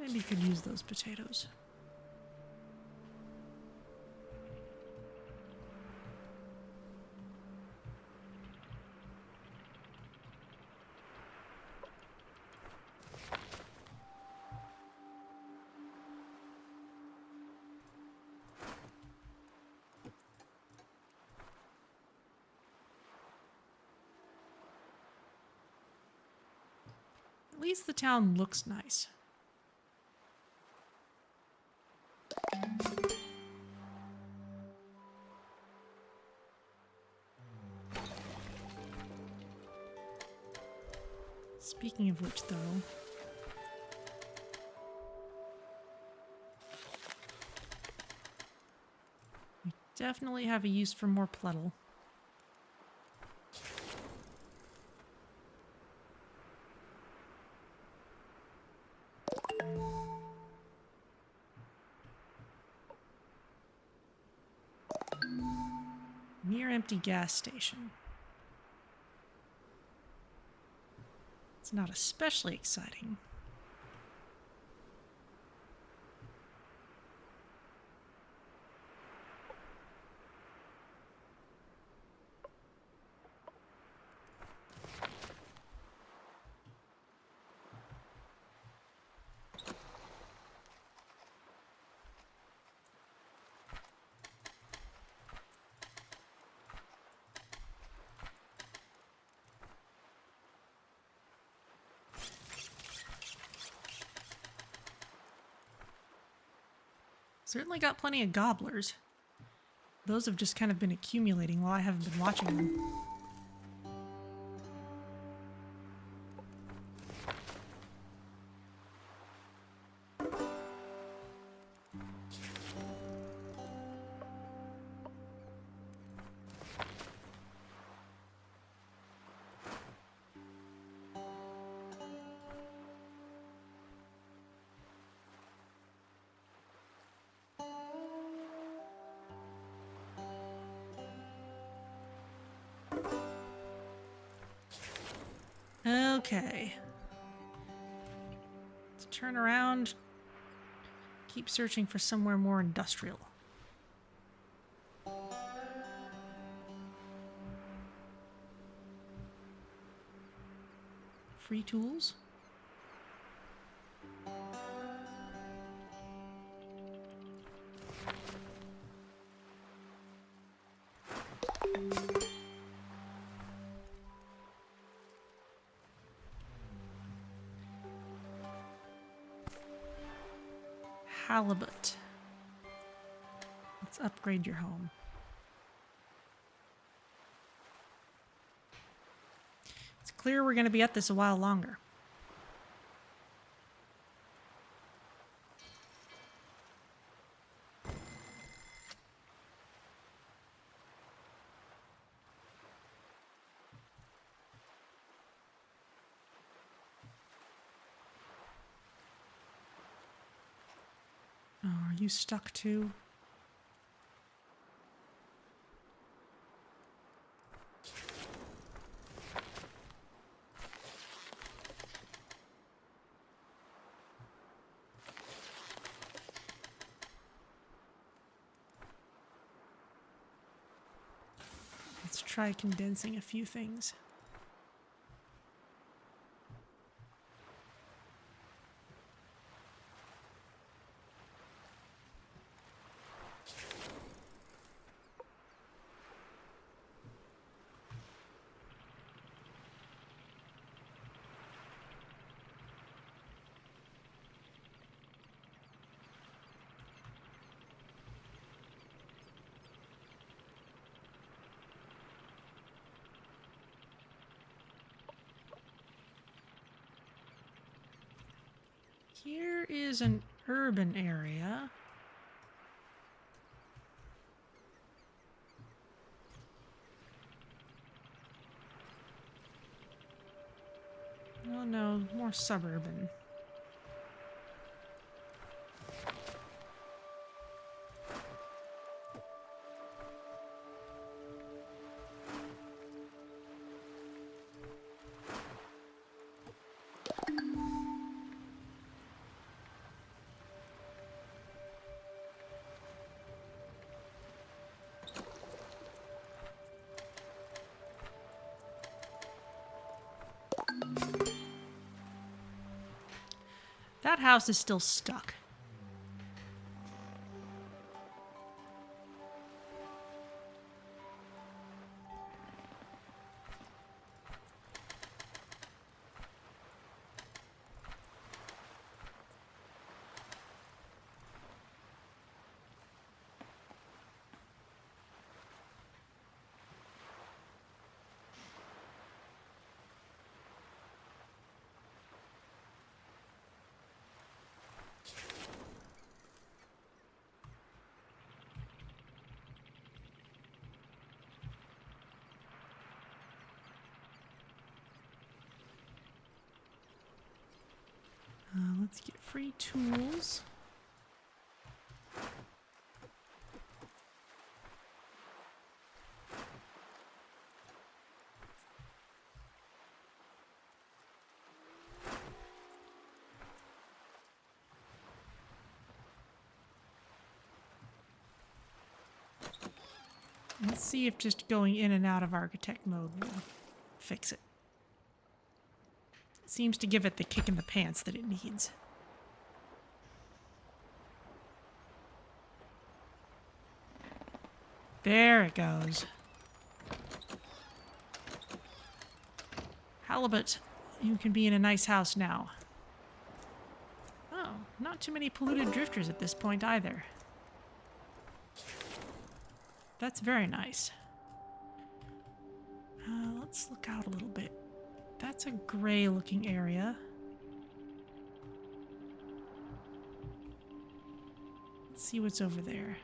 Maybe you could use those potatoes. least the town looks nice. Speaking of which, though, we definitely have a use for more Pluttle. Near empty gas station. It's not especially exciting. Certainly got plenty of gobblers. Those have just kind of been accumulating while I haven't been watching them. Okay. Let's turn around. Keep searching for somewhere more industrial. Free tools? Halibut. Let's upgrade your home. It's clear we're going to be at this a while longer. Oh, are you stuck too? Let's try condensing a few things. Here is an urban area. Oh no, more suburban. That house is still stuck. Let's get free tools. Let's see if just going in and out of architect mode will fix it. It seems to give it the kick in the pants that it needs. There it goes. Halibut, you can be in a nice house now. Oh, not too many polluted drifters at this point either. That's very nice. Let's look out a little bit. That's a gray looking area. Let's see what's over there.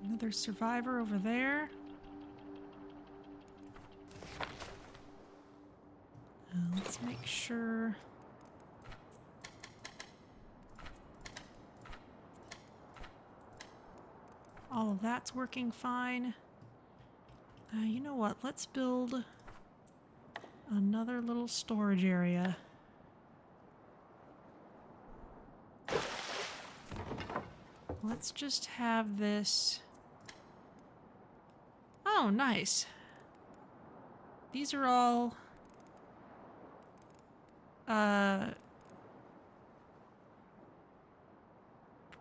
Another survivor over there. Let's make sure. All of that's working fine. You know what? Let's build another little storage area. Let's just have this. Oh, nice. These are all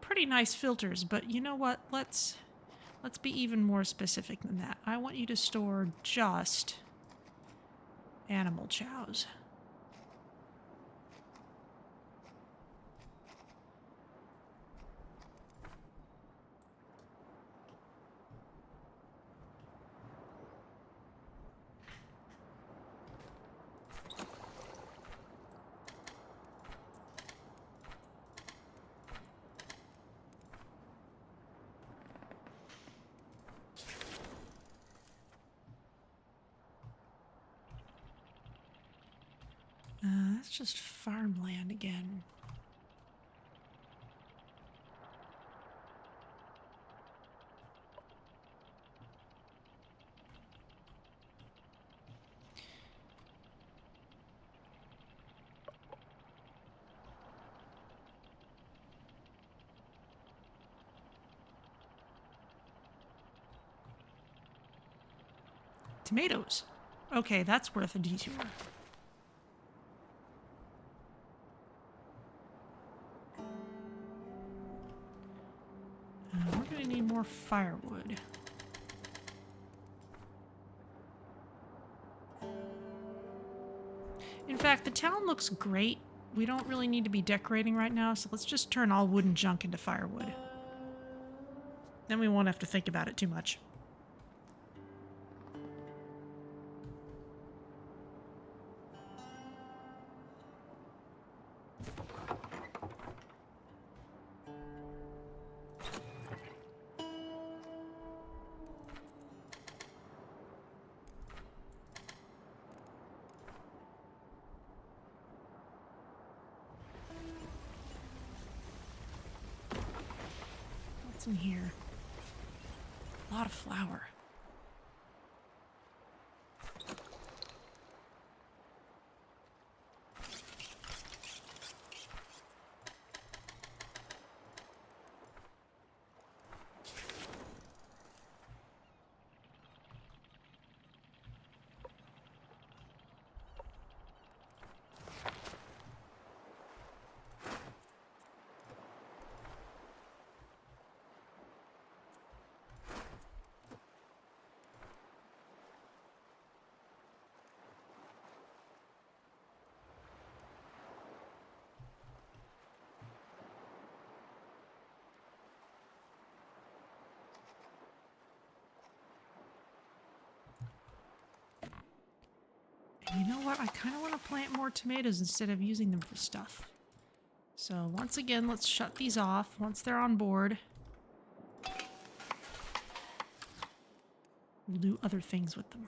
pretty nice filters, but you know what? Let's be even more specific than that. I want you to store just animal chows. That's just farmland again. Tomatoes. Okay, that's worth a detour. We're gonna need more firewood. In fact, the town looks great. We don't really need to be decorating right now, so let's just turn all wooden junk into firewood. Then we won't have to think about it too much. In here. A lot of flour. You know what? I kind of want to plant more tomatoes instead of using them for stuff. So once again, let's shut these off once they're on board. We'll do other things with them.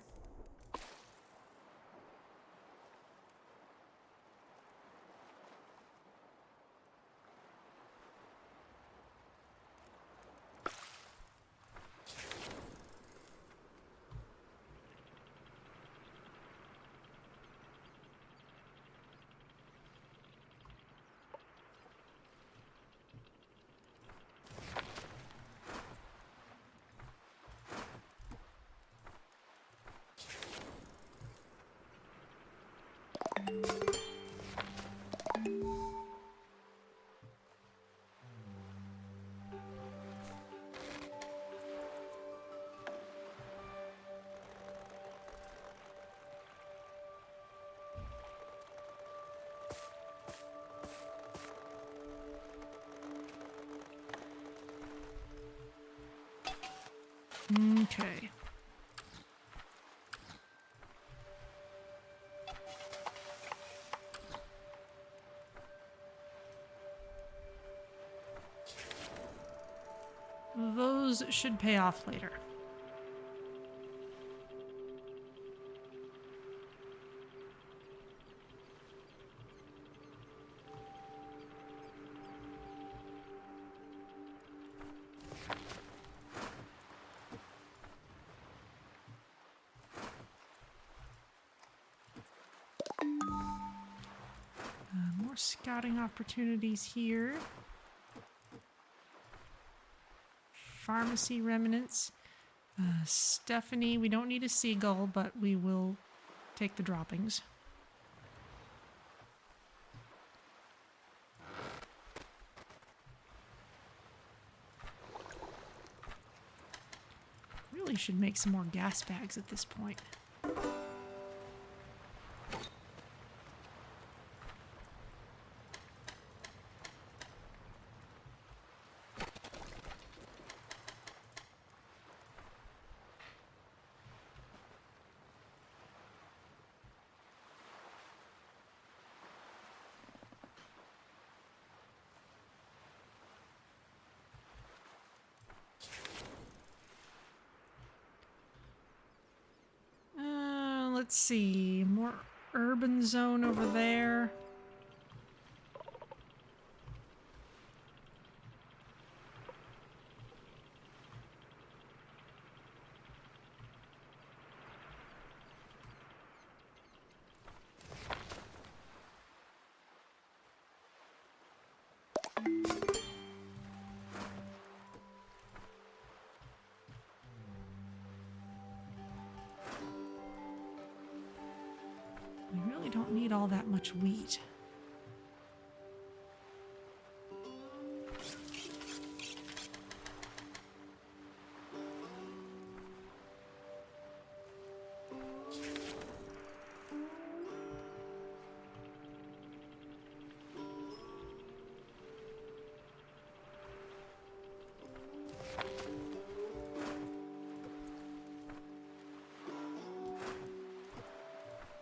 Okay. Those should pay off later. More scouting opportunities here. Pharmacy remnants. Stephanie, we don't need a seagull, but we will take the droppings. Really should make some more gas bags at this point. Let's see, more urban zone over there. We really don't need all that much wheat.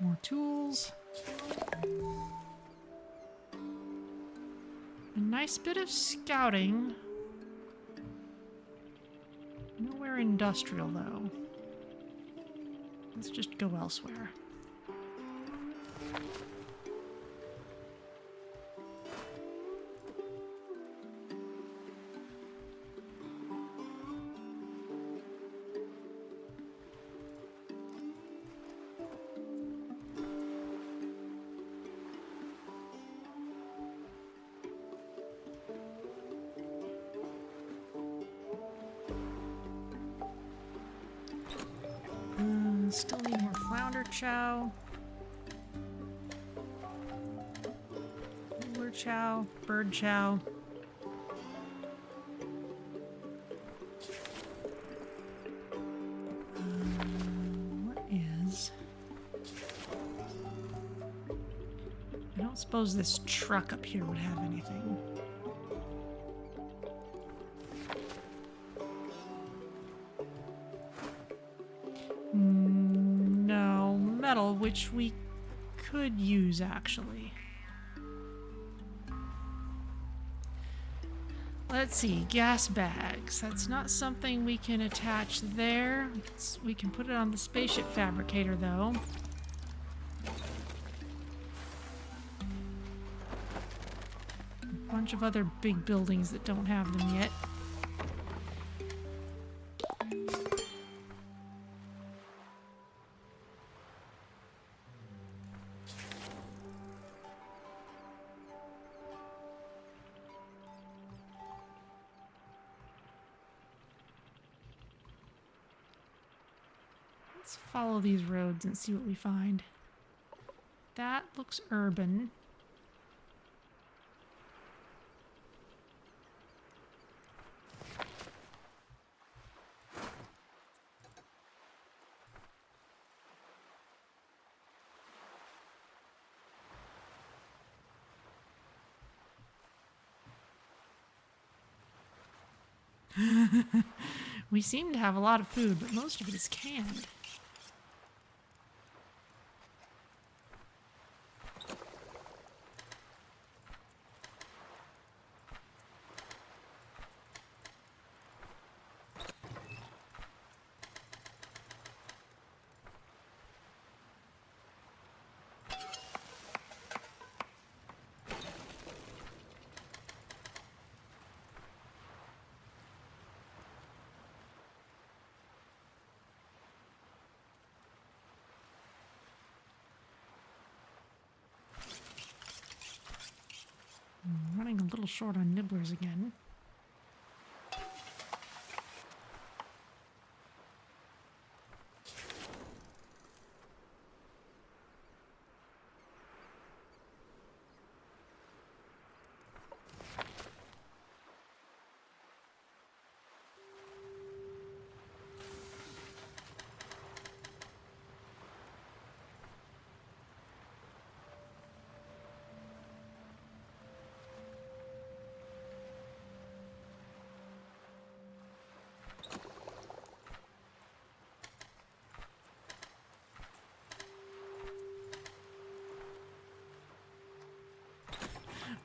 More tools. A nice bit of scouting. Nowhere industrial, though. Let's just go elsewhere. Still need more flounder chow. Ruler chow, bird chow. What is... I don't suppose this truck up here would have anything. Which we could use, actually. Let's see, gas bags. That's not something we can attach there. We can put it on the Spaceship Fabricator, though. A bunch of other big buildings that don't have them yet. Let's follow these roads and see what we find. That looks urban. We seem to have a lot of food, but most of it is canned. Running a little short on nibblers again.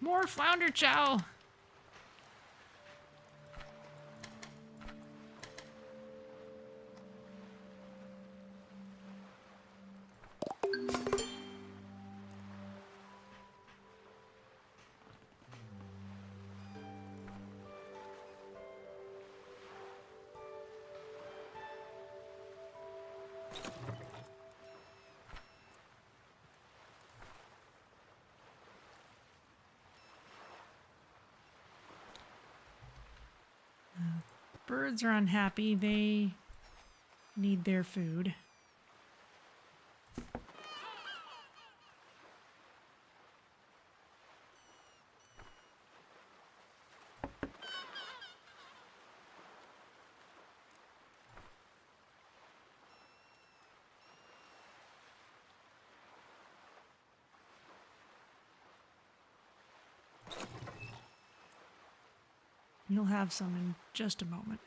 More flounder chow! Birds are unhappy. They need their food. You'll have some in just a moment.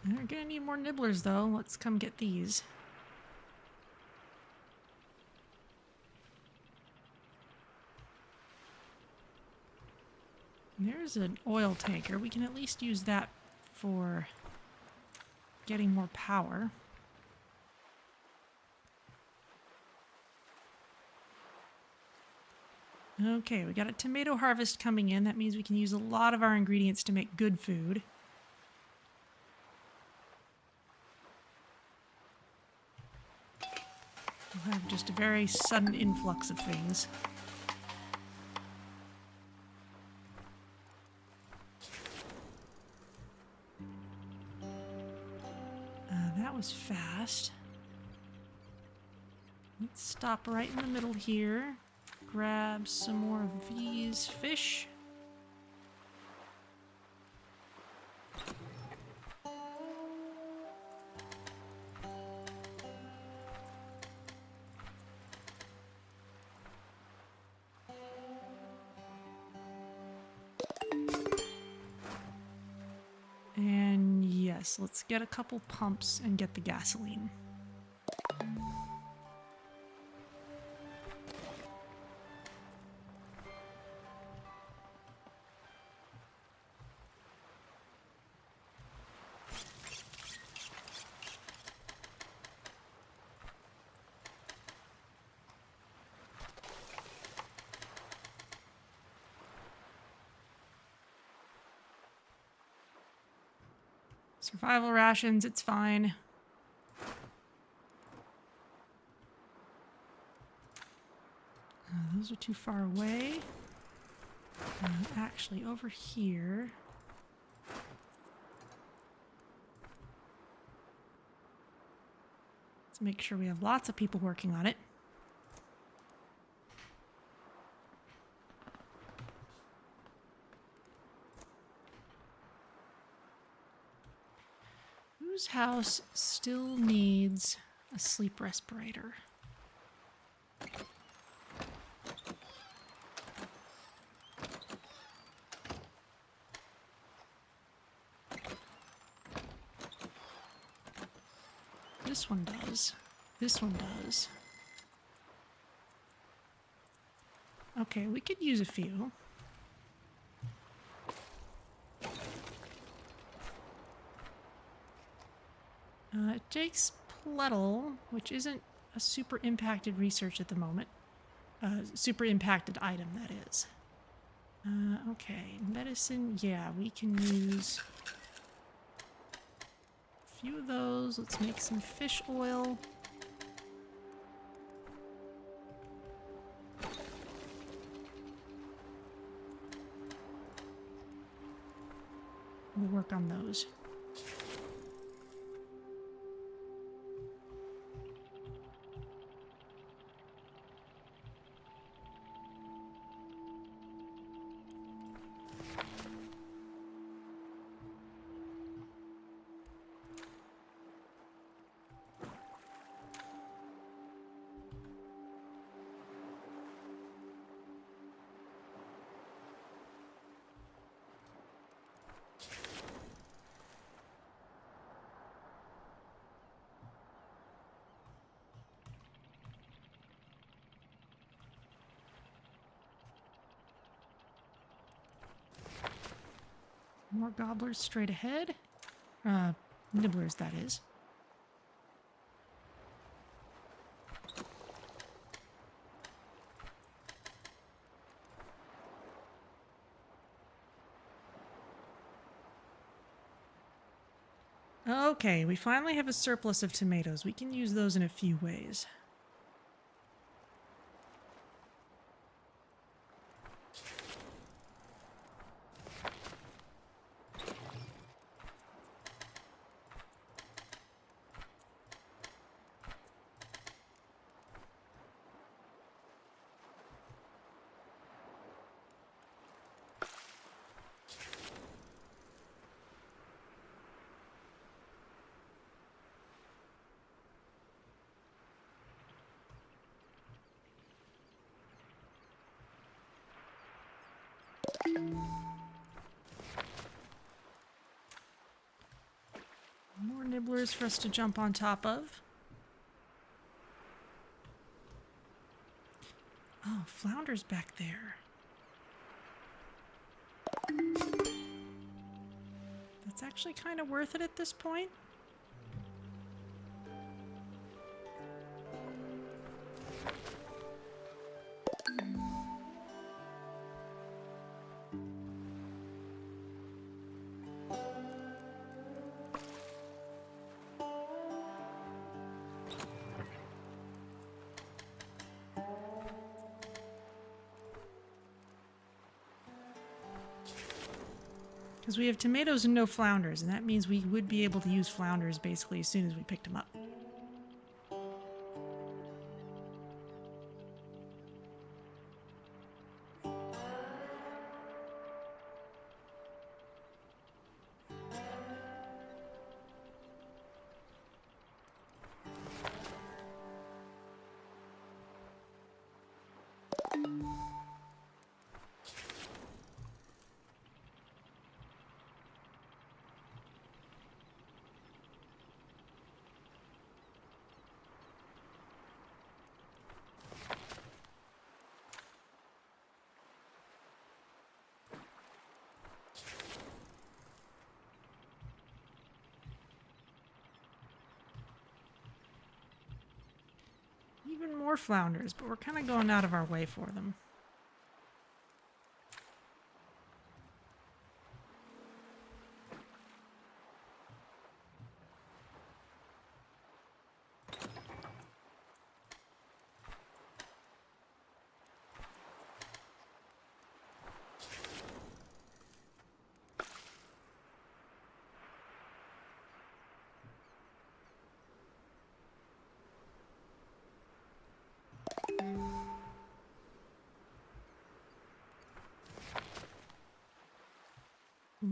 We're gonna need more nibblers though. Let's come get these. There's an oil tanker. We can at least use that for getting more power. Okay, we got a tomato harvest coming in. That means we can use a lot of our ingredients to make good food. We'll have just a very sudden influx of things. That was fast. Let's stop right in the middle here. Grab some more of these fish. Yes, let's get a couple pumps and get the gasoline. Survival rations, it's fine. Those are too far away. Actually, over here. Let's make sure we have lots of people working on it. Whose house still needs a sleep respirator? This one does. This one does. Okay, we could use a few. It takes Plettle, which isn't a super impacted research at the moment. Super impacted item, that is. Okay, medicine, yeah, we can use a few of those. Let's make some fish oil. We'll work on those. More gobblers straight ahead. Nibblers, that is. Okay, we finally have a surplus of tomatoes. We can use those in a few ways. More nibblers for us to jump on top of. Oh, flounder's back there. That's actually kind of worth it at this point. Because we have tomatoes and no flounders, and that means we would be able to use flounders basically as soon as we picked them up. Even more flounders, but we're kind of going out of our way for them.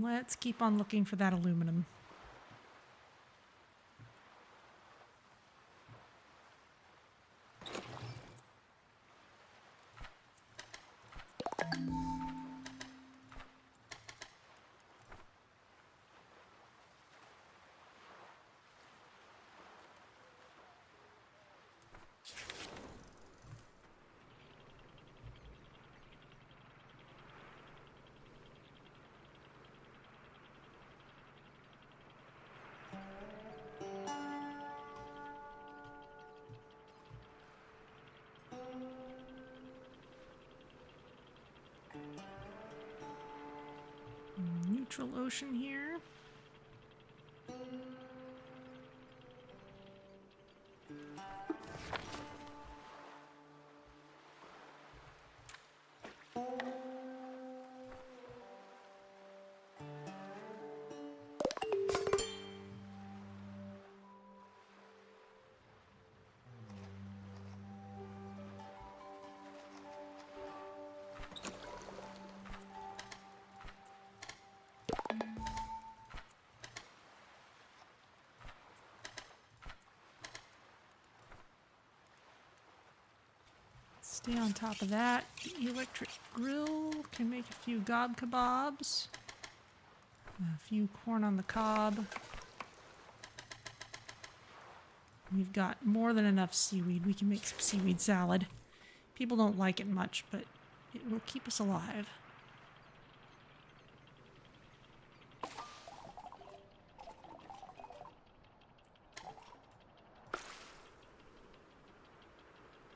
Let's keep on looking for that aluminum. Neutral ocean here. Stay on top of that. The electric grill can make a few gob kebabs. A few corn on the cob. We've got more than enough seaweed. We can make some seaweed salad. People don't like it much, but it will keep us alive.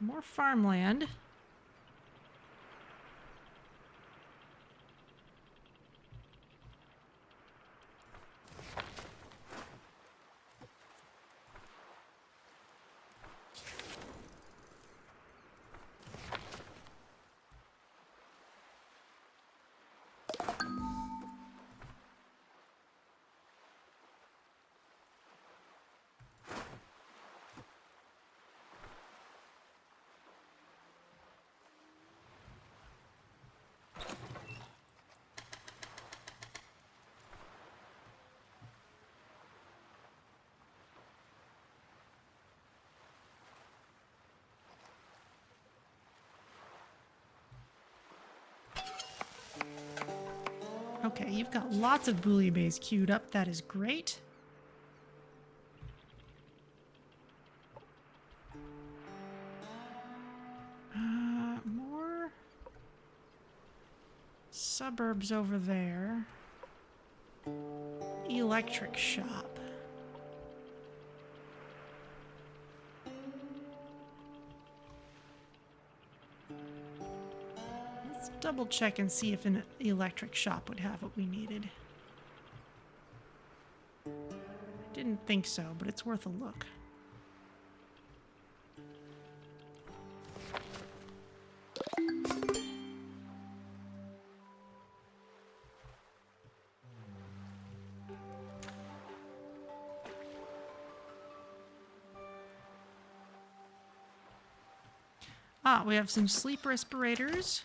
More farmland. Okay, you've got lots of bouillabaisse queued up. That is great. More suburbs over there. Electric shop. Double check and see if an electric shop would have what we needed. I didn't think so, but it's worth a look. Ah, we have some sleep respirators.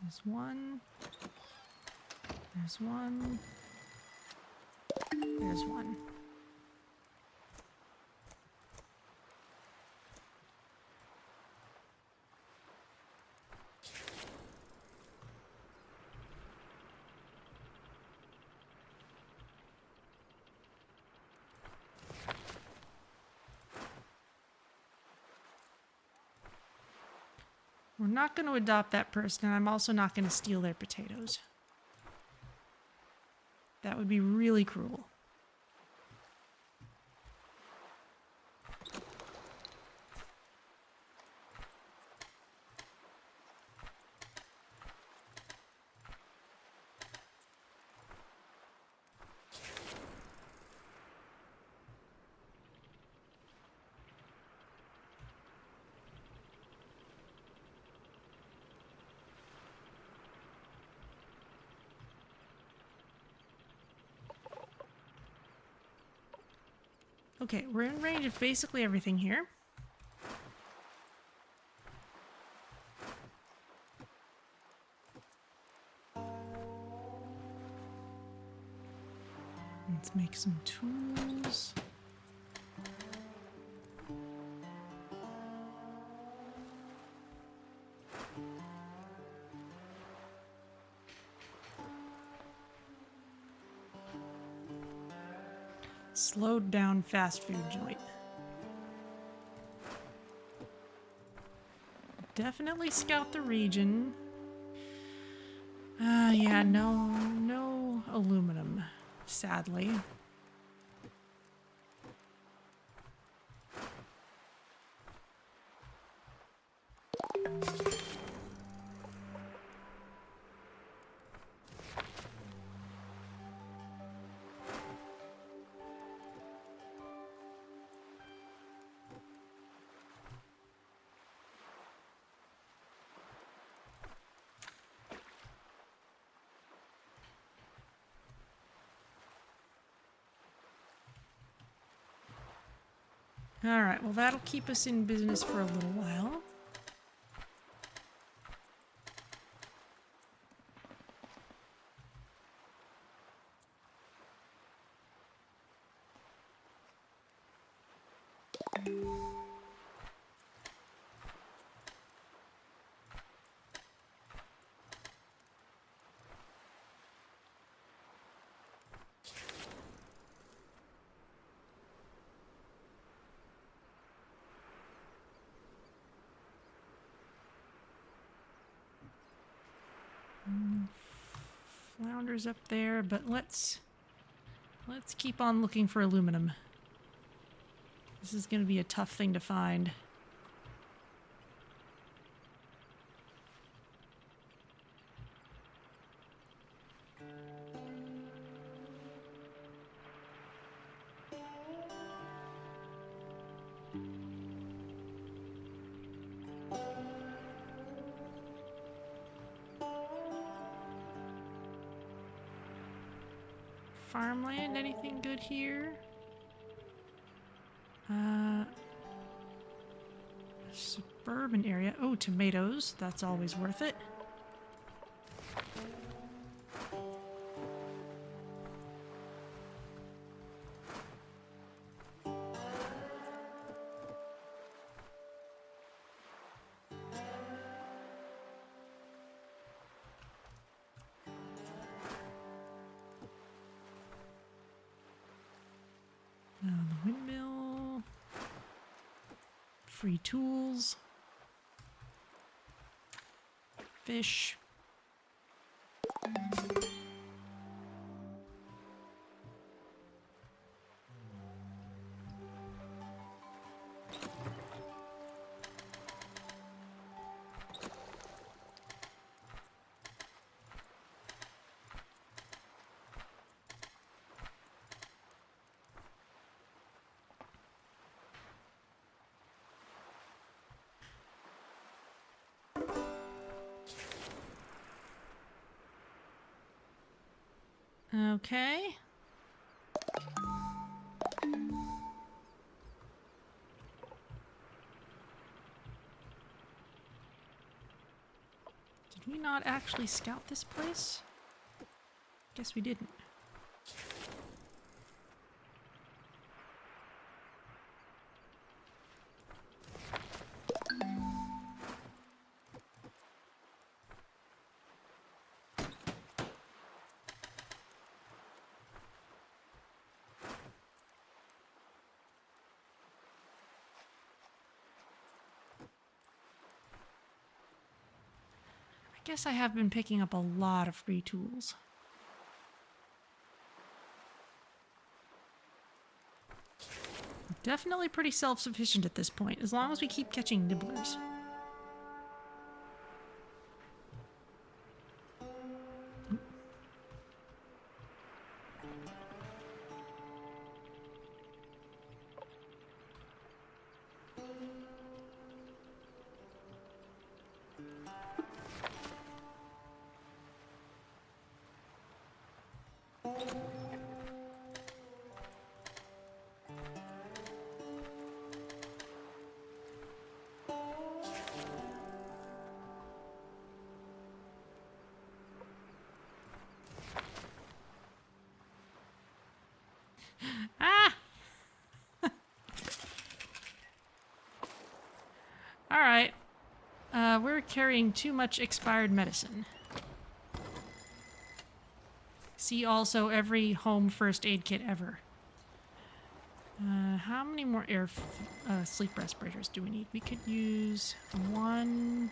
There's one. There's one. There's one. We're not going to adopt that person, and I'm also not going to steal their potatoes. That would be really cruel. Okay, we're in range of basically everything here. Let's make some tools. Slowed down fast food joint. Definitely scout the region. Yeah, no aluminum, sadly. Alright, well that'll keep us in business for a little while. Flounders up there, but let's keep on looking for aluminum. This is going to be a tough thing to find. Farmland, anything good here? Suburban area. Oh, tomatoes. That's always worth it. The windmill. Free tools. Fish. Okay. Did we not actually scout this place? Guess we didn't. I guess I have been picking up a lot of free tools. Definitely pretty self-sufficient at this point, as long as we keep catching nibblers. carrying too much expired medicine. See also every home first aid kit ever. How many more sleep respirators do we need? We could use 1,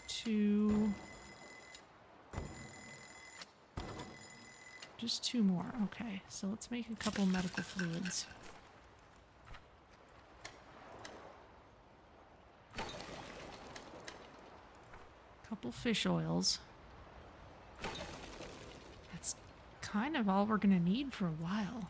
2, just 2 more. Okay, so let's make a couple medical fluids. Couple fish oils. That's kind of all we're gonna need for a while.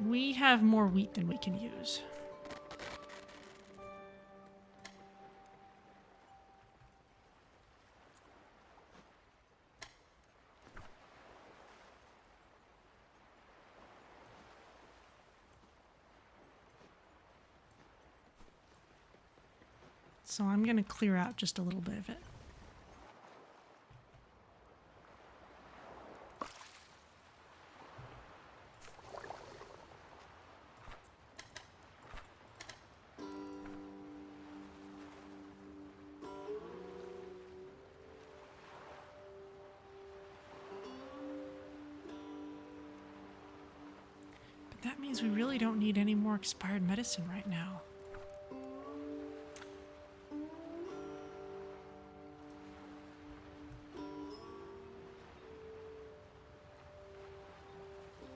We have more wheat than we can use. So I'm going to clear out just a little bit of it. That means we really don't need any more expired medicine right now.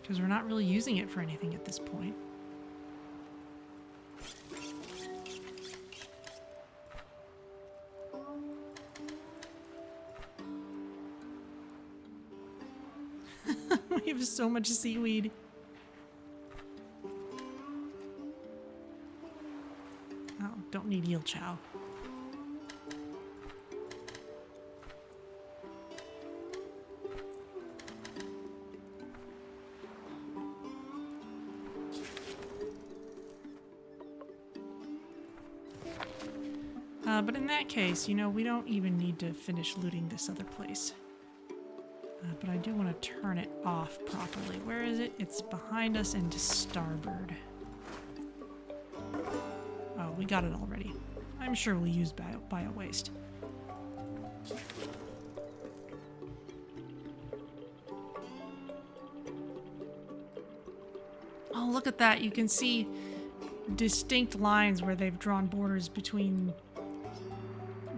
Because we're not really using it for anything at this point. We have so much seaweed. Oh, don't need eel chow. But in that case, you know, we don't even need to finish looting this other place. But I do want to turn it off properly. Where is it? It's behind us and to starboard. Oh, we got it already. I'm sure we'll use bio waste. Oh, look at that. You can see distinct lines where they've drawn borders between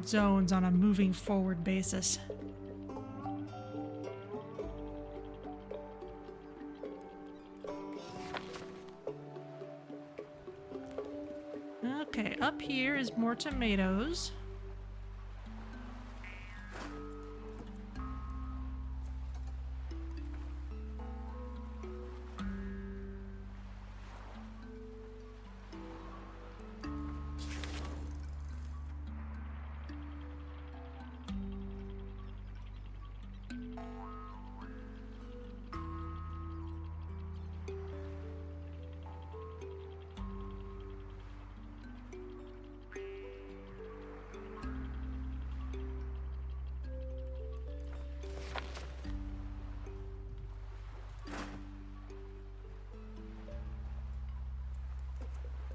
zones on a moving forward basis. Okay, up here is more tomatoes.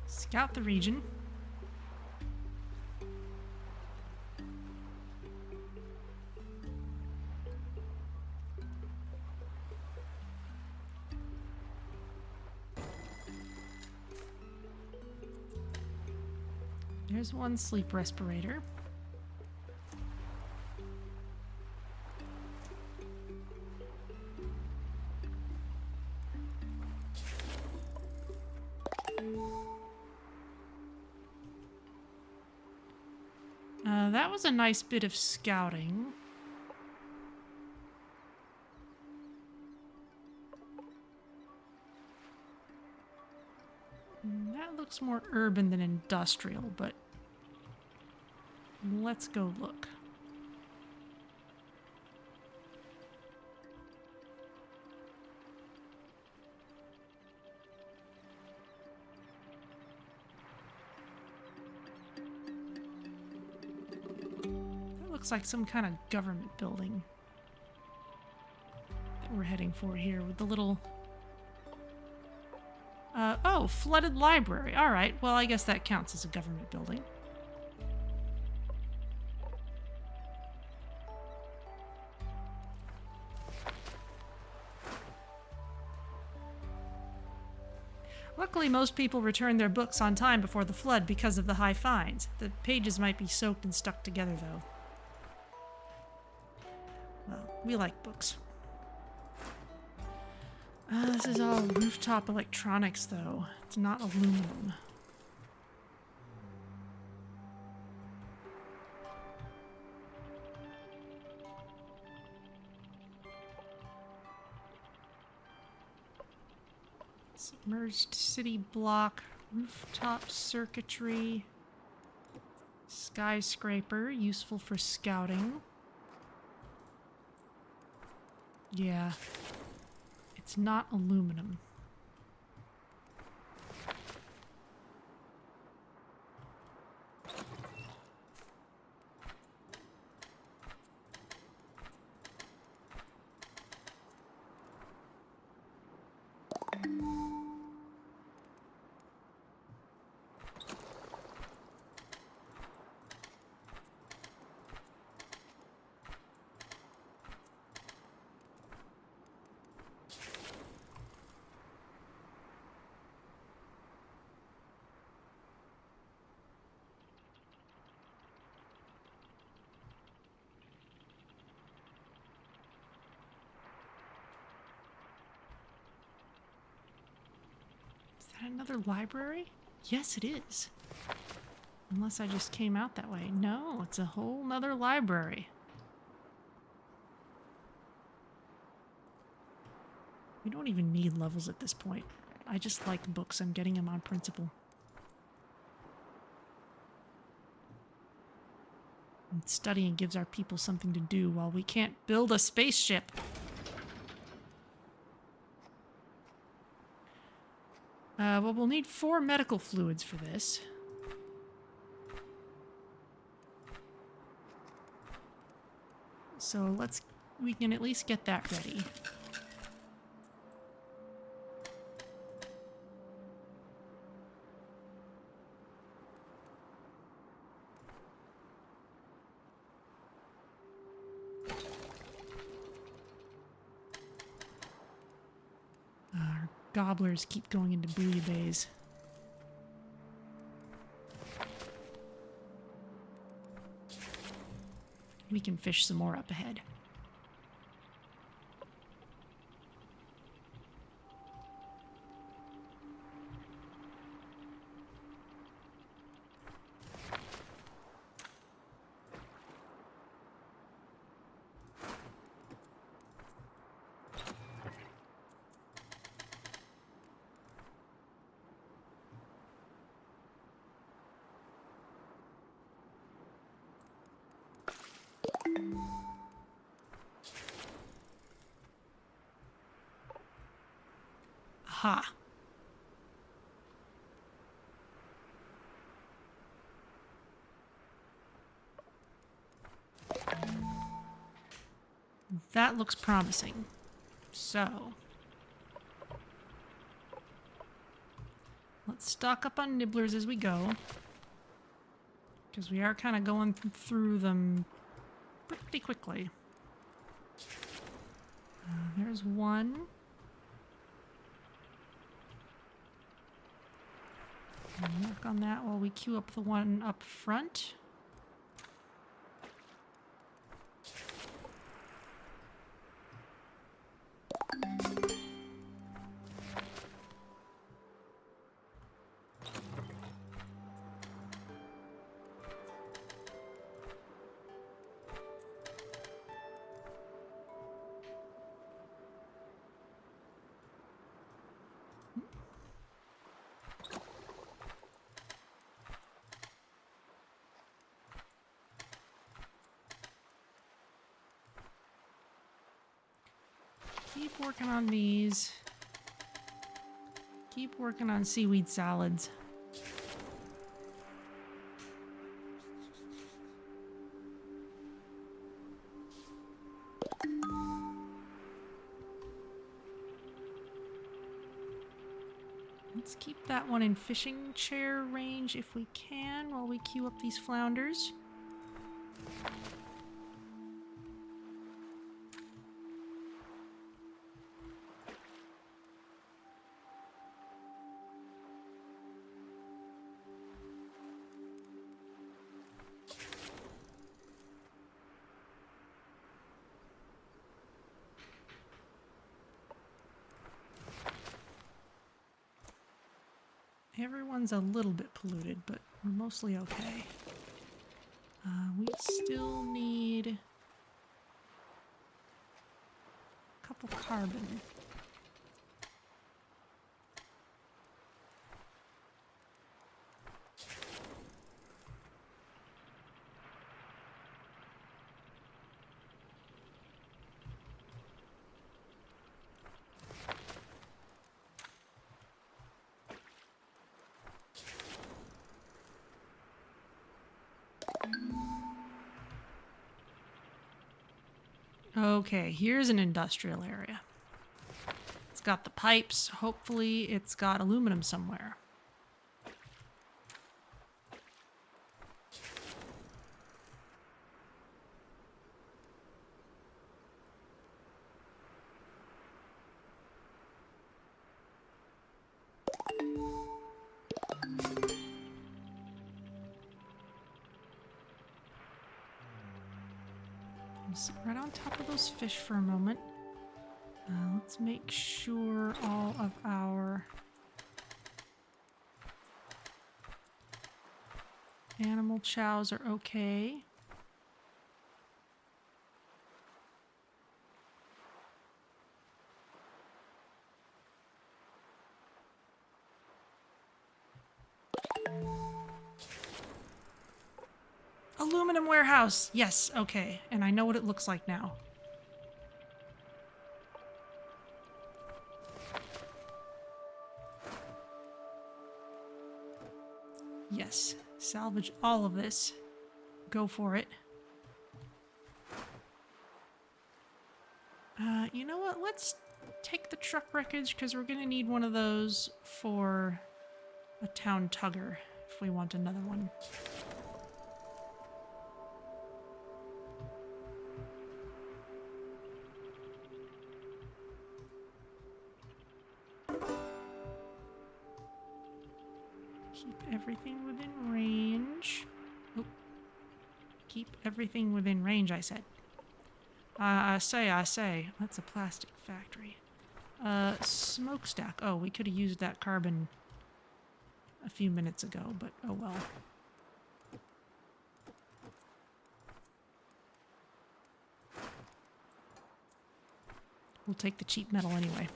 Scout the region. There's one sleep respirator. That was a nice bit of scouting. That looks more urban than industrial, but let's go look. That looks like some kind of government building that we're heading for here with the little... oh, flooded library. All right, well, I guess that counts as a government building. Luckily, most people return their books on time before the flood because of the high fines. The pages might be soaked and stuck together, though. Well, we like books. This is all rooftop electronics, though. It's not aluminum. Submerged city block, rooftop circuitry, skyscraper, useful for scouting. Yeah. It's not aluminum. Another library? Yes, it is. Unless I just came out that way. No, it's a whole nother library. We don't even need levels at this point. I just like books. I'm getting them on principle. And studying gives our people something to do while we can't build a spaceship. Well, we'll need 4 medical fluids for this. So we can at least get that ready. Gobblers keep going into bouillabaisse. We can fish some more up ahead. Aha. That looks promising. So, let's stock up on nibblers as we go, because we are kind of going through them pretty quickly. There's one. Work on that while we queue up the one up front. Keep working on these. Keep working on seaweed salads. Let's keep that one in fishing chair range if we can while we queue up these flounders. Everyone's a little bit polluted, but we're mostly okay. We still need a couple carbon. Okay, here's an industrial area. It's got the pipes. Hopefully it's got aluminum somewhere. Sit right on top of those fish for a moment. Let's make sure all of our animal chows are okay. Aluminum warehouse. Yes, okay. And I know what it looks like now. Yes. Salvage all of this. Go for it. You know what? Let's take the truck wreckage because we're going to need one of those for a town tugger if we want another one. Keep everything within range. Oh. Keep everything within range, I said. I say. That's a plastic factory. Smokestack. Oh, we could have used that carbon a few minutes ago, but oh well. We'll take the cheap metal anyway.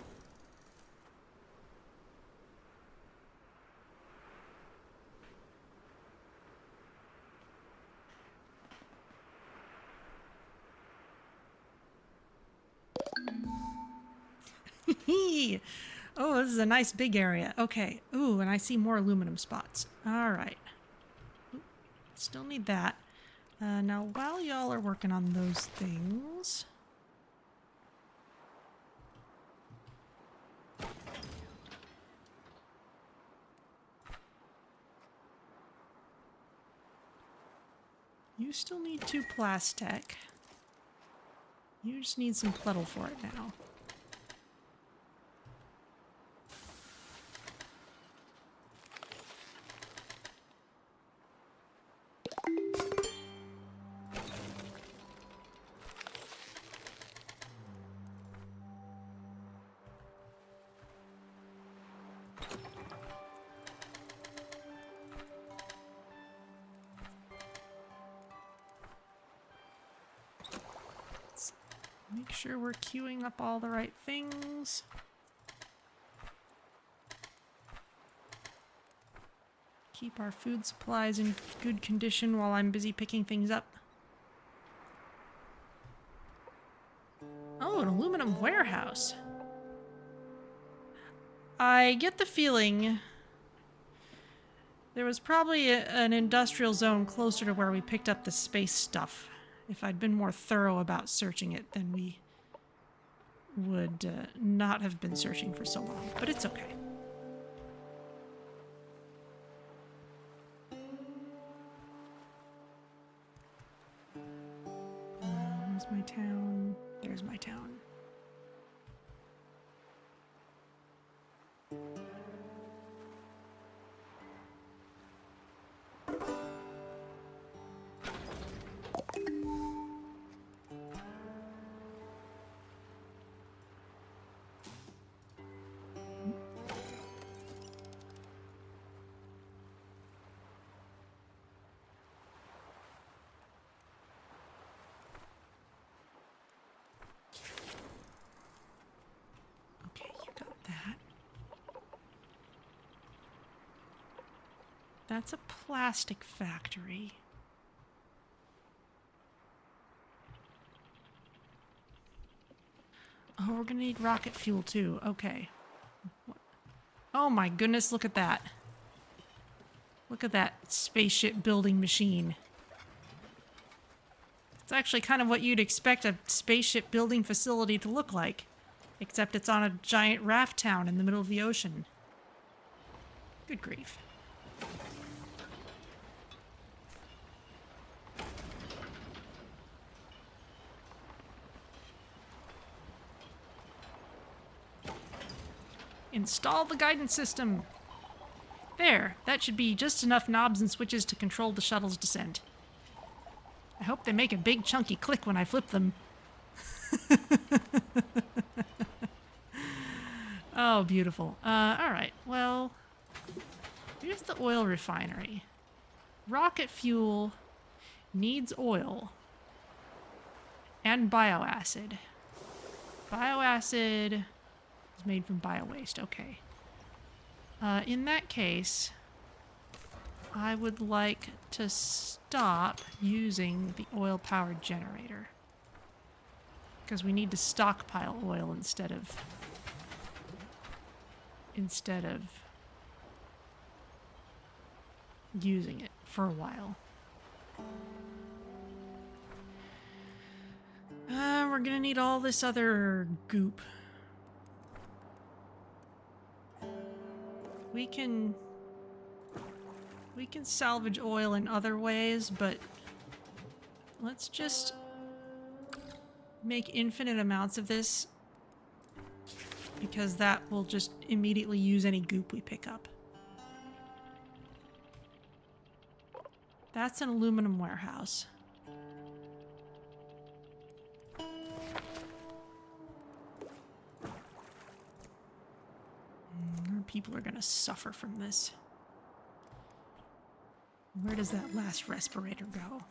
Oh, this is a nice big area. Okay. Ooh, and I see more aluminum spots. All right. Ooh, still need that. Now, while y'all are working on those things... You still need 2 plastic. You just need some Plettle for it now. Make sure we're queuing up all the right things. Keep our food supplies in good condition while I'm busy picking things up. Oh, Ooh, an aluminum warehouse. I get the feeling there was probably an industrial zone closer to where we picked up the space stuff. If I'd been more thorough about searching it, then we would not have been searching for so long. But it's okay. Where's my town? There's my town. That's a plastic factory. Oh, we're gonna need rocket fuel too. Okay. Oh my goodness, look at that. Look at that spaceship building machine. It's actually kind of what you'd expect a spaceship building facility to look like. Except it's on a giant raft town in the middle of the ocean. Good grief. Install the guidance system. There, that should be just enough knobs and switches to control the shuttle's descent. I hope they make a big chunky click when I flip them. Oh, beautiful. Alright, well, here's the oil refinery. Rocket fuel needs oil and bioacid. Bioacid is made from bio-waste, okay. In that case, I would like to stop using the oil-powered generator. Because we need to stockpile oil instead of using it for a while. We're gonna need all this other goop. We can salvage oil in other ways, but let's just make infinite amounts of this, because that will just immediately use any goop we pick up. That's an aluminum warehouse. People are gonna suffer from this. Where does that last respirator go?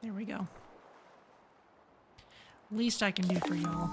There we go. Least I can do for y'all.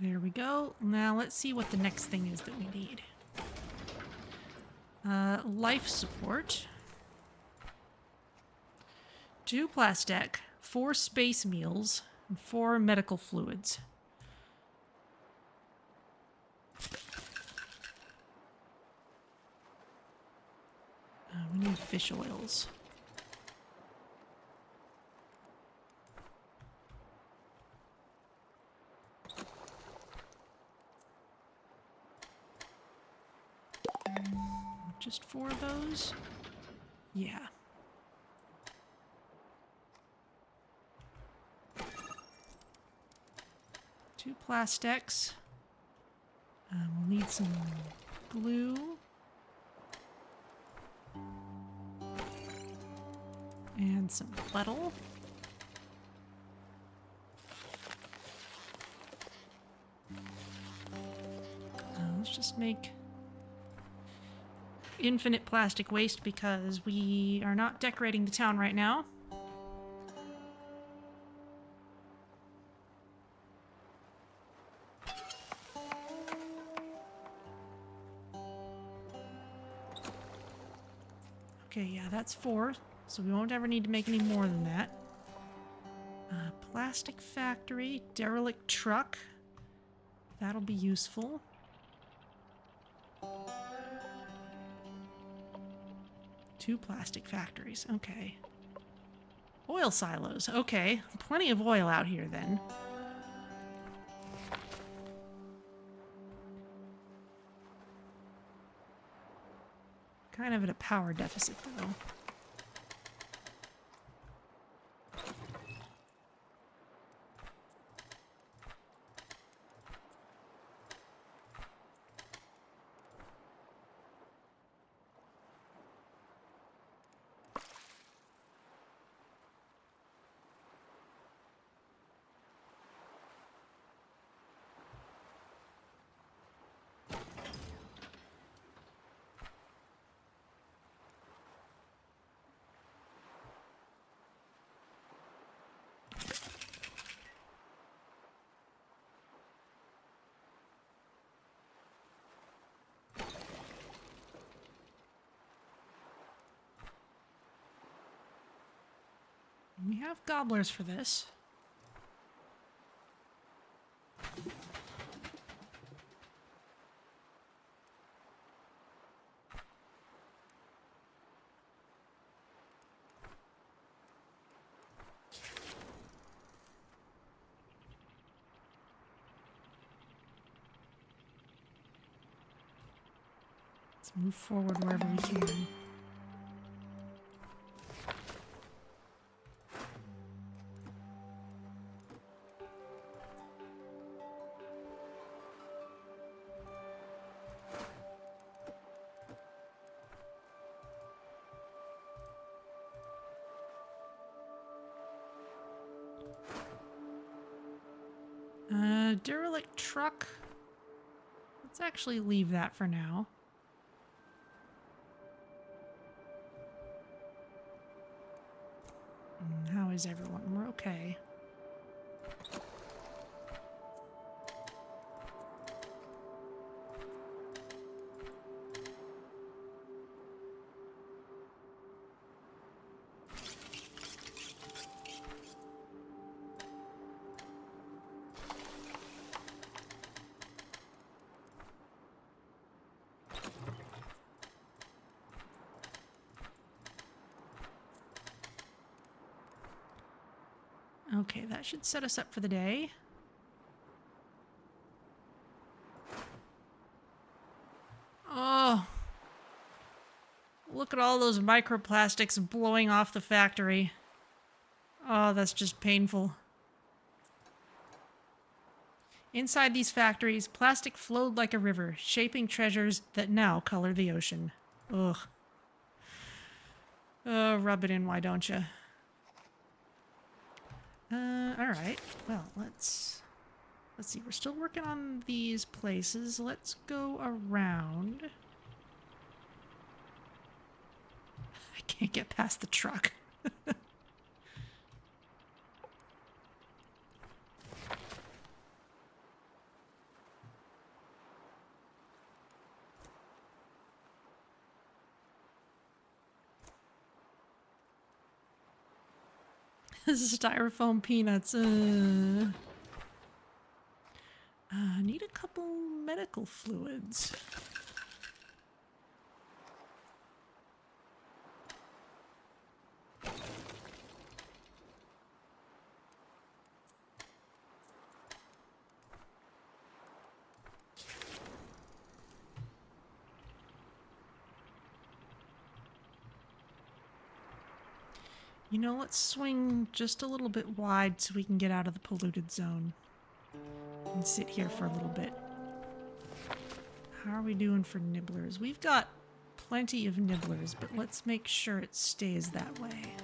There we go. Now let's see what the next thing is that we need. Life support. 2 plastic, 4 space meals, and 4 medical fluids. We need fish oils. Just 4 of those? Yeah. 2 plastics. We'll need some glue. And some metal. Let's just make infinite plastic waste because we are not decorating the town right now. Okay, yeah, that's 4, so we won't ever need to make any more than that. Plastic factory, derelict truck. That'll be useful. Two plastic factories, okay. Oil silos, okay. Plenty of oil out here then. Kind of at a power deficit though. We have gobblers for this. Let's move forward wherever we can. Derelict truck. Let's actually leave that for now. How is everyone? We're okay. Okay, that should set us up for the day. Oh, look at all those microplastics blowing off the factory. Oh, that's just painful. Inside these factories, plastic flowed like a river, shaping treasures that now color the ocean. Ugh. Oh, rub it in, why don't you? Alright. Well, let's see. We're still working on these places. Let's go around. I can't get past the truck. Styrofoam peanuts. Need a couple medical fluids. You know, let's swing just a little bit wide so we can get out of the polluted zone. And sit here for a little bit. How are we doing for nibblers? We've got plenty of nibblers, but let's make sure it stays that way.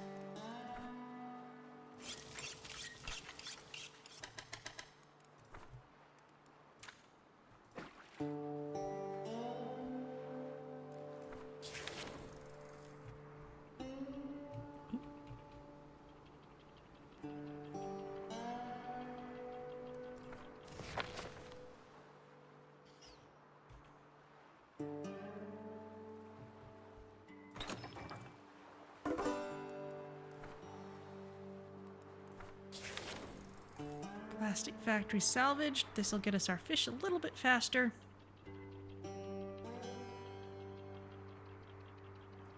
Plastic factory salvaged. This will get us our fish a little bit faster.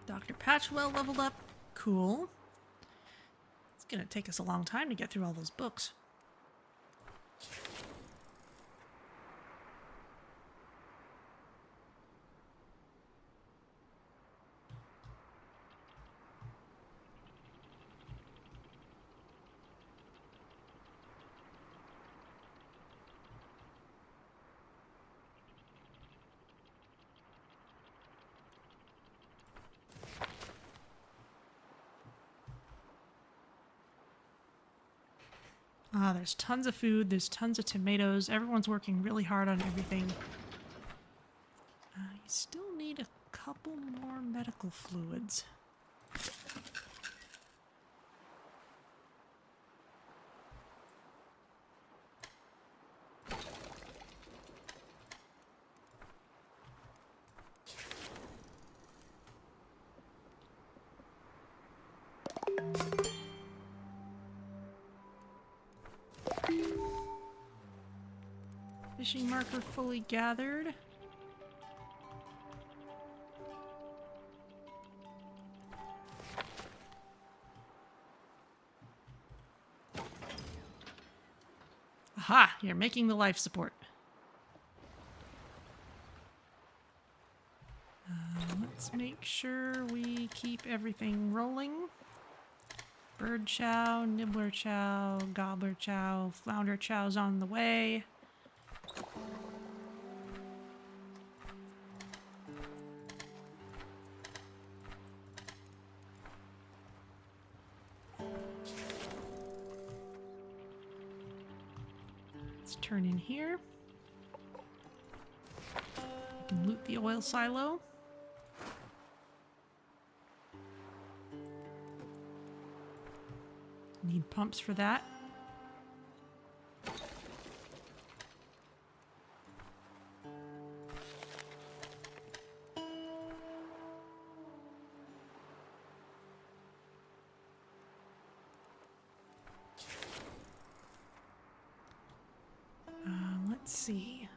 Dr. Patchwell leveled up. Cool. It's gonna take us a long time to get through all those books. Ah, there's tons of food, there's tons of tomatoes, everyone's working really hard on everything. You still need a couple more medical fluids. Fishing marker fully gathered. Aha! You're making the life support. Let's make sure we keep everything rolling. Bird chow, nibbler chow, gobbler chow, flounder chow's on the way. Let's turn in here. We can loot the oil silo. Need pumps for that. Let's see.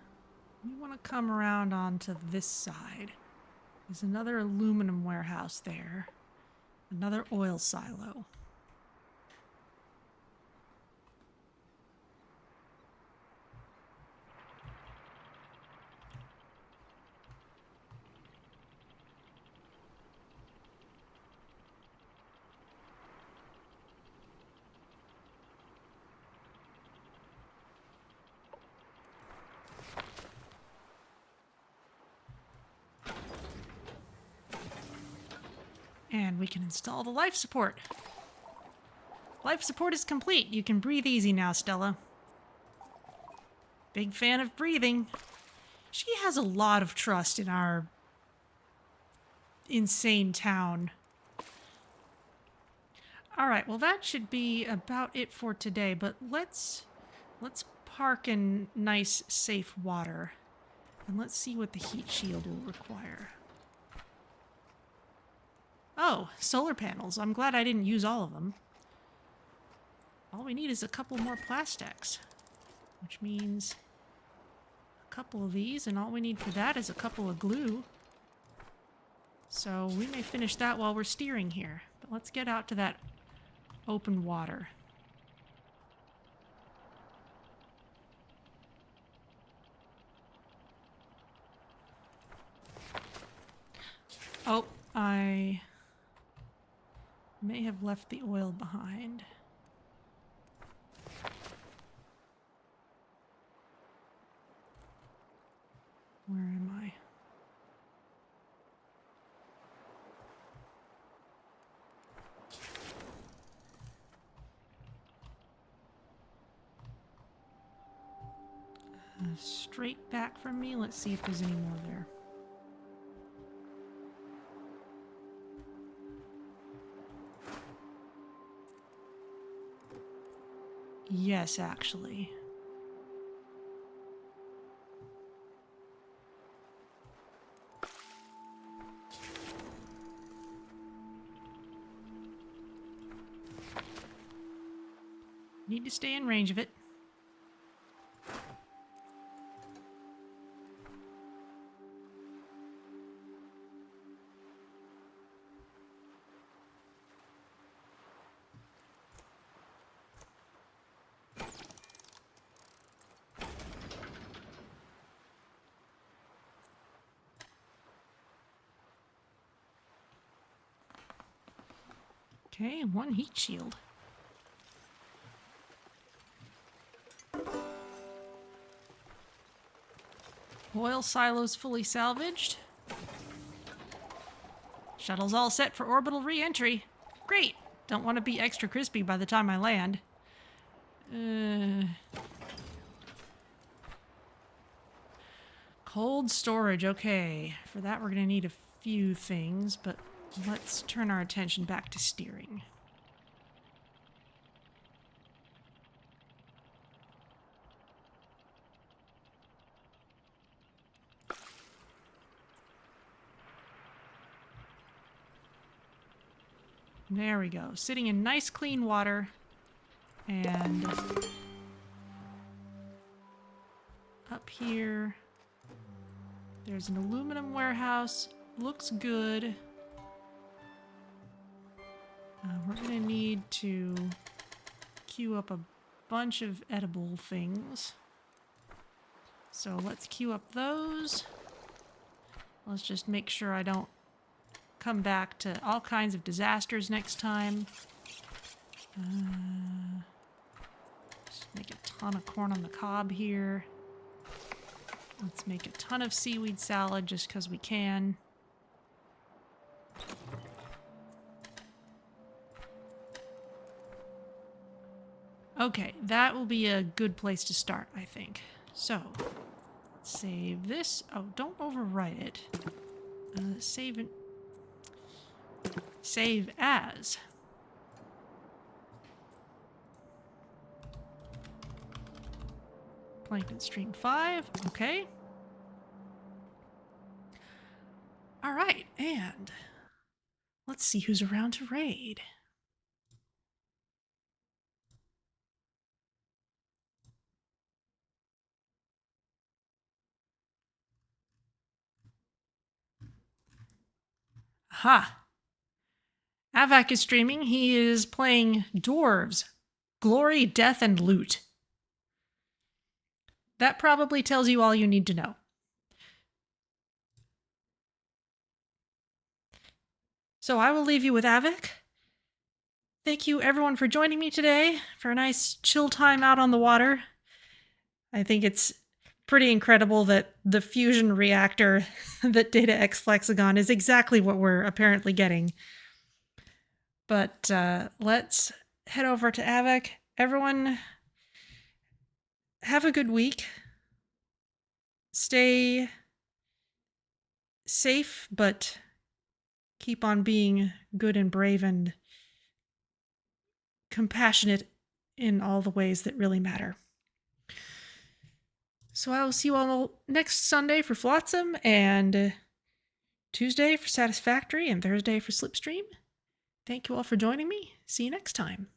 We want to come around onto this side. There's another aluminum warehouse there. Another oil silo. And we can install the life support. Life support is complete. You can breathe easy now, Stella. Big fan of breathing. She has a lot of trust in our insane town. Alright, well that should be about it for today, but let's park in nice, safe water. And let's see what the heat shield will require. Oh, solar panels. I'm glad I didn't use all of them. All we need is a couple more plastics, which means a couple of these, and all we need for that is a couple of glue. So we may finish that while we're steering here. But let's get out to that open water. Oh, I may have left the oil behind. Straight back from me. Let's see if there's any more there. Yes, actually. Need to stay in range of it. Okay, one heat shield. Oil silos fully salvaged. Shuttle's all set for orbital re-entry. Great! Don't want to be extra crispy by the time I land. Cold storage, okay. For that we're going to need a few things, but let's turn our attention back to steering. There we go. Sitting in nice clean water. And up here, there's an aluminum warehouse. Looks good. We're gonna need to queue up a bunch of edible things. So let's queue up those. Let's just make sure I don't come back to all kinds of disasters next time. Just make a ton of corn on the cob here. Let's make a ton of seaweed salad just because we can. Okay, that will be a good place to start, I think. So, let's save this. Oh, don't overwrite it. Save it. Save as. Plankton Stream 5. Okay. Alright, and let's see who's around to raid. Aha! Avak is streaming. He is playing Dwarves. Glory, Death, and Loot. That probably tells you all you need to know. So I will leave you with Avak. Thank you everyone for joining me today for a nice chill time out on the water. I think it's pretty incredible that the fusion reactor that Data X Flexagon is exactly what we're apparently getting. But let's head over to Avak. Everyone, have a good week. Stay safe, but keep on being good and brave and compassionate in all the ways that really matter. So I will see you all next Sunday for Flotsam, and Tuesday for Satisfactory, and Thursday for Slipstream. Thank you all for joining me. See you next time.